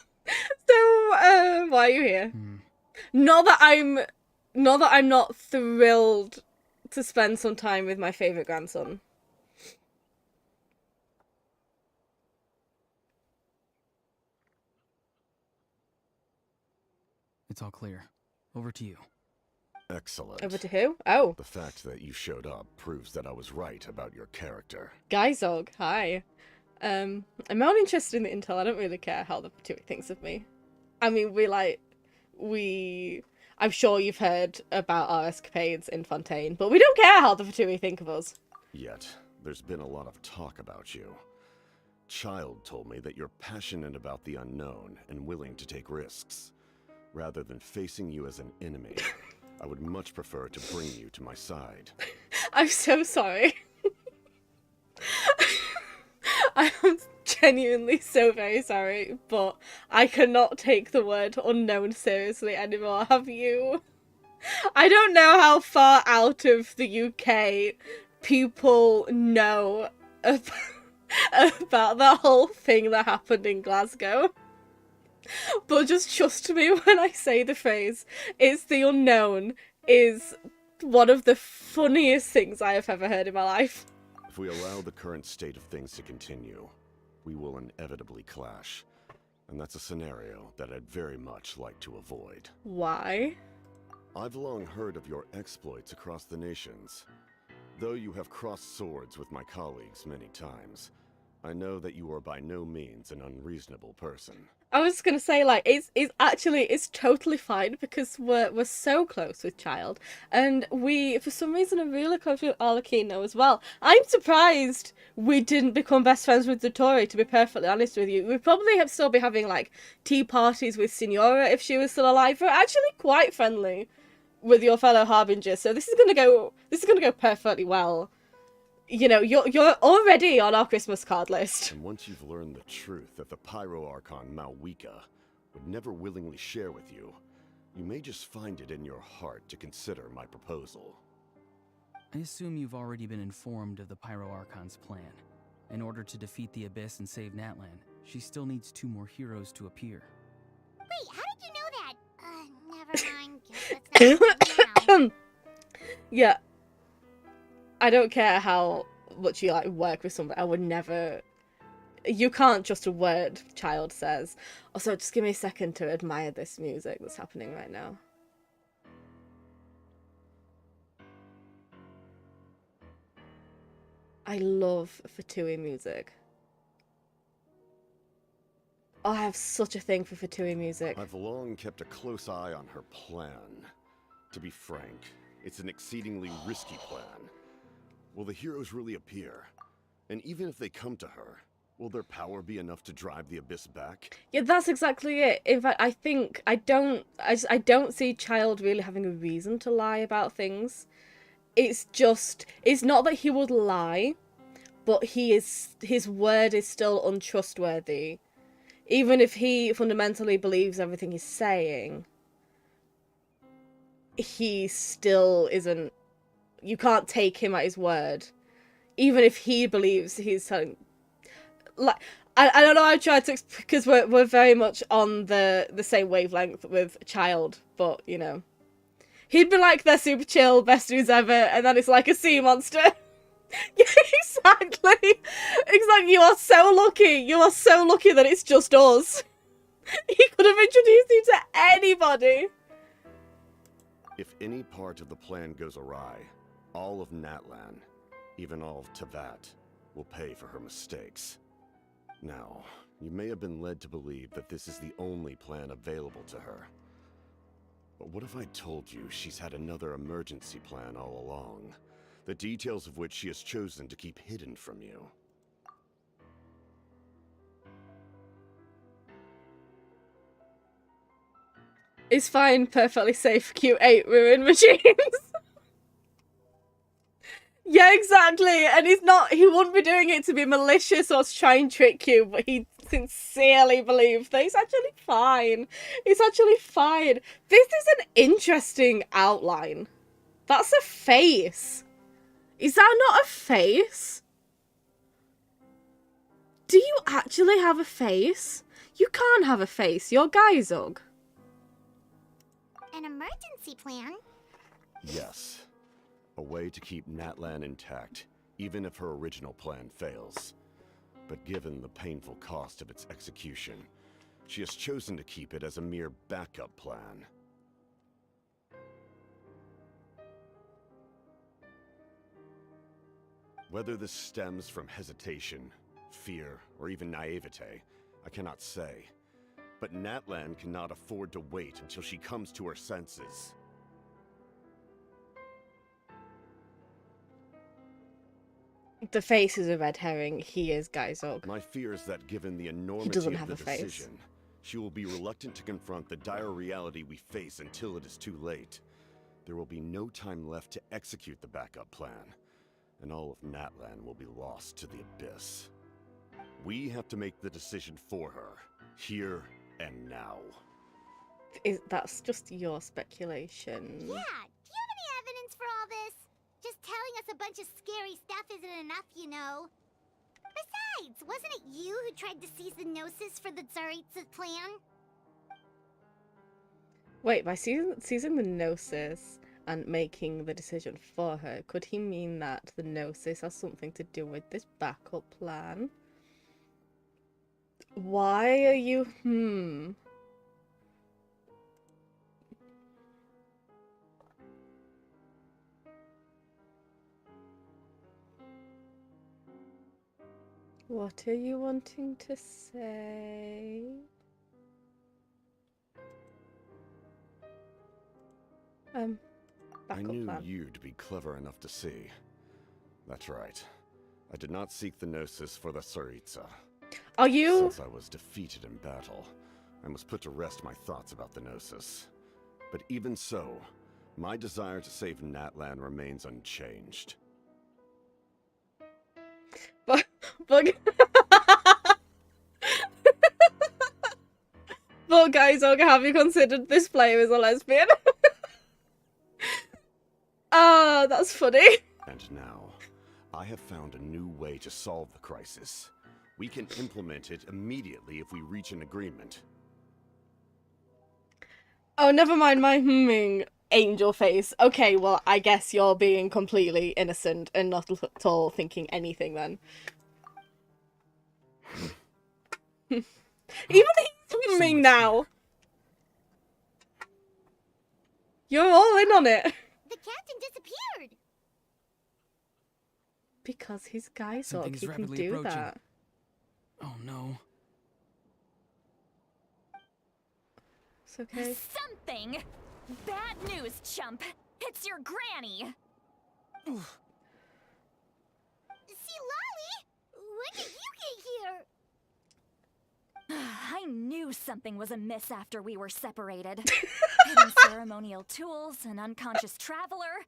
so why are you here? Not that I'm not thrilled to spend some time with my favorite grandson. It's all clear. Over to you. Excellent. Over to who? Oh, The fact that you showed up proves that I was right about your character. Gaisoulg. Hi. I'm not interested in the intel. I don't really care how the Fatui thinks of me. I mean, I'm sure you've heard about our escapades in Fontaine, but we don't care how the Fatui think of us. Yet, there's been a lot of talk about you. Child told me that you're passionate about the unknown and willing to take risks. Rather than facing you as an enemy, I would much prefer to bring you to my side. I'm so sorry. I am genuinely so very sorry, but I cannot take the word unknown seriously anymore. Have you? I don't know how far out of the UK people know about that whole thing that happened in Glasgow. But just trust me when I say the phrase, "It's the unknown," is one of the funniest things I have ever heard in my life. If we allow the current state of things to continue, we will inevitably clash. And that's a scenario that I'd very much like to avoid. Why? I've long heard of your exploits across the nations. Though you have crossed swords with my colleagues many times, I know that you are by no means an unreasonable person. I was gonna say, like, it's totally fine because we're so close with Child, and we, for some reason, are really close with Arlecchino as well. I'm surprised we didn't become best friends with Dottore, to be perfectly honest with you. We'd probably still be having, like, tea parties with Signora if she was still alive. We're actually quite friendly with your fellow Harbinger, so this is gonna go perfectly well. You know, you're already on our Christmas card list. And once you've learned the truth that the Pyro Archon Malwika would never willingly share with you, you may just find it in your heart to consider my proposal. I assume you've already been informed of the Pyro Archon's plan. In order to defeat the Abyss and save Natlan, she still needs 2 more heroes to appear. Wait, how did you know that? Never mind. Guess that's not now. Yeah. I don't care how much you, like, work with somebody. I would never... You can't just a word, Child says. Also, just give me a second to admire this music that's happening right now. I love Fatui music. Oh, I have such a thing for Fatui music. I've long kept a close eye on her plan. To be frank, it's an exceedingly risky plan. Will the heroes really appear? And even if they come to her, will their power be enough to drive the Abyss back? Yeah, that's exactly it. In fact, I don't see Child really having a reason to lie about things. It's not that he would lie, but his word is still untrustworthy. Even if he fundamentally believes everything he's saying, he still isn't... You can't take him at his word. Even if he believes he's telling... Like, I don't know how I tried to... Because we're very much on the same wavelength with Child, but, you know. He'd be like, they're super chill, best news ever, and then it's like a sea monster. Yeah, exactly. Exactly. You are so lucky. You are so lucky that it's just us. He could have introduced you to anybody. If any part of the plan goes awry, all of Natlan, even all of Tevat, will pay for her mistakes. Now, you may have been led to believe that this is the only plan available to her. But what if I told you she's had another emergency plan all along, the details of which she has chosen to keep hidden from you? It's fine, perfectly safe, Q8 ruin machines. Yeah, exactly. And he wouldn't be doing it to be malicious or to try and trick you, but he sincerely believes that he's actually fine. He's actually fine. This is an interesting outline. That's a face. Is that not a face? Do you actually have a face? You can't have a face. You're Gaisoulg. An emergency plan? Yes. A way to keep Natlan intact, even if her original plan fails. But given the painful cost of its execution, she has chosen to keep it as a mere backup plan. Whether this stems from hesitation, fear, or even naivete, I cannot say. But Natlan cannot afford to wait until she comes to her senses. The face is a red herring. He is Gaisoulg. My fear is that given the He enormity doesn't of have the a face. decision, she will be reluctant to confront the dire reality we face until it is too late. There will be no time left to execute the backup plan, and all of Natlan will be lost to the abyss. We have to make the decision for her, here and now. That's just your speculation. Yeah, do you have any evidence for all this? Just telling us a bunch of scary stuff isn't enough, you know. Besides, wasn't it you who tried to seize the Gnosis for the Tsaritsa plan? Wait, by seizing the Gnosis and making the decision for her, could he mean that the Gnosis has something to do with this backup plan? Why are you... What are you wanting to say? I Backup knew plan. you to be clever enough to see. That's right. I did not seek the Gnosis for the Tsaritsa. Are you? Since I was defeated in battle, I must put to rest my thoughts about the Gnosis. But even so, my desire to save Natlan remains unchanged. But guys, okay, have you considered this player is a lesbian? Ah, that's funny. And now, I have found a new way to solve the crisis. We can implement it immediately if we reach an agreement. Oh, never mind my angel face. Okay, well, I guess you're being completely innocent and not at all thinking anything then. Even he's humming now. You're all in on it. The captain disappeared. Because he's Gaisoulg, Something's he can rapidly do approaching. that. Oh no. It's okay. Something! Bad news, chump! It's your granny! See, Lolly? When did you get here? I knew something was amiss after we were separated. Hidden ceremonial tools, an unconscious traveler.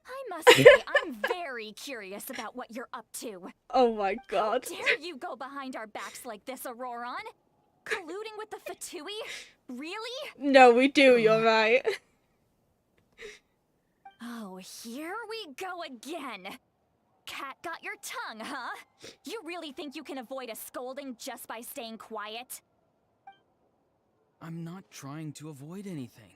I must say, I'm very curious about what you're up to. Oh my god. How dare you go behind our backs like this, ORORON? Colluding with the Fatui? Really? No, we do, you're right. Oh, here we go again. Cat got your tongue, huh? You really think you can avoid a scolding just by staying quiet? I'm not trying to avoid anything.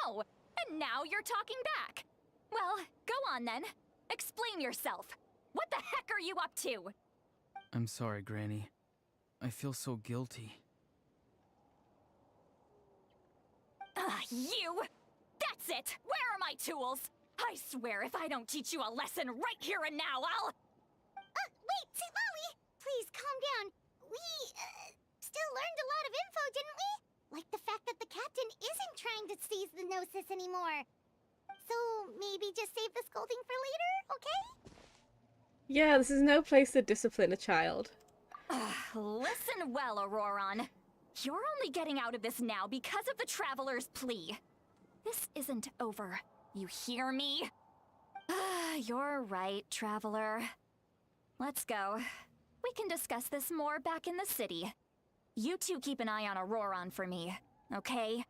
Oh, and now you're talking back. Well, go on then. Explain yourself. What the heck are you up to? I'm sorry, Granny. I feel so guilty. You! That's it! Where are my tools? I swear if I don't teach you a lesson right here and now, I'll... Wait, see, Lolly! Please, calm down. We, still learned a lot of info, didn't we? Like the fact that the captain isn't trying to seize the Gnosis anymore. So, maybe just save the scolding for later, okay? Yeah, this is no place to discipline a child. Listen well, ORORON. You're only getting out of this now because of the Traveler's plea. This isn't over. You hear me? You're right, Traveler. Let's go. We can discuss this more back in the city. You two keep an eye on ORORON for me, okay?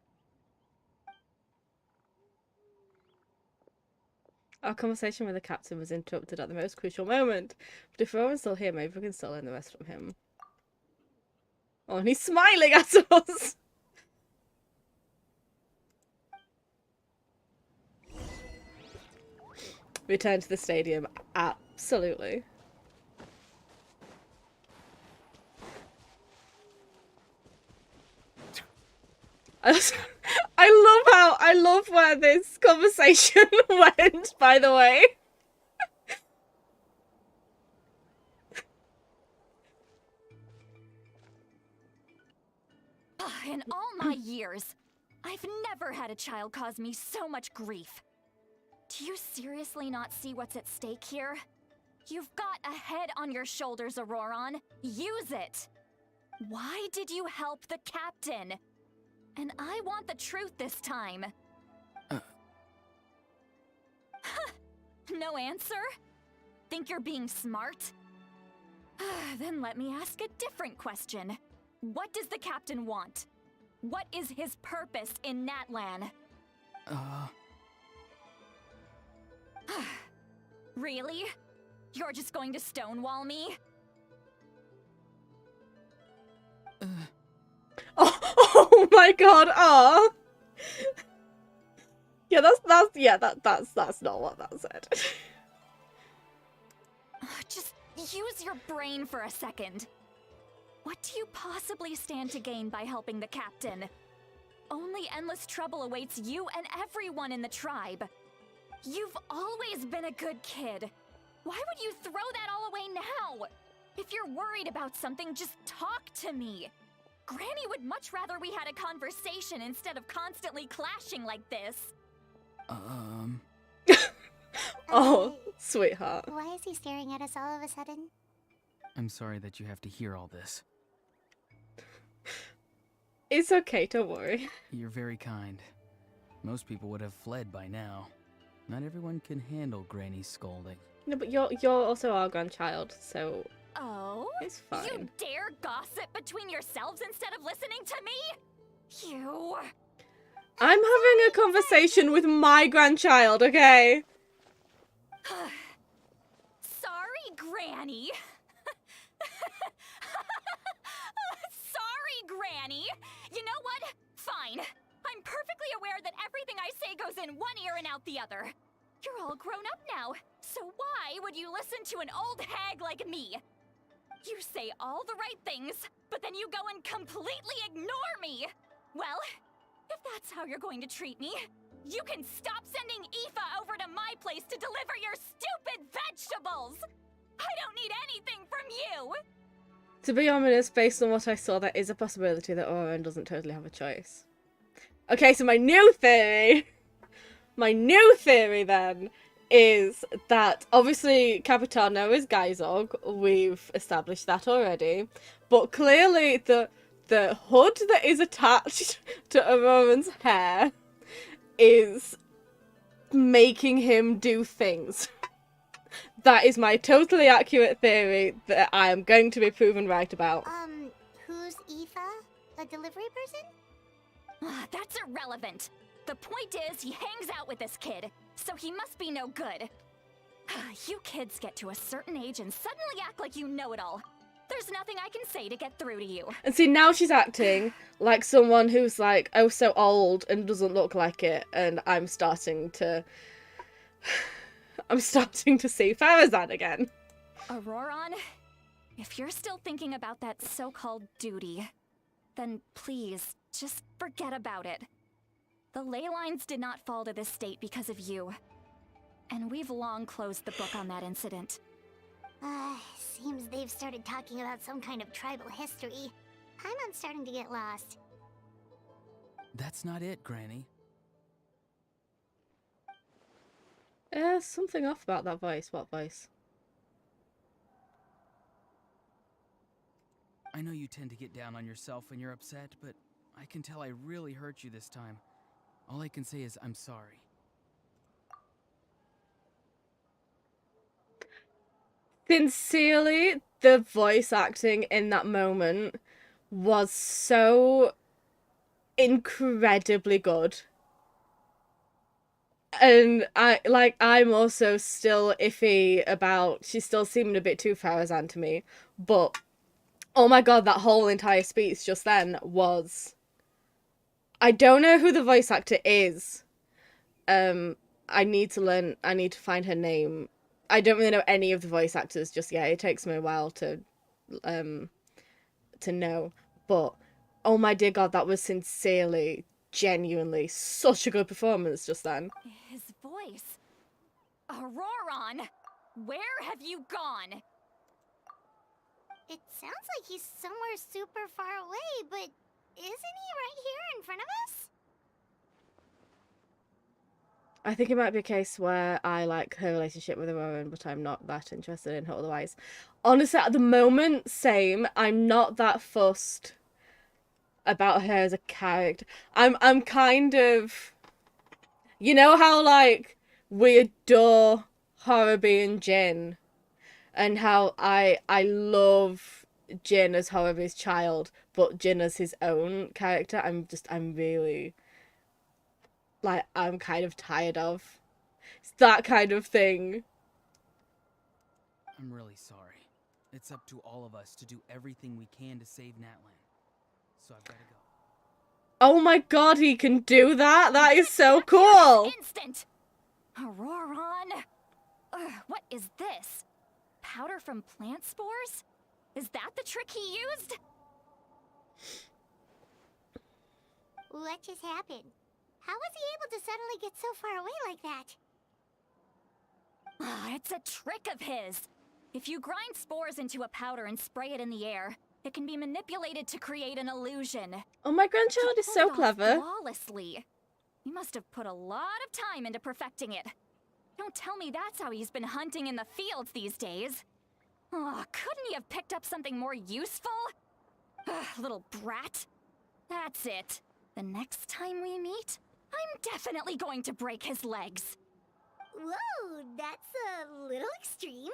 Our conversation with the captain was interrupted at the most crucial moment. But if Rowan's still here, maybe we can still learn the rest from him. Oh, and he's smiling at us! Return to the stadium. Absolutely. I love where this conversation went, by the way. In all my years, I've never had a child cause me so much grief. Do you seriously not see what's at stake here? You've got a head on your shoulders, ORORON. Use it! Why did you help the captain? And I want the truth this time. No answer? Think you're being smart? Then let me ask a different question. What does the captain want? What is his purpose in Natlan? Really? You're just going to stonewall me? Oh my god, ah! Yeah, that's not what that said. Just use your brain for a second. What do you possibly stand to gain by helping the captain? Only endless trouble awaits you and everyone in the tribe. You've always been a good kid. Why would you throw that all away now? If you're worried about something, just talk to me. Granny would much rather we had a conversation instead of constantly clashing like this. Oh, sweetheart. Why is he staring at us all of a sudden? I'm sorry that you have to hear all this. It's okay, don't worry. You're very kind. Most people would have fled by now. Not everyone can handle Granny's scolding. No, but you're also our grandchild, so Oh? it's fine. You dare gossip between yourselves instead of listening to me? You... I'm having a conversation with my grandchild, okay? Sorry, Granny. Sorry, Granny. You know what? Fine. I'm perfectly aware that everything I say goes in one ear and out the other. You're all grown up now, so why would you listen to an old hag like me? You say all the right things, but then you go and completely ignore me. Well, if that's how you're going to treat me, you can stop sending Aoife over to my place to deliver your stupid vegetables! I don't need anything from you! To be honest, based on what I saw, there is a possibility that ORORON doesn't totally have a choice. Okay, so my new theory then is that obviously Capitano is Gaisoulg. We've established that already. But clearly the hood that is attached to ORORON's hair is making him do things. That is my totally accurate theory that I am going to be proven right about. Who's Aoife? A delivery person? That's irrelevant. The point is, he hangs out with this kid, so he must be no good. You kids get to a certain age and suddenly act like you know it all. There's nothing I can say to get through to you. And see, now she's acting like someone who's like, oh, so old and doesn't look like it, and I'm starting to see Farazan again. ORORON, if you're still thinking about that so-called duty, then please, just forget about it. The ley lines did not fall to this state because of you. And we've long closed the book on that incident. Seems they've started talking about some kind of tribal history. I'm starting to get lost. That's not it, Granny. Something off about that voice. What voice? I know you tend to get down on yourself when you're upset, but I can tell I really hurt you this time. All I can say is I'm sorry. Sincerely, the voice acting in that moment was so incredibly good. And I'm also still iffy about, she still seemed a bit too Farazan to me, but oh my god, that whole entire speech just then was, I don't know who the voice actor is. I need to find her name. I don't really know any of the voice actors just yet. It takes me a while to know. But oh my dear god, that was sincerely, genuinely such a good performance just then. His voice. ORORON, where have you gone? It sounds like he's somewhere super far away, but Isn't he right here in front of us? I think it might be a case where I like her relationship with Auroron, but I'm not that interested in her otherwise. Honestly, at the moment, same. I'm not that fussed about her as a character. I'm kind of, you know how like we adore Horobi and Jin, and how I love Jin as Horobi's child, but Jin as his own character. I'm really like, I'm kind of tired of. It's that kind of thing. I'm really sorry. It's up to all of us to do everything we can to save Natlan. So I've got to go. Oh my god, he can do that? That is so cool! Instant! Auroron! What is this? Powder from plant spores? Is that the trick he used? What just happened? How was he able to suddenly get so far away like that? It's a trick of his. If you grind spores into a powder and spray it in the air, it can be manipulated to create an illusion. Oh, my grandchild is so clever. Flawlessly. He must have put a lot of time into perfecting it. Don't tell me that's how he's been hunting in the fields these days. Oh, couldn't he have picked up something more useful? Little brat. That's it. The next time we meet, I'm definitely going to break his legs. Whoa, that's a little extreme.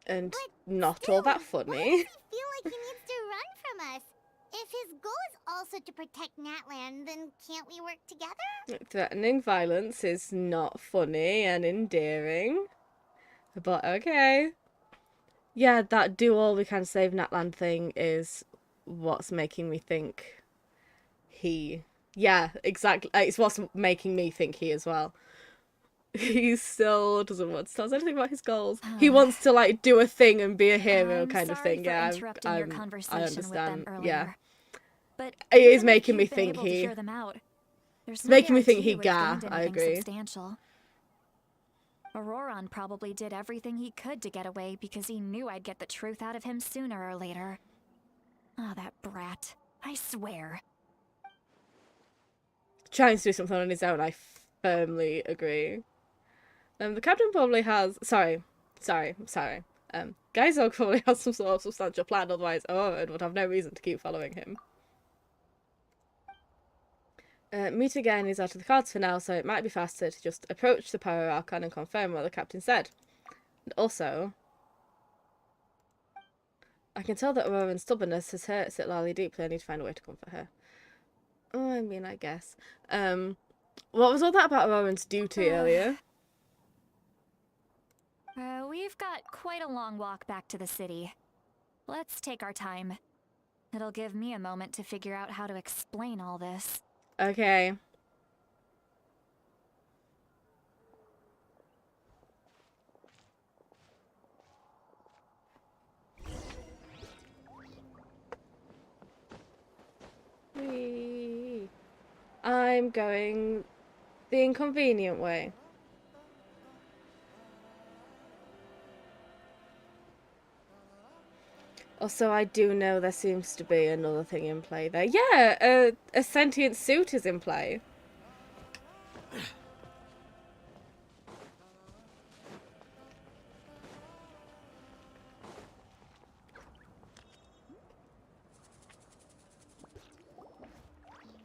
And But not still, all that why does funny. he feel like he needs to run from us? If his goal is also to protect Natlan, then can't we work together? Threatening violence is not funny and endearing. But okay. Yeah, that do all we can save Natlan thing is what's making me think he... Yeah, exactly. It's what's making me think he as well. He still doesn't want to tell us anything about his goals. He wants to like do a thing and be a hero I'm kind of sorry thing. for Yeah, interrupting your conversation I with them understand. earlier. Yeah, But it is even if making me you've been think able to he. hear them out, there's It's no making me think guarantee he we've ga. gained I anything agree. substantial. Auroron probably did everything he could to get away because he knew I'd get the truth out of him sooner or later. Ah, that brat. I swear. Trying to do something on his own, I firmly agree. The captain probably has. Sorry. Gaisoulg probably has some sort of substantial plan. Otherwise, Auroron would have no reason to keep following him. Meet again is out of the cards for now, so it might be faster to just approach the Pyro Archon and confirm what the captain said. And also, I can tell that Auroron's stubbornness has hurt Citlali deeply. I need to find a way to comfort her. Oh, I mean, I guess. What was all that about Auroron's duty earlier? We've got quite a long walk back to the city. Let's take our time. It'll give me a moment to figure out how to explain all this. Okay. Whee. I'm going the inconvenient way. Also, I do know there seems to be another thing in play there. Yeah, a sentient suit is in play.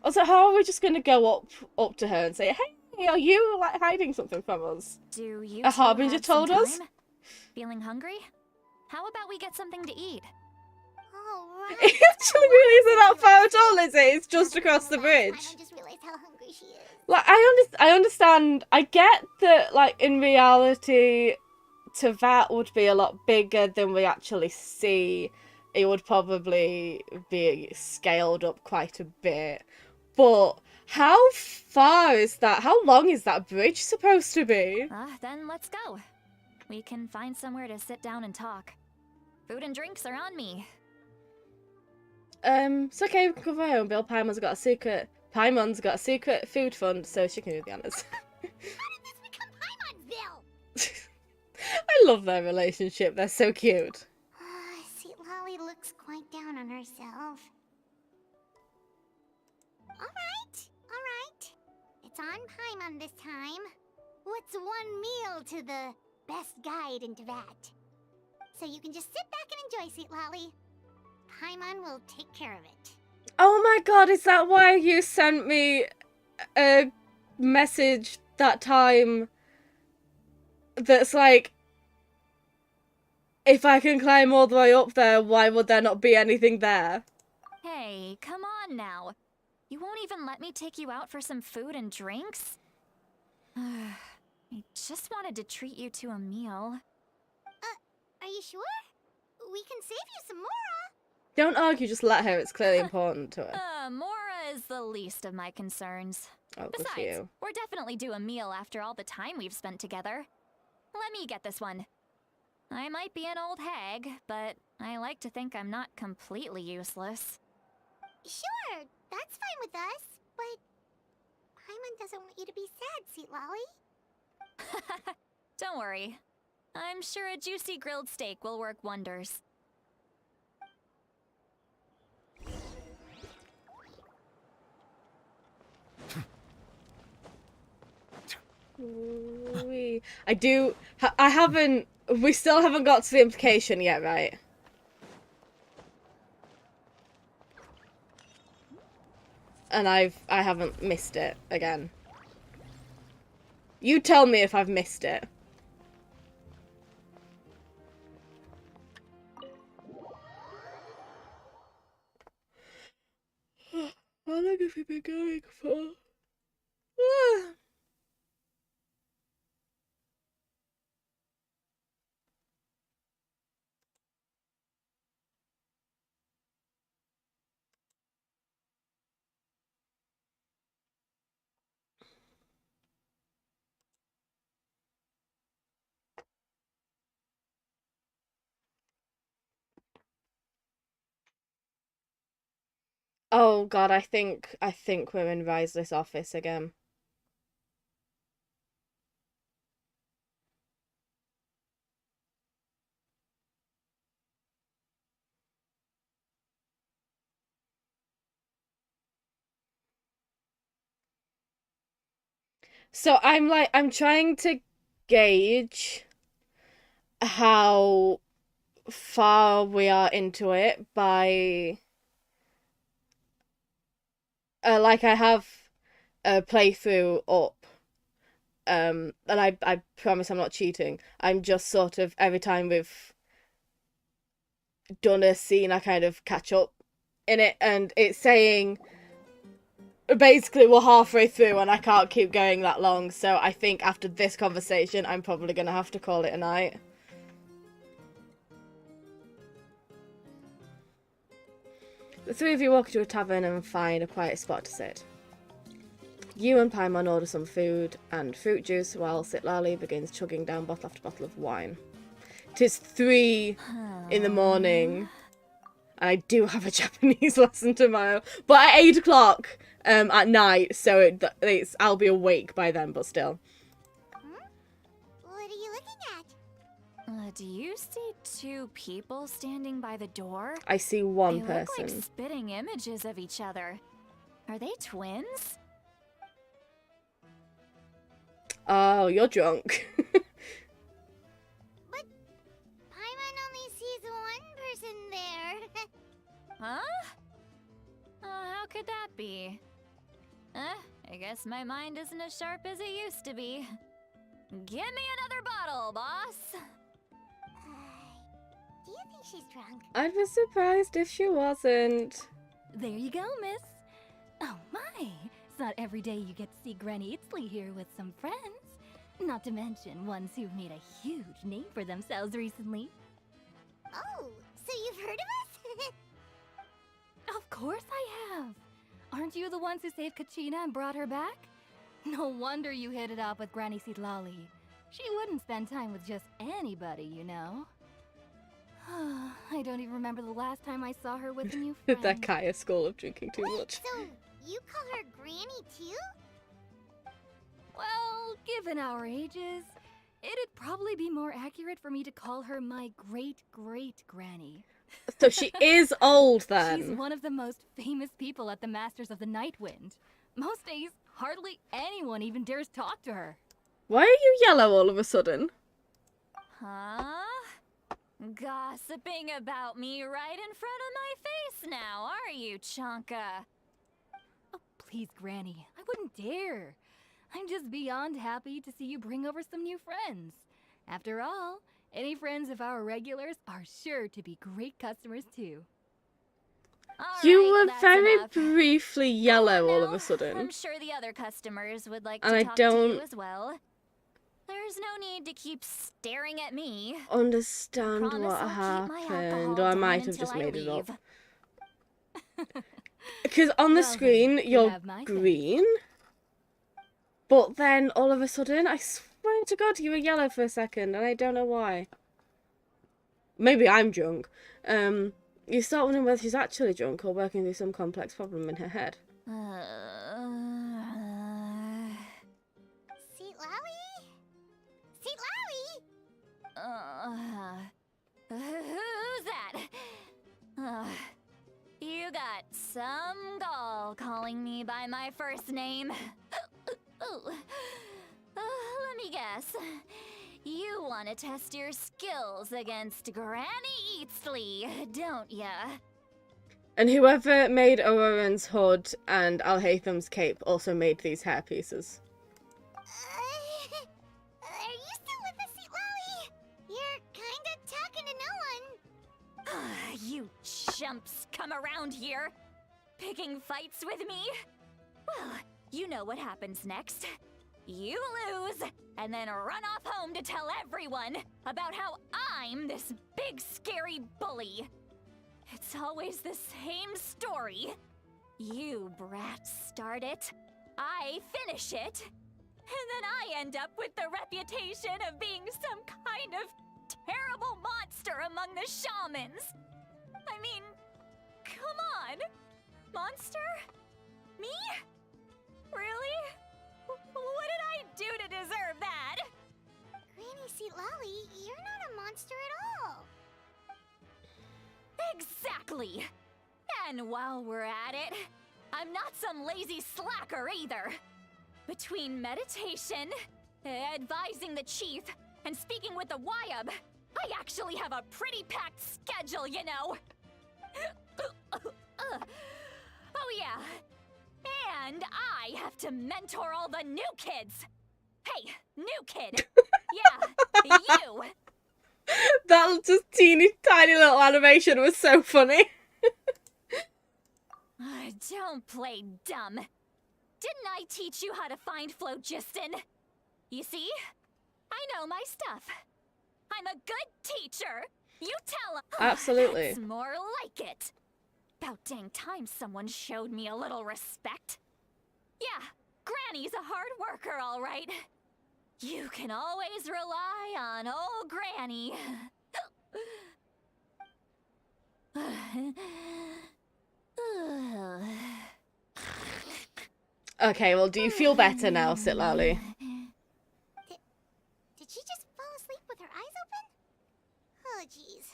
Also, how are we just going to go up to her and say, hey, are you like hiding something from us? Do you A two harbinger have some told us? time? Feeling hungry? How about we get something to eat? Oh, right. It actually really isn't that far at all, is it? It's just across the bridge. I just realized how hungry she is. Like, I understand. I get that, like, in reality, Teyvat would be a lot bigger than we actually see. It would probably be scaled up quite a bit. But how far is that? How long is that bridge supposed to be? Then let's go. We can find somewhere to sit down and talk. Food and drinks are on me. It's okay, we can cover our own bill. Paimon's got a secret food fund, so she can do the honors. How did this become Paimon's bill? I love their relationship, they're so cute. Citlali looks quite down on herself. on Paimon this time. What's one meal to the best guide into that? So you can just sit back and enjoy, Sweet Lolly. Paimon will take care of it. Oh my god, is that why you sent me a message that time that's like, if I can climb all the way up there, why would there not be anything there? Hey, come on now. You won't even let me take you out for some food and drinks? I just wanted to treat you to a meal. Are you sure? We can save you some Mora. Don't argue, just let her. It's clearly important to her. Mora is the least of my concerns. Oh, good for Besides, you. we're definitely due a meal after all the time we've spent together. Let me get this one. I might be an old hag, but I like to think I'm not completely useless. Sure, that's fine with us, but Paimon doesn't want you to be sad, Sweet Lolly. Don't worry. I'm sure a juicy grilled steak will work wonders. We still haven't got to the implication yet, right? And I haven't missed it again. You tell me if I've missed it. How long have we been going for? Oh god, I think we're in Riseless office again. So I'm trying to gauge how far we are into it by like I have a playthrough up, and I promise I'm not cheating. I'm just sort of, every time we've done a scene, I kind of catch up in it, and it's saying basically we're halfway through and I can't keep going that long, so I think after this conversation I'm probably gonna have to call it a night. The three of you walk into a tavern and find a quiet spot to sit. You and Paimon order some food and fruit juice while Sitlali begins chugging down bottle after bottle of wine. 'Tis 3 in the morning, and I do have a Japanese lesson tomorrow, but at 8 o'clock at night, so I'll be awake by then, but still. What are you looking at? Do you see 2 people standing by the door? I see one They person. look like spitting images of each other. Are they twins? Oh, you're drunk. But Paimon only sees one person there. Huh? How could that be? I guess my mind isn't as sharp as it used to be. Give me another bottle, boss! Do you think she's drunk? I'd be surprised if she wasn't. There you go, miss. Oh my, it's not every day you get to see Granny Itzley here with some friends. Not to mention ones who've made a huge name for themselves recently. Oh, so you've heard of us? Of course I have. Aren't you the ones who saved Kachina and brought her back? No wonder you hit it off with Granny Sitlali. She wouldn't spend time with just anybody, you know. I don't even remember the last time I saw her with a new friend. That Kaya school of drinking too much. So, you call her Granny too? Well, given our ages, it'd probably be more accurate for me to call her my great-great-granny. So she is old then. She's one of the most famous people at the Masters of the Night Wind. Most days, hardly anyone even dares talk to her. Why are you yellow all of a sudden? Huh? Gossiping about me right in front of my face now, are you, Chonka? Oh, please, Granny. I wouldn't dare. I'm just beyond happy to see you bring over some new friends. After all, any friends of our regulars are sure to be great customers too. You Alright, were that's very enough. briefly yellow all of Now, a sudden. I'm sure the other customers would like And to I talk to you don't as well. There's no need to keep staring at me. understand Promise what I'll keep my happened, alcohol or I down might have until just I made it up. leave. Because on the Well then, screen, you you're have my thanks. green, but then all of a sudden, I swear to God, you were yellow for a second, and I don't know why. Maybe I'm drunk. You start wondering whether she's actually drunk or working through some complex problem in her head. Seat Lally? Seat Lally? Who's that? You got some gall calling me by my first name. Let me guess. You want to test your skills against Granny Eatsley, don't ya? And whoever made ORORON's hood and Alhatham's cape also made these hair pieces. Are you still with us, Seat Lally? You're kinda talking to no one. You chumps come around here, picking fights with me? Well, you know what happens next. You lose, and then run off home to tell everyone about how I'm this big scary bully. It's always the same story. You brats start it, I finish it, and then I end up with the reputation of being some kind of terrible monster among the shamans. I mean, come on. Monster? Me? Really? What did I do to deserve that? Granny Seat Lally, you're not a monster at all. Exactly. And while we're at it, I'm not some lazy slacker either. Between meditation, advising the chief, and speaking with the Wyab, I actually have a pretty packed schedule, you know. Oh yeah. And I have to mentor all the new kids. Hey, new kid. Yeah, you. That just teeny tiny little animation was so funny. Don't play dumb. Didn't I teach you how to find phlogiston? You see? I know my stuff. I'm a good teacher. You tell 'em. Absolutely. That's more like it. About dang time someone showed me a little respect. Yeah, Granny's a hard worker, all right. You can always rely on old Granny. Okay, well, do you feel better now, Sitlali? Did she just fall asleep with her eyes open? Oh, jeez.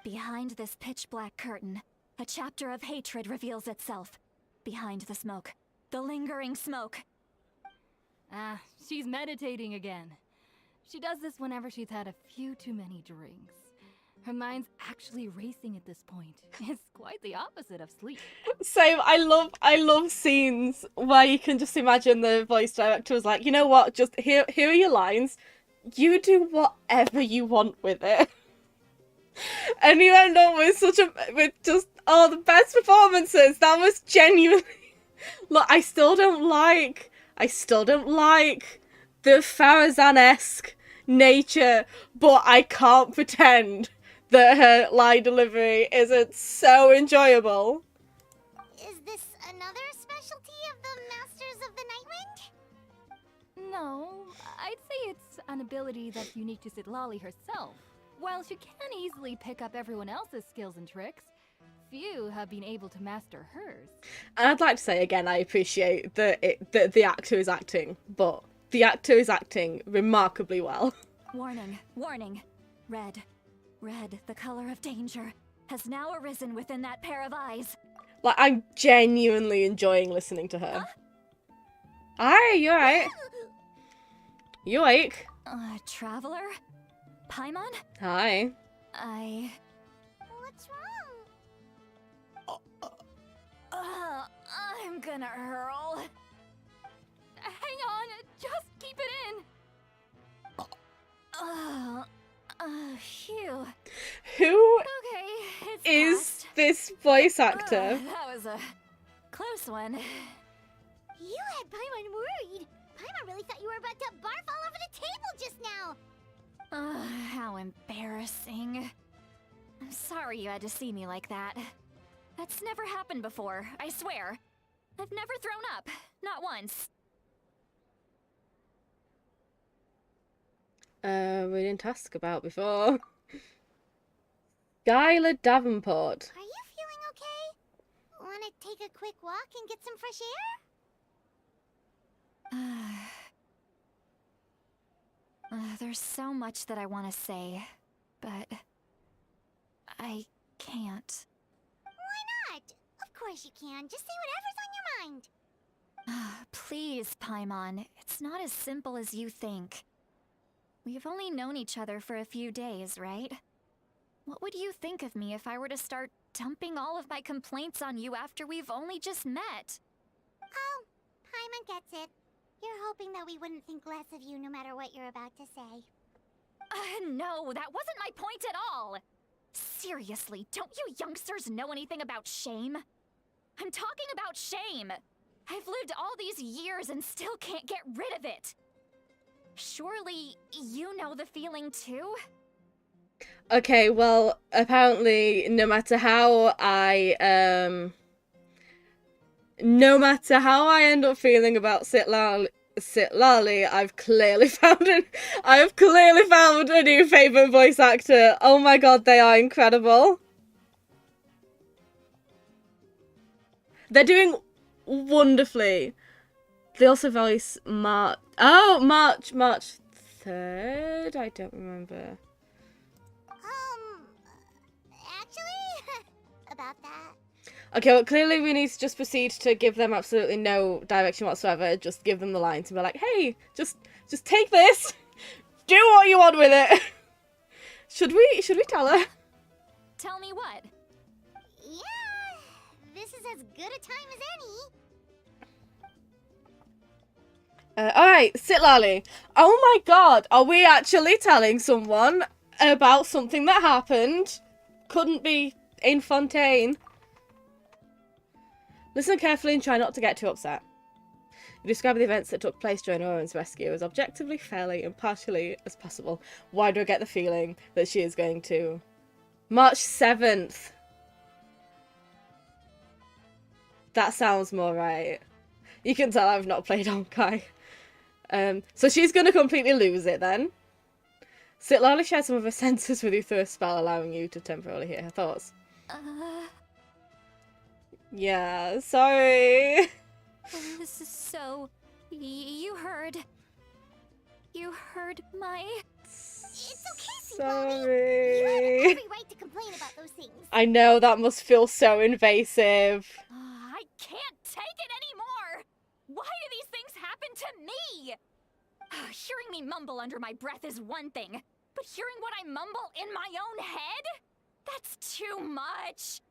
Behind this pitch-black curtain, a chapter of hatred reveals itself. Behind the smoke. The lingering smoke. Ah, she's meditating again. She does this whenever she's had a few too many drinks. Her mind's actually racing at this point. It's quite the opposite of sleep. Same. I love scenes where you can just imagine the voice director was like, you know what? Just here are your lines. You do whatever you want with it. And you end up with just the best performances. That was genuinely. Look, I still don't like the Farazan-esque nature, but I can't pretend that her line delivery isn't so enjoyable. Is this another specialty of the Masters of the Nightwind? No, I'd say it's an ability that's unique to Sitlali herself. While she can easily pick up everyone else's skills and tricks, few have been able to master hers. And I'd like to say again, I appreciate that the actor is acting, but the actor is acting remarkably well. Warning, warning. Red, the color of danger, has now arisen within that pair of eyes. Like, I'm genuinely enjoying listening to her. Hi, you alright? You awake? Traveler? Paimon? Hi. What's wrong? I'm gonna hurl. Hang on, just keep it in. Phew. Who Okay, it's is passed. this voice actor? That was a close one. You had Paimon worried. Paimon really thought you were about to barf all over the table just now. How embarrassing. I'm sorry you had to see me like that. That's never happened before, I swear. I've never thrown up. Not once. We didn't ask about before. Skylar Davenport. Are you feeling okay? Want to take a quick walk and get some fresh air? There's so much that I want to say, but I can't. Why not? Of course you can. Just say whatever's on your mind. Please, Paimon. It's not as simple as you think. We've only known each other for a few days, right? What would you think of me if I were to start dumping all of my complaints on you after we've only just met? Oh, Paimon gets it. You're hoping that we wouldn't think less of you no matter what you're about to say. No, that wasn't my point at all! Seriously, don't you youngsters know anything about shame? I'm talking about shame! I've lived all these years and still can't get rid of it! Surely, you know the feeling too? Okay, well, apparently, no matter how I end up feeling about Sitlali, I've clearly found a new favourite voice actor. Oh my god, they are incredible. They're doing wonderfully. They also voice March 3rd? I don't remember. Actually, about that. Okay, well, clearly we need to just proceed to give them absolutely no direction whatsoever. Just give them the lines and be like, hey, just take this. Do what you want with it. Should we tell her? Tell me what? Yeah, this is as good a time as any. Alright, Sitlali. Oh my god, are we actually telling someone about something that happened? Couldn't be in Fontaine. Listen carefully and try not to get too upset. You describe the events that took place during ORORON's rescue as objectively, fairly, impartially as possible. Why do I get the feeling that she is going to... March 7th. That sounds more right. You can tell I've not played Honkai. So she's going to completely lose it then. Sitlali shared some of her senses with you through a spell, allowing you to temporarily hear her thoughts. Yeah, sorry. So, you heard my... It's okay, Sorry. You have every right to complain about those things. I know, that must feel so invasive. I can't take it anymore! Why do these things happen to me? Hearing me mumble under my breath is one thing, but hearing what I mumble in my own head? That's too much!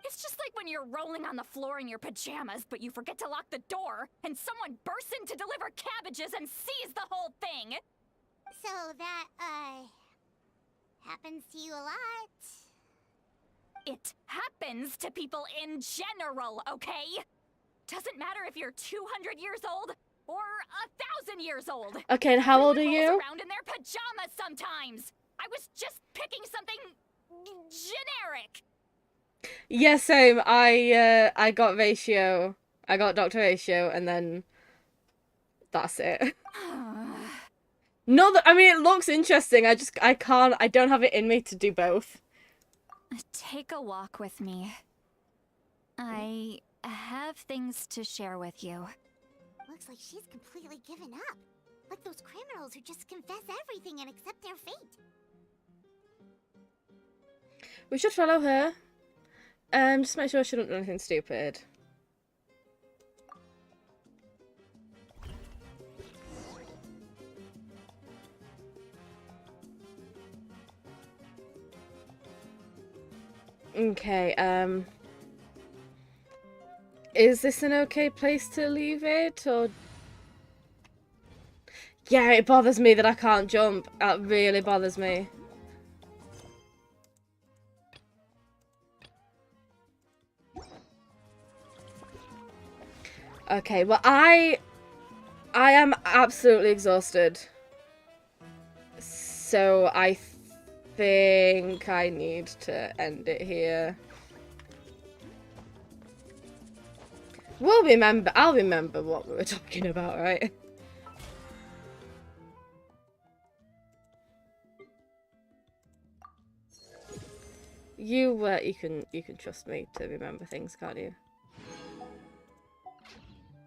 It's just like when you're rolling on the floor in your pajamas, but you forget to lock the door, and someone bursts in to deliver cabbages and sees the whole thing! So that, happens to you a lot. It happens to people in general, okay? Doesn't matter if you're 200 years old or 1,000 years old. Okay, and how old are Everyone you? rolls around in their pajamas sometimes. I was just picking something generic. Yeah, same. I got Ratio. I got Dr. Ratio, and then that's it. No, I mean, it looks interesting. I don't have it in me to do both. Take a walk with me. I have things to share with you. Looks like she's completely given up. Like those criminals who just confess everything and accept their fate. We should follow her. Just make sure I shouldn't do anything stupid. Okay, is this an okay place to leave it, or... Yeah, it bothers me that I can't jump. That really bothers me. Okay, well, I am absolutely exhausted. So I think I need to end it here. I'll remember what we were talking about, right? You can trust me to remember things, can't you?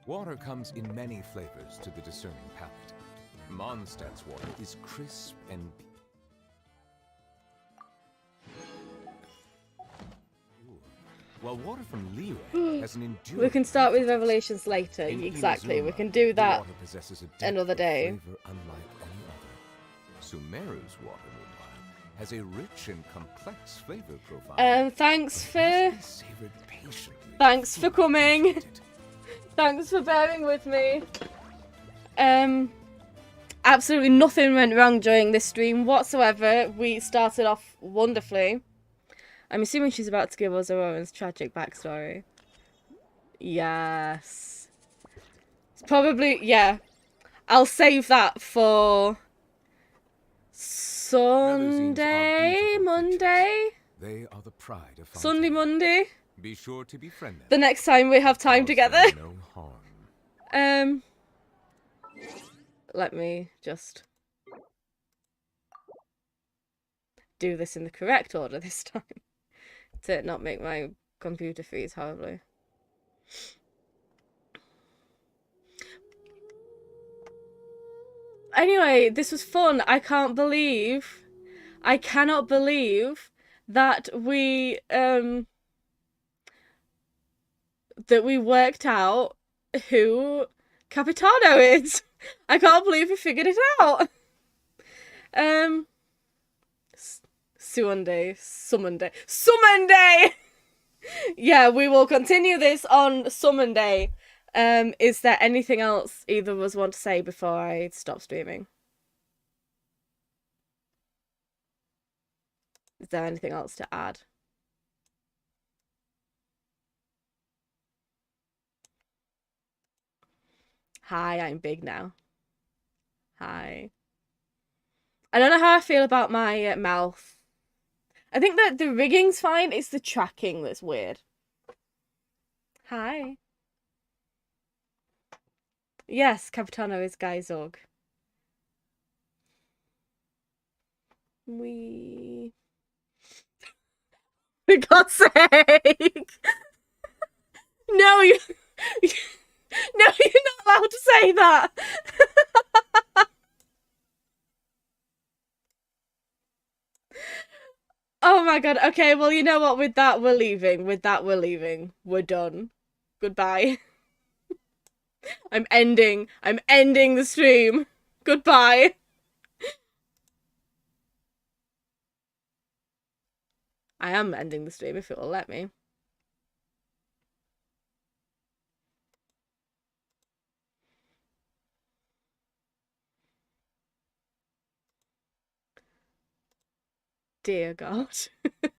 Water comes in many flavors to the discerning palate. Mondstadt's water is crisp and pure, while water from Liyue has an enduring. We can start with Revelations later. Exactly. We can do that water possesses a depth another day. of flavor unlike any other. Sumeru's water, meanwhile, has a rich and complex flavor profile. Thanks for Savored patiently. Thanks for coming. Thanks for bearing with me. Absolutely nothing went wrong during this stream whatsoever. We started off wonderfully. I'm assuming she's about to give us Auroron's tragic backstory. Yes. It's probably, yeah. I'll save that for Sunday, Monday? They are the pride of Sunday, Monday? Be sure to befriend them. The next time we have time together. No harm. Let me just do this in the correct order this time to not make my computer freeze horribly. Anyway, this was fun. I cannot believe that we worked out who Capitano is. I can't believe we figured it out. Summon Day. Yeah, we will continue this on Summon Day. Is there anything else either of us want to say before I stop streaming? Is there anything else to add? Hi, I'm big now. Hi. I don't know how I feel about my mouth. I think that the rigging's fine. It's the tracking that's weird. Hi. Yes, Capitano is Gaisoulg. For God's sake! No, you... No, you're not allowed to say that! Oh my god, okay, well, you know what, with that, we're leaving. We're done. Goodbye. I'm ending the stream. Goodbye. I am ending the stream if it will let me. Dear God.